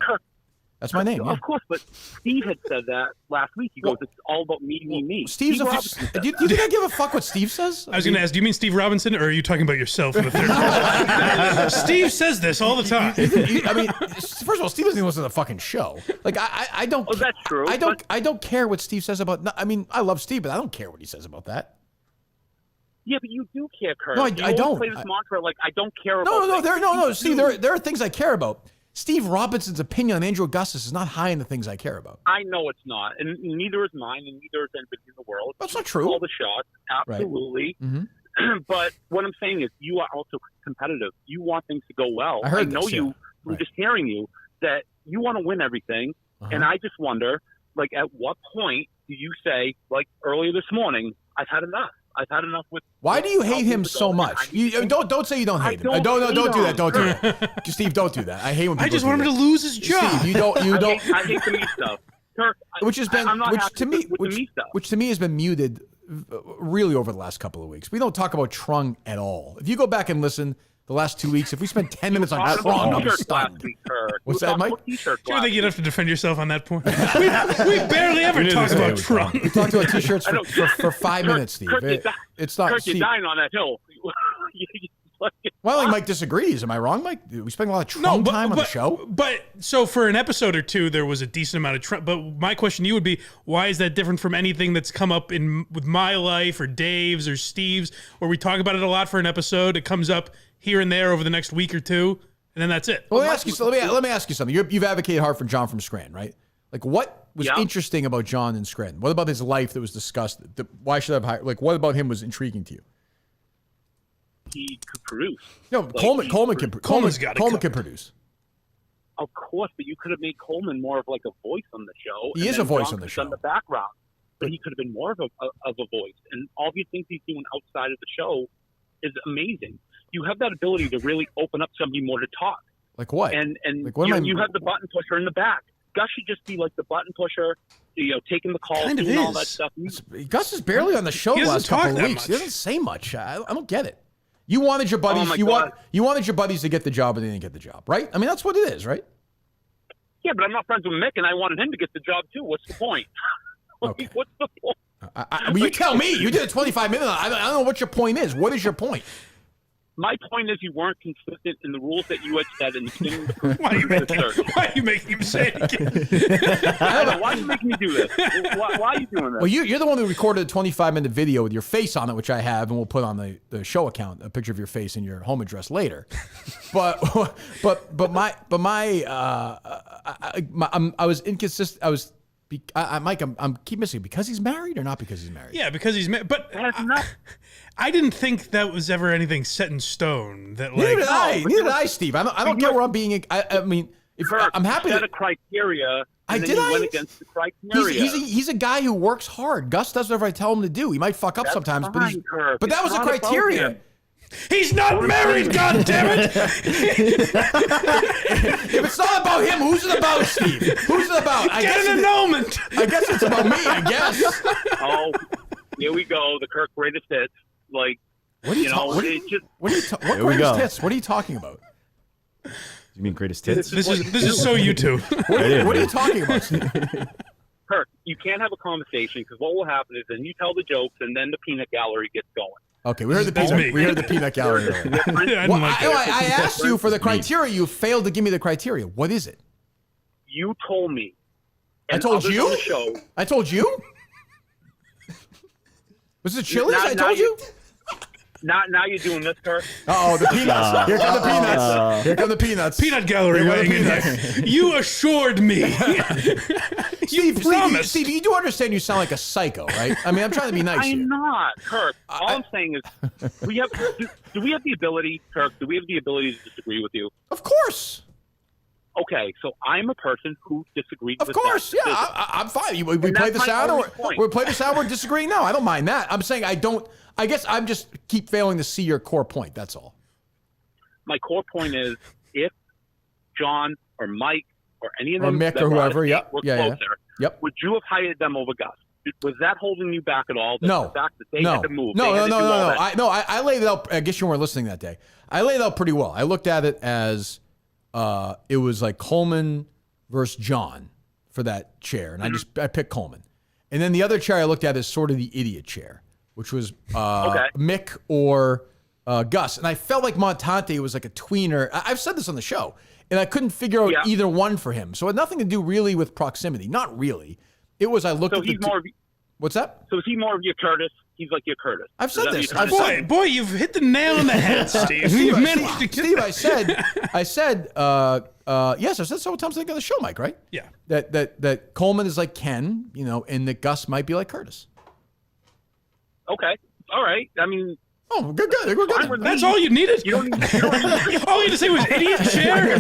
That's my name. Of course, but Steve had said that last week. He goes, "It's all about me, me, me." Steve Robinson. Do you think I give a fuck what Steve says? I was going to ask, do you mean Steve Robinson, or are you talking about yourself in the third person? Steve says this all the time. I mean, first of all, Steve doesn't even listen to the fucking show. Like I don't. Oh, that's true. I don't care what Steve says about. I mean, I love Steve, but I don't care what he says about that. Yeah, but you do care, Kirk. No, I You don't. play this mantra like I don't care about. No. Steve, there are things I care about. Steve Robinson's opinion on Andrew Augustus is not high in the things I care about. I know it's not, and neither is mine, and neither is anybody in the world. That's not true. All the shots, absolutely. Right. But what I'm saying is, you are also competitive. You want things to go well. I heard know this, you yeah. from Right. just hearing you that you want to win everything, and I just wonder, like, at what point do you say, like earlier this morning, I've had enough. I've had enough with. Why do you hate him so much? Don't say you don't hate him. Don't do that. Don't do that. Steve, don't do that. I hate when people I just do want him that. to lose his job. Steve, you don't. I hate the me stuff. Kirk, Which has been, I'm not which happy to me, with the me stuff. which to me has been muted really over the last couple of weeks. We don't talk about Trung at all. If you go back and listen the last 2 weeks, if we spend 10 minutes on Trung, I'm stunned. What's that, Mike? Do you think you'd have to defend yourself on that point? we barely ever talk about Trump. We talked about T-shirts for 5 minutes, Steve. It's not. Kirk, you're dying on that hill. Well, Mike disagrees. Am I wrong, Mike? We spend a lot of Trump time on the show. But so for an episode or two, there was a decent amount of Trump. But my question to you would be, why is that different from anything that's come up with my life or Dave's or Steve's, where we talk about it a lot for an episode? It comes up here and there over the next week or two, and then that's it. Well, let me ask you something. You've advocated hard for John from Scranton, right? Like, what was interesting about John in Scranton? What about his life that was discussed? Why should I have hired? Like, what about him was intriguing to you? He could produce. No, Like, Coleman can produce. Of course, but you could have made Coleman more of like a voice on the show. He is a voice on the show. In the background, but he could have been more of a voice. And all these things he's doing outside of the show is amazing. You have that ability to really open up somebody more to talk. Like what? And like what you have the button pusher in the back. Gus should just be like the button pusher, taking the calls, doing all that stuff. Gus is barely on the show the last couple of weeks. He doesn't say much. I don't get it. You wanted your buddies. You wanted your buddies to get the job, and they didn't get the job, right? I mean, that's what it is, right? Yeah, but I'm not friends with Mick, and I wanted him to get the job too. What's the point? Okay. What's the point? Well, you tell me. You did a 25-minute. I don't know what your point is. What is your point? My point is you weren't consistent in the rules that you had set in the beginning of the Why are you making him say it again? I don't know. Why are you making me do this? Why are you doing this? Well, you're the one who recorded a 25-minute video with your face on it, which I have, and we'll put on the show account a picture of your face and your home address later. But I was inconsistent. Mike, I'm keep missing because he's married or not because he's married. Yeah, because he's married. But I didn't think that was ever anything set in stone. That like, Neither did I, Steve. I don't get where I'm being. I mean, Kirk, I'm happy you set that a criteria. And then you went against the criteria. He's a guy who works hard. Gus does whatever I tell him to do. He might fuck up sometimes, fine, Kirk. but that was a criteria. He's not married, goddammit! If it's not about him, who's it about, Steve? Who's it about? Get an annulment! I guess it's about me, I guess. Oh, here we go. The Kirk greatest hits. Like, what greatest hits? What are you talking about? You mean greatest hits? This is so you two. What are you talking about, Steve? Kirk, you can't have a conversation because what will happen is then you tell the jokes and then the peanut gallery gets going. Okay, we heard the peanut gallery. I asked you for the criteria. You failed to give me the criteria. What is it? You told me. I told you? On the show, I told you? Was it Chili's? I told you? Now you're doing this, Kirk. Uh-oh, the peanuts. Here come the peanuts. Here come the peanuts. Peanut gallery weighing in here. You assured me. Steve, you do understand you sound like a psycho, right? I mean, I'm trying to be nice here. I'm not, Kirk. All I'm saying is, do we have the ability, Kirk, do we have the ability to disagree with you? Of course. Okay, so I'm a person who disagrees with that. Of course, yeah, I'm fine. We play the sound, or we play the sound, we're disagreeing now. I don't mind that. I'm saying I guess I'm just keep failing to see your core point. That's all. My core point is if John or Mike or any of them or Mick or whoever, were closer, would you have hired them over Gus? Was that holding you back at all? No. The fact that they had to move. No. I laid it out. I guess you weren't listening that day. I laid it out pretty well. I looked at it as it was like Coleman versus John for that chair, and I picked Coleman. And then the other chair I looked at is sort of the idiot chair, which was Mick or Gus. And I felt like Montante was like a tweener. I've said this on the show, and I couldn't figure out either one for him. So it had nothing to do really with proximity. Not really. It was I looked at he's more of, what's that? So is he more of your Curtis? he's like your Curtis. I've said Is this. that what you're Boy, you've hit the nail on the head, Steve. You've managed to get Steve, I said, yes, I said several times I think on the show, Mike, right? Yeah. That Coleman is like Ken, and that Gus might be like Curtis. Okay. All right. I mean. Oh, good. We're good. That's all you needed? You don't need all you had to say was idiot chair.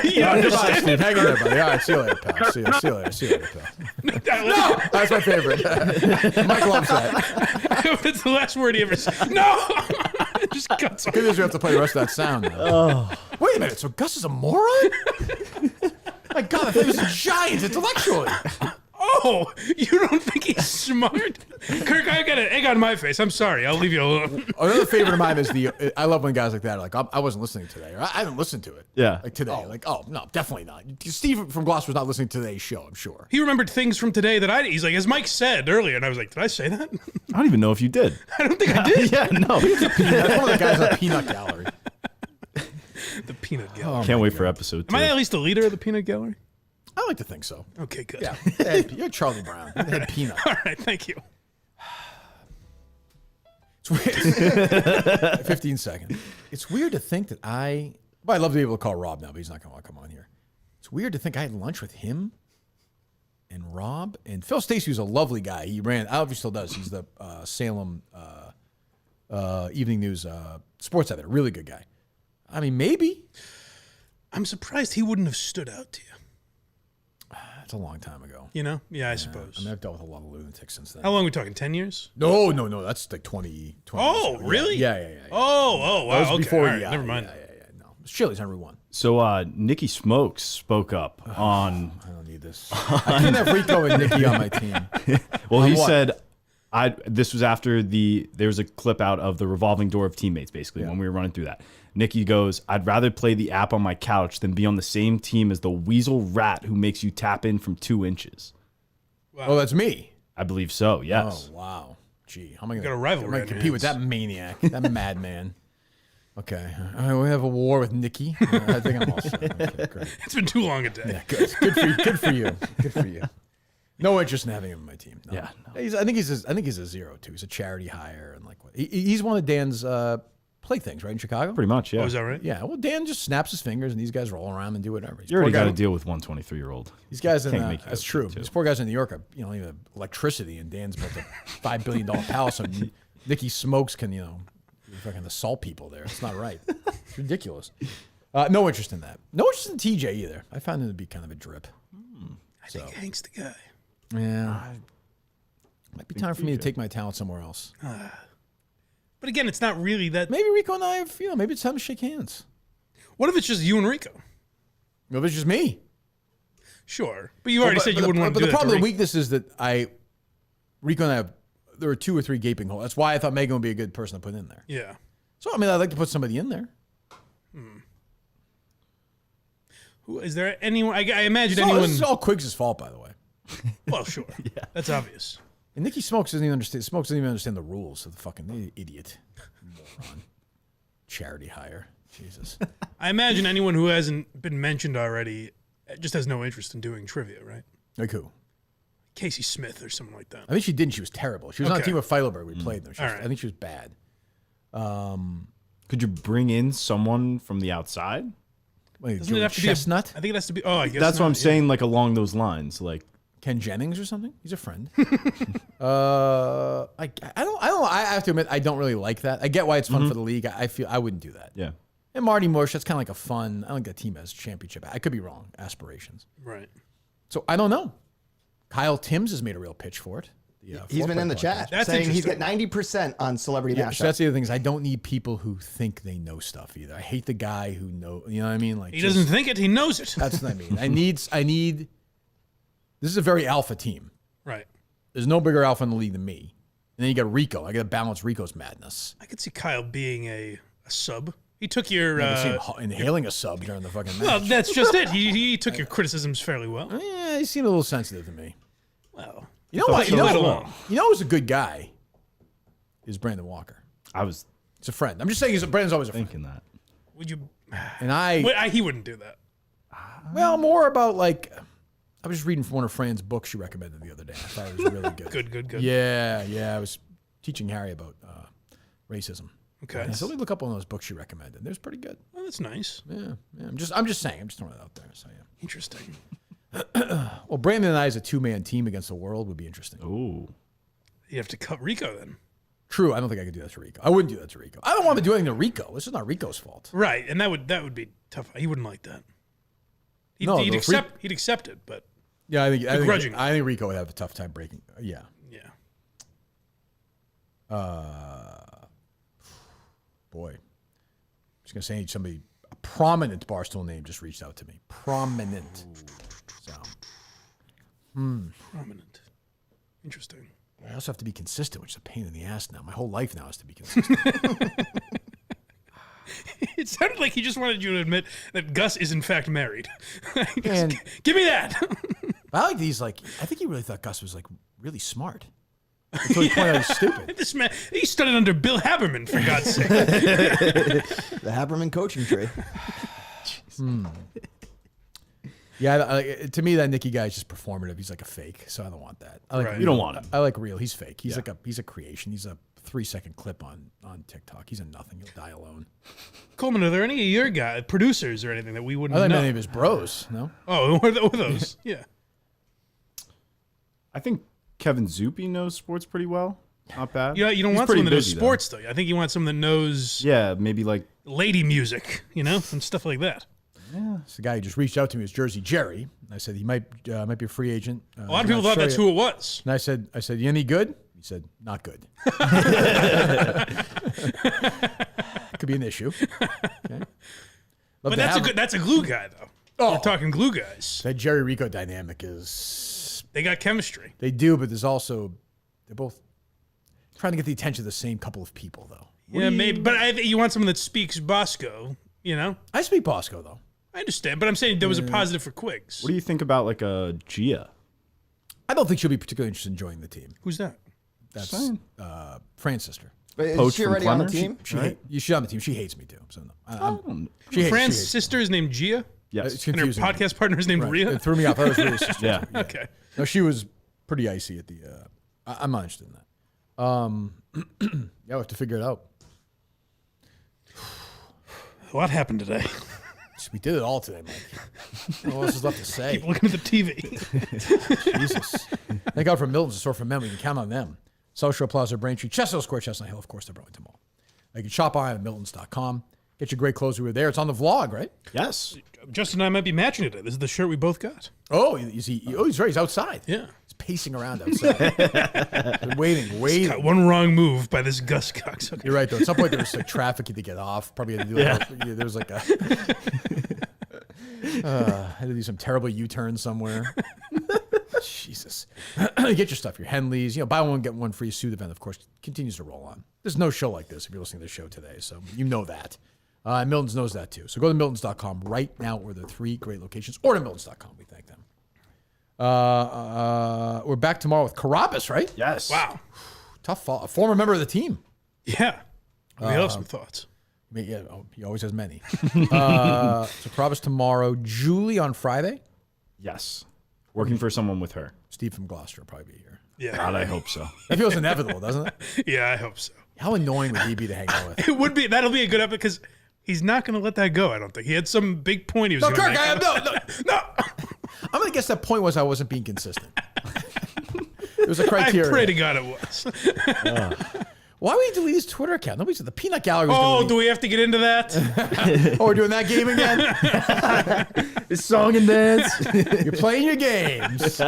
You understand? Steve, hang in there, buddy. All right, see you later, pal. See you later, pal. No! That's my favorite. Mike loves that. It's the last word he ever said. No! It just cuts off. Good news we have to play the rest of that sound now. Oh. Wait a minute, so Gus is a moron? My God, I thought he was a giant intellectually. Oh, you don't think he's smart? Kirk, I got an egg on my face. I'm sorry. I'll leave you alone. Another favorite of mine is I love when guys like that are like, I wasn't listening today. Or I didn't listen to it. Yeah. Like today. No, definitely not. Steve from Gloucester was not listening to today's show, I'm sure. He remembered things from today that he's like, as Mike said earlier, and I was like, did I say that? I don't even know if you did. I don't think I did. Yeah, no. That's one of the guys on the Peanut Gallery. The Peanut Gallery. Can't wait for episode 2. Am I at least the leader of the Peanut Gallery? I like to think so. Okay, good. Yeah, you're Charlie Brown. You had Peanut. All right, thank you. It's weird. 15 seconds. It's weird to think that I'd love to be able to call Rob now, but he's not going to want to come on here. It's weird to think I had lunch with him and Rob. And Phil Stacey was a lovely guy. He ran, I don't know if he still does. He's the Salem Evening News sports editor. Really good guy. I mean, maybe. I'm surprised he wouldn't have stood out to you. That's a long time ago. Yeah, I suppose. I mean, I've dealt with a lot of lunatics since then. How long are we talking? 10 years? No. That's like 20 Oh, years ago. really? Yeah. Oh, wow. That was Okay. before, All right, yeah, never mind. Yeah. No, it's Chili's on Route 1. So Nikki Smokes spoke up on... I don't need this. I couldn't have Rico and Nikki on my team. Well, he what? said... This was after there was a clip out of the revolving door of teammates, basically, when we were running through that. Nikki goes, I'd rather play the app on my couch than be on the same team as the weasel rat who makes you tap in from 2 inches. Wow. Oh, that's me? I believe so, yes. Oh, wow. Gee, how am I going got a rivalry on compete with that maniac, that madman? Okay. We have a war with Nikki. I think I'm all set. Okay, great. It's been too long a day. Yeah, good for you. Good for you. No interest in having him on my team. No. Yeah. No. I think he's a zero too. He's a charity hire and like what? He's one of Dan's playthings, right, in Chicago. Pretty much, yeah. Oh, is that right? Yeah. Well, Dan just snaps his fingers and these guys roll around and do whatever. You already got to deal with 123-year-old. These guys in that's true. These poor guys in New York are even have electricity, and Dan's built a $5 billion palace, and Nikki Smokes can fucking assault people there. It's not right. It's ridiculous. No interest in that. No interest in TJ either. I found him to be kind of a drip. I think Hank's the guy. Yeah. Might be time for me to take my talent somewhere else. But again, it's not really that. Maybe Rico and I have, maybe it's time to shake hands. What if it's just you and Rico? Maybe it's just me. Sure. But you already said you wouldn't want to do that. But the that. problem, the weakness is that Rico and I there were 2 or 3 gaping holes. That's why I thought Megan would be a good person to put in there. Yeah. So, I mean, I'd like to put somebody in there. Who is there anyone? I imagine anyone. This is all Quiggs' fault, by the way. Well, sure. Yeah. That's obvious. And Nikki Smokes doesn't even understand. Smokes doesn't even understand the rules of the fucking idiot. Moron. Charity hire. Jesus. I imagine anyone who hasn't been mentioned already just has no interest in doing trivia, right? Like who? Casey Smith or someone like that. I think she didn't. She was terrible. She was on a team with Feidelberg. We played them. All right. I think she was bad. Could you bring in someone from the outside? Wait, Doesn't it have to Chestnut? be? I think it has to be. Oh, I guess That's not, what I'm saying, like along those lines, like Ken Jennings or something. He's a friend. I have to admit, I don't really like that. I get why it's fun for the league. I feel I wouldn't do that. Yeah. And Marty Morsh, that's kind of like a fun. I don't think that team has championship. I could be wrong. Aspirations. Right. So I don't know. Kyle Timms has made a real pitch for it. He's been in the chat saying he's got 90% on Celebrity Mashup. So that's the other thing is I don't need people who think they know stuff either. I hate the guy who know. You know what I mean? Like he doesn't think it; he knows it. That's what I mean. I need. This is a very alpha team. Right. There's no bigger alpha in the league than me. And then you got Rico. I got to balance Rico's madness. I could see Kyle being a sub. He took your inhaling a sub during the fucking match. Well, that's just it. He took your criticisms fairly well. Yeah, he seemed a little sensitive to me. Well, you know what? You know who's a good guy? Is Brandon Walker. He's a friend. I'm just saying Brandon's always a friend. Thinking that. Would you? And he wouldn't do that. Well, more about like. I was just reading from one of Fran's books she recommended the other day. I thought it was really good. Good. Yeah. I was teaching Harry about racism. Okay. And so we look up one of those books she recommended. There's pretty good. Oh, that's nice. Yeah. I'm just saying. I'm just throwing it out there. So yeah. Interesting. Well, Brandon and I as a 2-man team against the world would be interesting. Ooh. You have to cut Rico then. True. I don't think I could do that to Rico. I wouldn't do that to Rico. I don't want to do anything to Rico. This is not Rico's fault. Right, and that would be tough. He wouldn't like that. He'd accept it, but yeah, I think begrudgingly. Rico would have a tough time breaking. Yeah. Boy, I'm just gonna say somebody, a prominent Barstool name just reached out to me. Prominent. So. Prominent. Interesting. I also have to be consistent, which is a pain in the ass now. My whole life now is to be consistent. It sounded like he just wanted you to admit that Gus is in fact married. And give me that. I like these. Like, I think he really thought Gus was like really smart. Until he pointed out he's stupid. This man, he studied under Bill Haberman, for God's sake. The Haberman coaching tree. Yeah, to me, that Nicky guy is just performative. He's like a fake, so I don't want that. I like You don't want him. I like real. He's fake. He's he's a creation. He's a 3-second clip on TikTok. He's a nothing. He'll die alone. Coleman, are there any of your producers or anything that we wouldn't I know? think many of his bros. No. Oh, who are those? Yeah. I think Kevin Zuppe knows sports pretty well. Not bad. You don't He's want pretty someone that knows busy, sports, though. I think you want someone that knows maybe like lady music, and stuff like that. Yeah, it's the guy who just reached out to me. Is Jersey Jerry? I said he might be a free agent. A lot of people thought that's who it was. And I said, you any good? He said, not good. Could be an issue. Okay. But that's a glue guy, though. Oh. We're talking glue guys. That Jerry Rico dynamic is. They got chemistry. They do, but they're both trying to get the attention of the same couple of people, though. Yeah, maybe. But I think you want someone that speaks Bosco. I speak Bosco, though. I understand, but I'm saying there was a positive for Quiggs. What do you think about like a Gia? I don't think she'll be particularly interested in joining the team. Who's that? That's Fran's sister. But is she already on the team? She's on the team. She hates me too. So no. Fran's sister is named Gia? Yes. It's and her confusing. podcast partner is named Rhea? It threw me off. I was really sister. Yeah. Okay. No, she was pretty icy at the. I'm not interested in that. Yeah, we'll have to figure it out. What happened today? We did it all today, Mike. What else is left to say? Keep looking at the TV. Jesus. Thank God for Miltons, a store for men. We can count on them. South Shore Plaza, Braintree, Chestnut Square, Chestnut Hill, of course, the Burlington Mall. You can shop online at Miltons.com. Get your great clothes. We were there. It's on the vlog, right? Yes. Justin and I might be matching today. This is the shirt we both got. Oh, he's right. He's outside. Yeah. He's pacing around outside. waiting. Got one wrong move by this Gus cocksucker. You're right, though. At some point, there was like traffic to get off. Probably had to do it. There was like a. Had to do some terrible U-turn somewhere. Jesus. Get your stuff, your Henleys. Buy one, get one free suit event, of course, continues to roll on. There's no show like this if you're listening to the show today, so you know that. Miltons knows that too. So go to Miltons.com right now, where there are 3 great locations, or to Miltons.com. We thank them. We're back tomorrow with Carabas, right? Yes. Wow. Tough fall. A former member of the team. Yeah. We have some thoughts. Yeah, he always has many. So Carabas tomorrow. Julie on Friday. Yes. Working for someone with her. Steve from Gloucester will probably be here. Yeah. God, I hope so. That feels inevitable, doesn't it? Yeah, I hope so. How annoying would he be to hang out with? It would be. That'll be a good episode because he's not going to let that go, I don't think. He had some big point he was No, going to Kirk, make. no. I'm going to guess that point was I wasn't being consistent. It was a criteria. I pray to God it was. Why would he delete his Twitter account? Nobody said the peanut gallery was Oh, delete. do we have to get into that? Oh, we're doing that game again? It's song and dance. You're playing your games.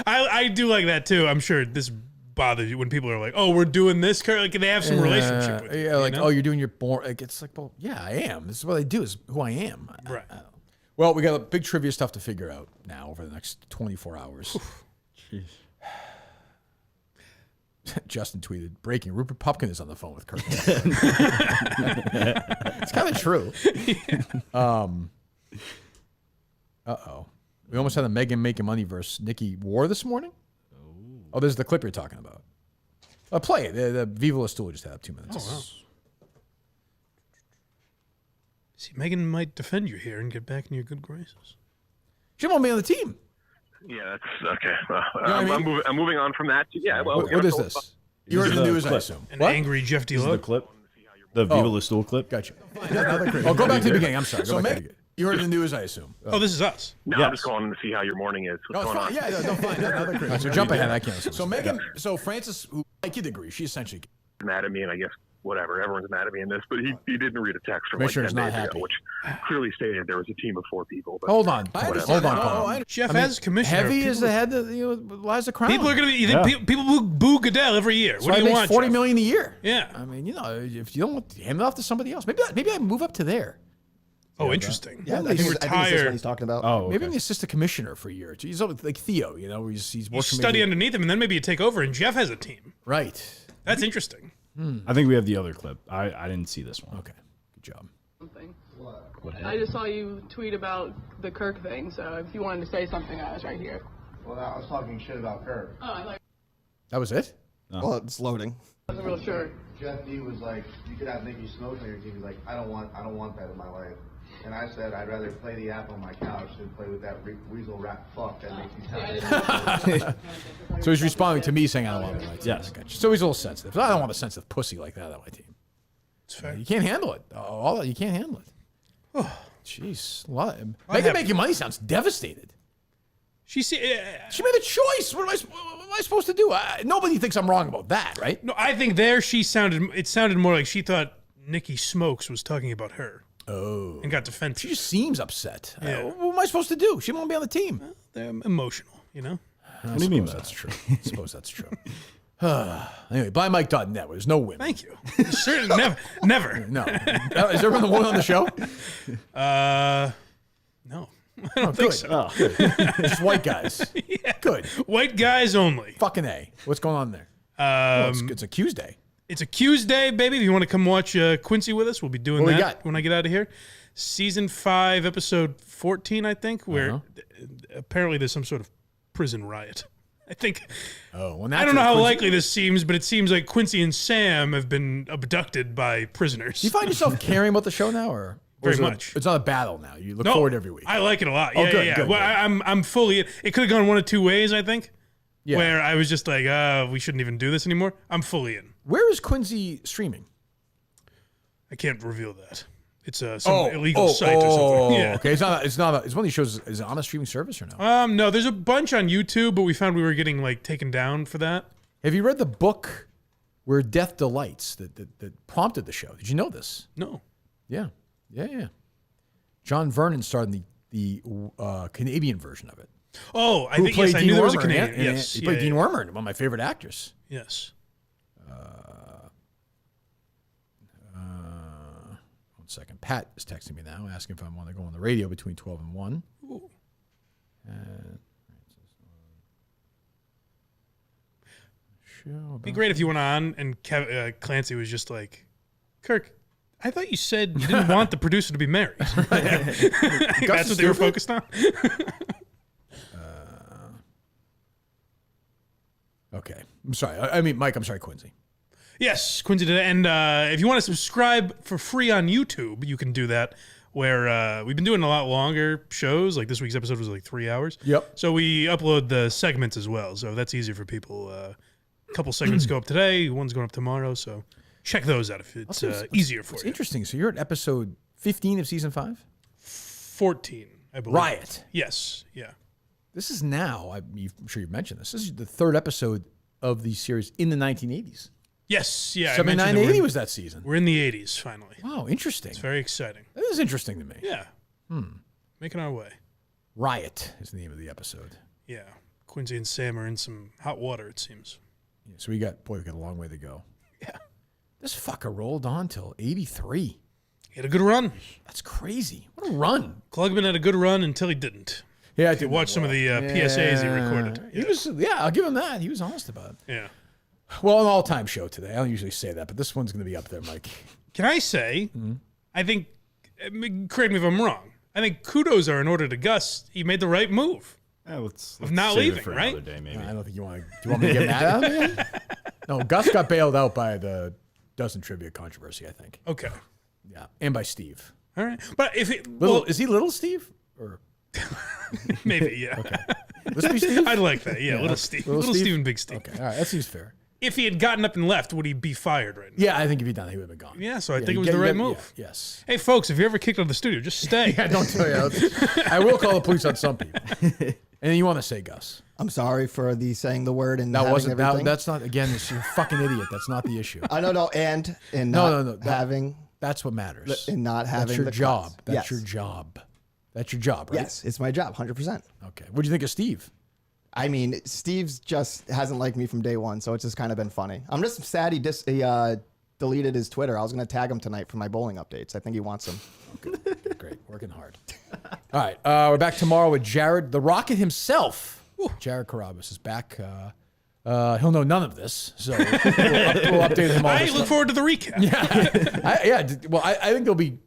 I do like that too. I'm sure this bothers you when people are like, "Oh, we're doing this." Like they have some relationship with you. Yeah, like, you know? oh, you're doing your like it's like, well, yeah, I am. This is what I do. Is who I am. Right. Well, we got a big trivia stuff to figure out now over the next 24 hours. Jeez. Justin tweeted, breaking, Rupert Pupkin is on the phone with Kirk. It's kind of true. Uh-oh. We almost had a Megan Makin Money versus Nikki war this morning? Oh, this is the clip you're talking about. Play it. The Viva La Stool just had 2 minutes. Oh, wow. See, Megan might defend you here and get back in your good graces. She won't be on the team. Yeah, that's okay. Well, You know what I mean? I'm moving on from that. Yeah. Well, What is this? You heard the news, I clip. assume. An What? angry Jeff This is Delowe. the clip. The Viva La Stool clip. Gotcha. Oh, go back to the beginning. I'm sorry. So, you heard the news, I assume. Oh, this is us. No, I'm just calling to see how your morning is. No, What's it's going fine. on? Yeah, no, fine. Another crazy. So jump ahead. I can't. So Megan, so Francis, who I could agree, she essentially Mad at me, and I guess whatever. Everyone's mad at me in this, but he didn't read a text from Commissioner's like 10 not days happy. ago, which clearly stated there was a team of 4 people. But Hold on. whatever. Hold on, Paul. Jeff as commissioner. Heavy is the head that lies the crown. People are going to be. You think people boo Goodell every year. So What do you want? $40 Jeff? million a year. Yeah. I mean, if you don't want to hand it off to somebody else, maybe I move up to there. Oh, interesting. Yeah, He's I think this is retired. what he's talking about. Oh, Maybe I'm the assistant commissioner for a year. He's like Theo, he's You working. study underneath him, and then maybe you take over, and Jeff has a team. Right. That's interesting. I think we have the other clip. I didn't see this one. Okay. Good job. I just saw you tweet about the Kirk thing, so if you wanted to say something, I was right here. Well, I was talking shit about Kirk. Oh, I thought That was it? Well, it's loading. I wasn't real sure. Jeff D was like, you could have Nikki Smoke on your team. He's like, I don't want that in my life. And I said, I'd rather play the app on my couch than play with that weasel rat fuck that makes me sound. So he's responding to me saying I don't want it on my team. Yes. I got you. So he's a little sensitive. I don't want a sensitive pussy like that on my team. It's fair. You can't handle it. You can't handle it. Jeez. I Megan Makin Money sounds devastated. She made a choice. What am I supposed to do? Nobody thinks I'm wrong about that, right? No, I think there it sounded more like she thought Nikki Smokes was talking about her. Oh. And got defensive. She just seems upset. Yeah. What am I supposed to do? She won't be on the team. They're emotional, What do you mean that's true? I suppose that's true. Anyway, buymike.net. There's no women. Thank you. Certainly never. No. Is there a woman on the show? No. I don't think so. Just white guys. Yeah. Good. White guys only. Fucking A. What's going on there? It's a Q's Day. It's a Q's Day, baby. If you want to come watch Quincy with us, we'll be doing What we that got? when I get out of here. Season 5, episode 14, I think, where apparently there's some sort of prison riot. I think. Oh, well, I don't know how likely this seems, but it seems like Quincy and Sam have been abducted by prisoners. Do you find yourself caring about the show now, or Very is it much. It's not a battle now. You look No, forward every week. I like it a lot. Oh, Yeah, good, yeah. good, Well, good. I'm fully. It could have gone one of two ways, I think. Yeah. Where I was just like, we shouldn't even do this anymore. I'm fully in. Where is Quincy streaming? I can't reveal that. It's some illegal site or something. Yeah. Okay, it's one of these shows. Is it on a streaming service or no? No, there's a bunch on YouTube, but we found we were getting taken down for that. Have you read the book Where Death Delights that prompted the show? Did you know this? No. Yeah. John Vernon starred in the Canadian version of it. Oh, I Who think played yes, I Dean knew there was a Wormer, Canadian. yeah, Yes, he played Dean Wormer, one of my favorite actors. Yes. One second. Pat is texting me now, asking if I want to go on the radio between 12 and 1. Ooh. It'd be great if you went on and Clancy was just like, Kirk, I thought you said you didn't want the producer to be married. That's what they were focused on. Okay. I'm sorry. I mean, Mike, I'm sorry, Quincy. Yes, Quincy did it. And if you want to subscribe for free on YouTube, you can do that, where we've been doing a lot longer shows. Like this week's episode was 3 hours. Yep. So we upload the segments as well. So that's easier for people. A couple segments go up today. One's going up tomorrow. So check those out if it's easier for It's you. interesting. So you're at episode 15 of season 5? 14, I believe. Riot. Yes. Yeah. This is now, I'm sure you've mentioned this. This is the third episode of the series in the 1980s. Yes. Yeah. 79, 80 was that season. We're in the 80s finally. Wow, interesting. It's very exciting. That is interesting to me. Yeah. Making our way. Riot is the name of the episode. Yeah. Quincy and Sam are in some hot water, it seems. Yeah, so we got a long way to go. Yeah. This fucker rolled on till 83. He had a good run. That's crazy. What a run. Klugman had a good run until he didn't. Yeah, I did watch some of the PSAs he recorded. He was, I'll give him that. He was honest about it. Yeah. Well, an all-time show today. I don't usually say that, but this one's going to be up there, Mike. Can I say, I think, correct me if I'm wrong, I think kudos are in order to Gus. He made the right move of not save it leaving, for right? another day, maybe. I don't think you want to. Do you want me to get mad at him? No, Gus got bailed out by the Dozen Trivia controversy, I think. Okay. Yeah, and by Steve. All right. But if it... Is he Little Steve? Or maybe, yeah. Okay. Little Steve? I'd like that. Yeah, Little Steve. Little Steve and Big Steve. Okay, all right. That seems fair. if he had gotten up and left, would he be fired right now? Yeah, I think if he'd done it, he would have been gone. Yeah, so I think it was the right move. Yeah, yes. Hey, folks, if you're ever kicked out of the studio, just stay. Yeah, don't tell you. I will call the police on some people. And you want to say, Gus? I'm sorry for the saying the word and that having wasn't. everything. That's not. Again, you're a fucking idiot. That's not the issue. I don't know. And not having. That's what matters. And not having. That's your the job. class. That's yes. your job. That's your job, right? Yes, it's my job, 100%. Okay. What do you think of Steve? I mean, Steve's just hasn't liked me from day one, so it's just kind of been funny. I'm just sad he deleted his Twitter. I was going to tag him tonight for my bowling updates. I think he wants them. Okay. Great. Working hard. All right. We're back tomorrow with Jared, the Rocket himself. Jared Carabas is back. He'll know none of this, so we'll update him all I this look stuff. forward to the recap. Well, I think there'll be.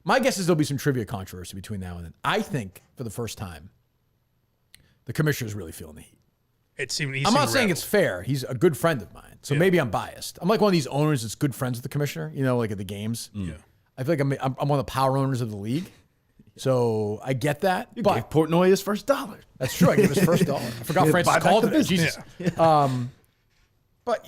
My guess is there'll be some trivia controversy between now and then. I think for the first time, the commissioner's really feeling the heat. I'm not saying it's fair. He's a good friend of mine, so maybe I'm biased. I'm like one of these owners that's good friends with the commissioner. You know, like at the games. Yeah. I feel like I'm one of the power owners of the league. So I get that. You gave Portnoy his first $1. That's true. I gave his first $1. I forgot Francis called it. Jesus. Yeah. But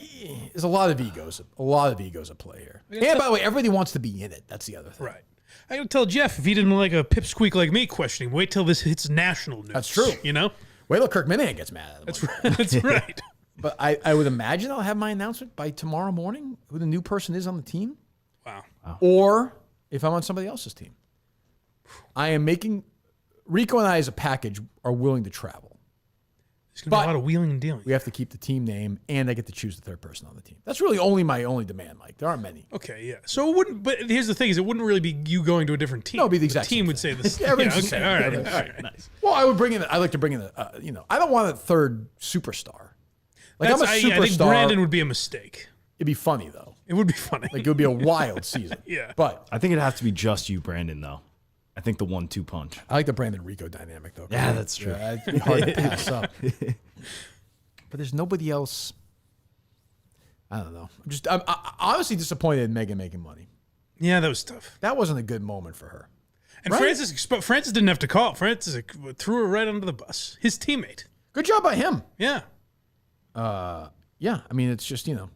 there's a lot of egos. A lot of egos at play here. And by the way, everybody wants to be in it. That's the other thing. Right. I gotta tell Jeff, if he didn't like a pipsqueak like me questioning, wait till this hits national news. That's true. You know? Wait till Kirk Minihane gets mad at him. That's right. That's right. But I would imagine I'll have my announcement by tomorrow morning who the new person is on the team. Wow. Or if I'm on somebody else's team. I am making Rico and I as a package are willing to travel. There's gonna be a lot of wheeling and dealing. We have to keep the team name, and I get to choose the third person on the team. That's really my only demand, Mike. There aren't many. Okay, yeah. So it wouldn't. But here's the thing: is it wouldn't really be you going to a different team. No, it'd be the exact team same would thing. say this. Everything's the Okay, same. all right, Everything's all the same. right, nice. Well, I would bring in. I like to bring in I don't want a third superstar. Like I'm a superstar. I think Brandon would be a mistake. It'd be funny though. It would be funny. Like it would be a wild season. Yeah. But I think it'd have to be just you, Brandon, though. I think the 1-2 punch. I like the Brandon Rico dynamic though. Yeah, that's true. Yeah, it'd be hard to pass up. But there's nobody else. I don't know. I'm honestly disappointed in Megan Makin Money. Yeah, that was tough. That wasn't a good moment for her. And Right? Francis didn't have to call. Francis threw her right under the bus. His teammate. Good job by him. Yeah. Yeah. I mean, it's just a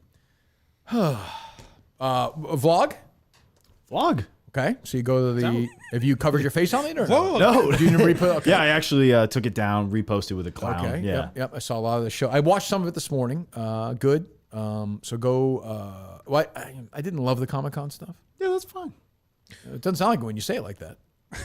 vlog. Vlog. Okay, so you go to the. Have you covered your face on it or Whoa. No. Do you repost? Okay. Yeah, I actually took it down, reposted with a clown. Okay. Yeah. Yep. I saw a lot of the show. I watched some of it this morning. Good. So go. Well, I didn't love the Comic-Con stuff. Yeah, that's fine. It doesn't sound like it when you say it like that.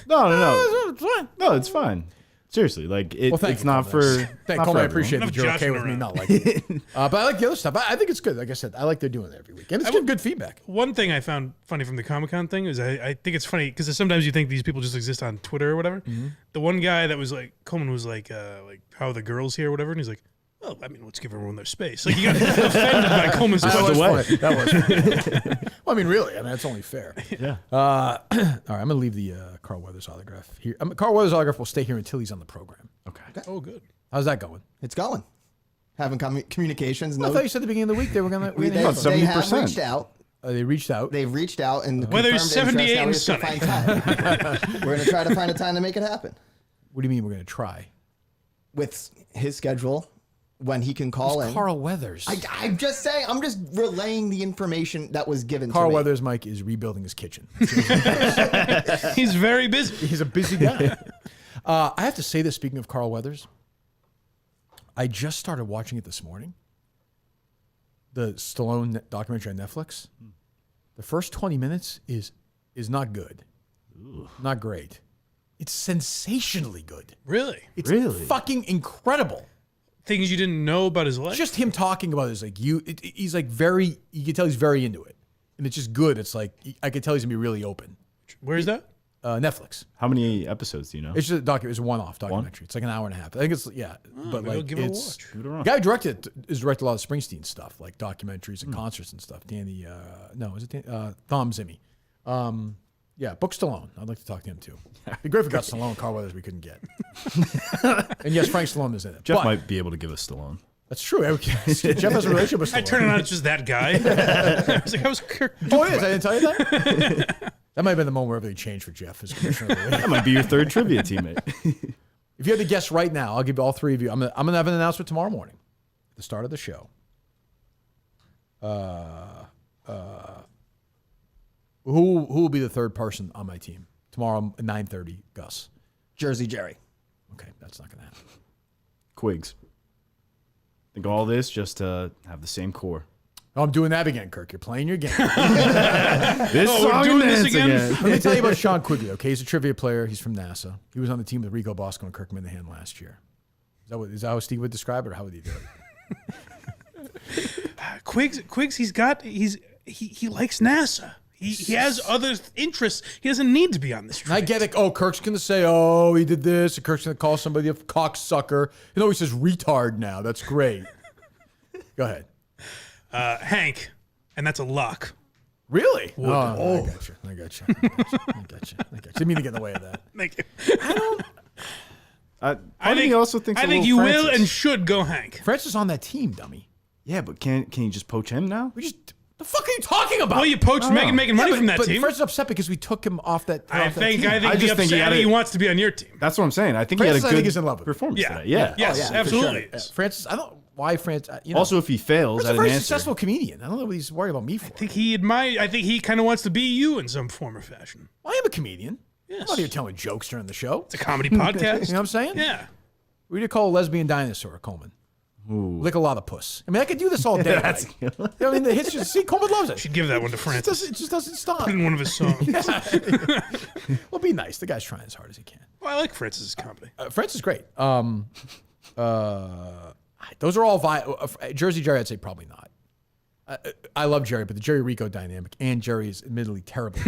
No. It's fine. No, it's fine. Seriously, like Well, it's not for. Thank not Coleman. for I appreciate Enough that you're okay joshing with me around. not liking it. But I like the other stuff. I think it's good. Like I said, I like they're doing it every week, and it's good feedback. One thing I found funny from the Comic-Con thing is I think it's funny because sometimes you think these people just exist on Twitter or whatever. Mm-hmm. The one guy that was like, Coleman was like how are the girls here or whatever, and he's like, well, I mean, let's give everyone their space. Like, you got offended by Coleman's That was question. funny. That was funny. Well, I mean, really, that's only fair. Yeah. All right, I'm going to leave the Carl Weathers autograph here. Carl Weathers autograph will stay here until he's on the program. Okay. Oh, good. How's that going? It's going. Having communications. I thought you said at the beginning of the week they were going to. They have reached out. They reached out. They've reached out and Weather is confirmed 78 interest. Now and we have to find time. We're going to try to find a time to make it happen. What do you mean we're going to try? With his schedule, when he can call in. Carl Weathers. I'm just saying. I'm just relaying the information that was given Carl to me. Weathers, Mike, is rebuilding his kitchen. He's very busy. He's a busy guy. I have to say this, speaking of Carl Weathers, I just started watching it this morning. The Stallone documentary on Netflix. The first 20 minutes is not good. Ooh. Not great. It's sensationally good. Really? It's fucking incredible. Things you didn't know about his life? Just him talking about it is like he's like very, you can tell he's very into it. And it's just good. It's like, I can tell he's gonna be really open. Where is that? Netflix. How many episodes do you know? It's just it's a one-off documentary. It's like an hour and a half. I think it's but maybe I'll like give it a it's watch. Give it a run. the guy who directed a lot of Springsteen stuff, like documentaries and concerts and stuff. Danny, Thom Zimmy. Yeah, book Stallone. I'd like to talk to him too. It'd be great if we got Stallone, Carl Weathers we couldn't get. And yes, Frank Stallone is in it. Jeff But might be able to give us Stallone. that's true. Jeff has a relationship with Stallone. I turn it on, it's just that guy. I was like, I was Kirk. Oh, it is. I didn't tell you that? That might have been the moment where everything changed for Jeff as commissioner of the league. That might be your third trivia teammate. If you had to guess right now, I'll give all three of you. I'm gonna have an announcement tomorrow morning, at the start of the show. Who will be the third person on my team tomorrow at 9:30? Gus. Jersey Jerry. Okay, that's not gonna happen. Quigs. Think all this just to have the same core. Oh, I'm doing that again, Kirk. You're playing your game. We're doing this again? Let me tell you about Sean Quigley, okay? He's a trivia player. He's from NASA. He was on the team with Rico Bosco and Kirk Minihane last year. Is that how Steve would describe it, or how would he do it? Quiggs, he likes NASA. He has other interests. He doesn't need to be on this train. I get it. Oh, Kirk's going to say, oh, he did this. And Kirk's going to call somebody a cocksucker. You know, he says retard now. That's great. Go ahead. Hank, and that's a lock. Really? Wood. I got you. Didn't mean to get in the way of that. Thank you. I think he also thinks. I think you will and should go Hank. Francis on that team, dummy. Yeah, but can you just poach him now? The fuck are you talking about? Well, you poached Megan Makin Money from that team. Francis is upset because we took him off that. I think he wants to be on your team. That's what I'm saying. I think Francis, he had a good he's in love with performance today. Yes, absolutely. Sure. Francis, I don't. Why Francis? Also, if he fails, he's a very successful comedian. I don't know what he's worried about me for. I think he kind of wants to be you in some form or fashion. Well, I am a comedian. Yes. I'm not here telling jokes during the show. It's a comedy podcast. You know what I'm saying? Yeah. We need to call a lesbian dinosaur, Coleman. Ooh. Lick a lot of puss. I mean, I could do this all day. That's I mean, the hits just see. Coleman loves it. Should give that one to Francis. It just doesn't stop. Put in one of his songs. Well, be nice. The guy's trying as hard as he can. Well, I like Francis's comedy. Francis is great. Those are all Jersey Jerry, I'd say probably not. I love Jerry, but the Jerry Rico dynamic, and Jerry is admittedly terrible.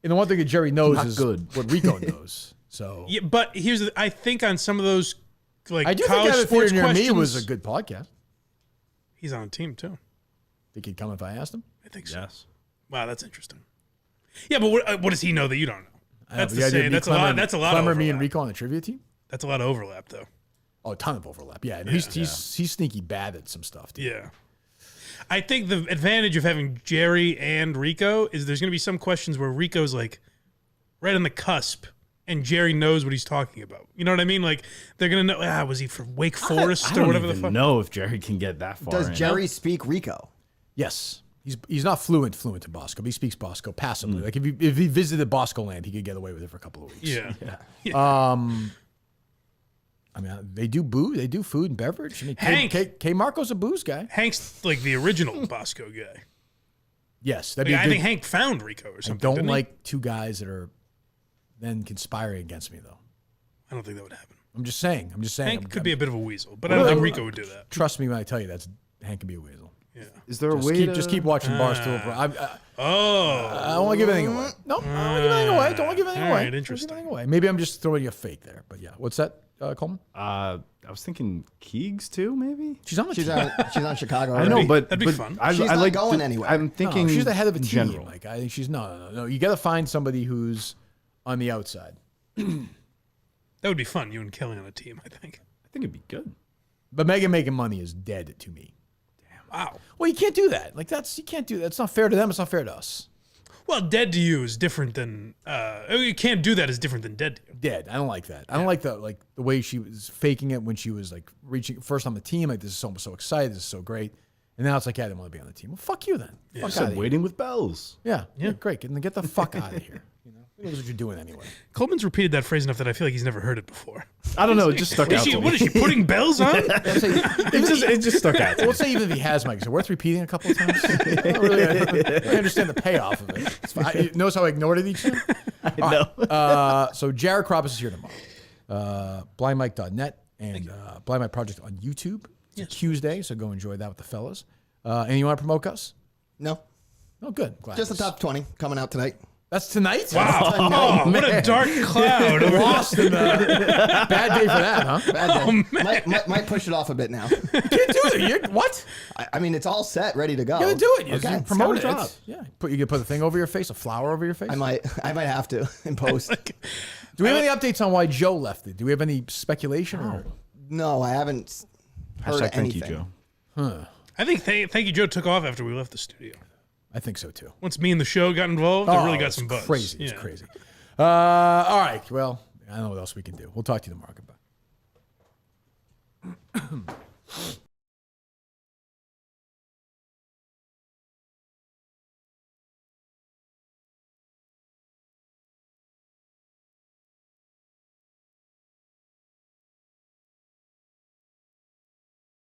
And the one thing that Jerry knows is what Rico knows. So yeah, but I think on some of those I do college think sports Near questions, Me was a good podcast. He's on a team too. Think he'd come if I asked him? I think so. Yes. Wow, that's interesting. Yeah, but what does he know that you don't know? That's the same. That's a lot. That's a lot. Clemmer, of overlap. me, and Rico on the trivia team. That's a lot of overlap, though. Oh, a ton of overlap. Yeah, and he's sneaky bad at some stuff. Too. Yeah. I think the advantage of having Jerry and Rico is there's going to be some questions where Rico's like right on the cusp, and Jerry knows what he's talking about. You know what I mean? Like they're going to know. Was he from Wake Forest or whatever the fuck? I don't know if Jerry can get that far. Does Jerry speak Rico? Yes. He's not fluent to Bosco, but he speaks Bosco passively. Like if he visited Bosco land, he could get away with it for a couple of weeks. Yeah. I mean, they do booze, they do food and beverage. I mean, Hank. K. Marco's a booze guy. Hank's like the original Bosco guy. Yes, I think Hank found Rico or something. I don't like two guys that are then conspiring against me, though. I don't think that would happen. I'm just saying. Hank could be a bit of a weasel, but I don't think Rico would do that. Trust me when I tell you Hank can be a weasel. Yeah. Is there a way to just keep watching Barstool? I don't want to give anything away. No, I don't want to give anything away. Don't want to give anything away. Right, interesting. Maybe I'm just throwing you a fake there, but yeah. What's that, Coleman? I was thinking Keegs too, maybe. She's on Chicago. I know, but that'd be fun. She's not like going anywhere. I'm thinking she's the head of a team. General. Like I think she's no. You got to find somebody who's on the outside. That would be fun. You and Kelly on a team, I think. I think it'd be good. But Megan Makin Money is dead to me. Wow. Well, you can't do that. You can't do that. It's not fair to them. It's not fair to us. Well, dead to you is different than you can't do that is different than dead to you. Dead. I don't like that. I don't like the way she was faking it when she was like reaching first on the team. Like this is so excited. This is so great. And now it's like, I didn't want to be on the team. Well, fuck you then. Yeah, fuck said waiting with bells. Yeah, great. Get the fuck out of here. Who knows what you're doing anyway? Coleman's repeated that phrase enough that I feel like he's never heard it before. I don't know. It just stuck out to me. What is she putting bells on? It just stuck out to me. Let's say even if he has, Mike, is it worth repeating a couple of times? I understand the payoff of it. Notice how I ignored it each time? I know. So Jared Kroppis is here tomorrow. Blindmike.net and Blind Mike Project on YouTube. It's Tuesday, so go enjoy that with the fellas. And you want to promote us? No. Oh, good. Glad just the top 20 coming out tonight. That's tonight? Wow. What a dark cloud. Lost in the bad day for that, huh? Bad day. Might push it off a bit now. You can't do it. What? I mean, it's all set, ready to go. You gotta do it. Okay. You promote it. Yeah. You can put a thing over your face, a flower over your face. I might have to in post. Do we have any updates on why Joe left it? Do we have any speculation? Or? No, I haven't heard anything. Thank you, Joe. Huh. I think Thank You Joe took off after we left the studio. I think so too. Once me and the show got involved, it really got some buzz. Crazy. It's crazy. All right. Well, I don't know what else we can do. We'll talk to you tomorrow. Goodbye.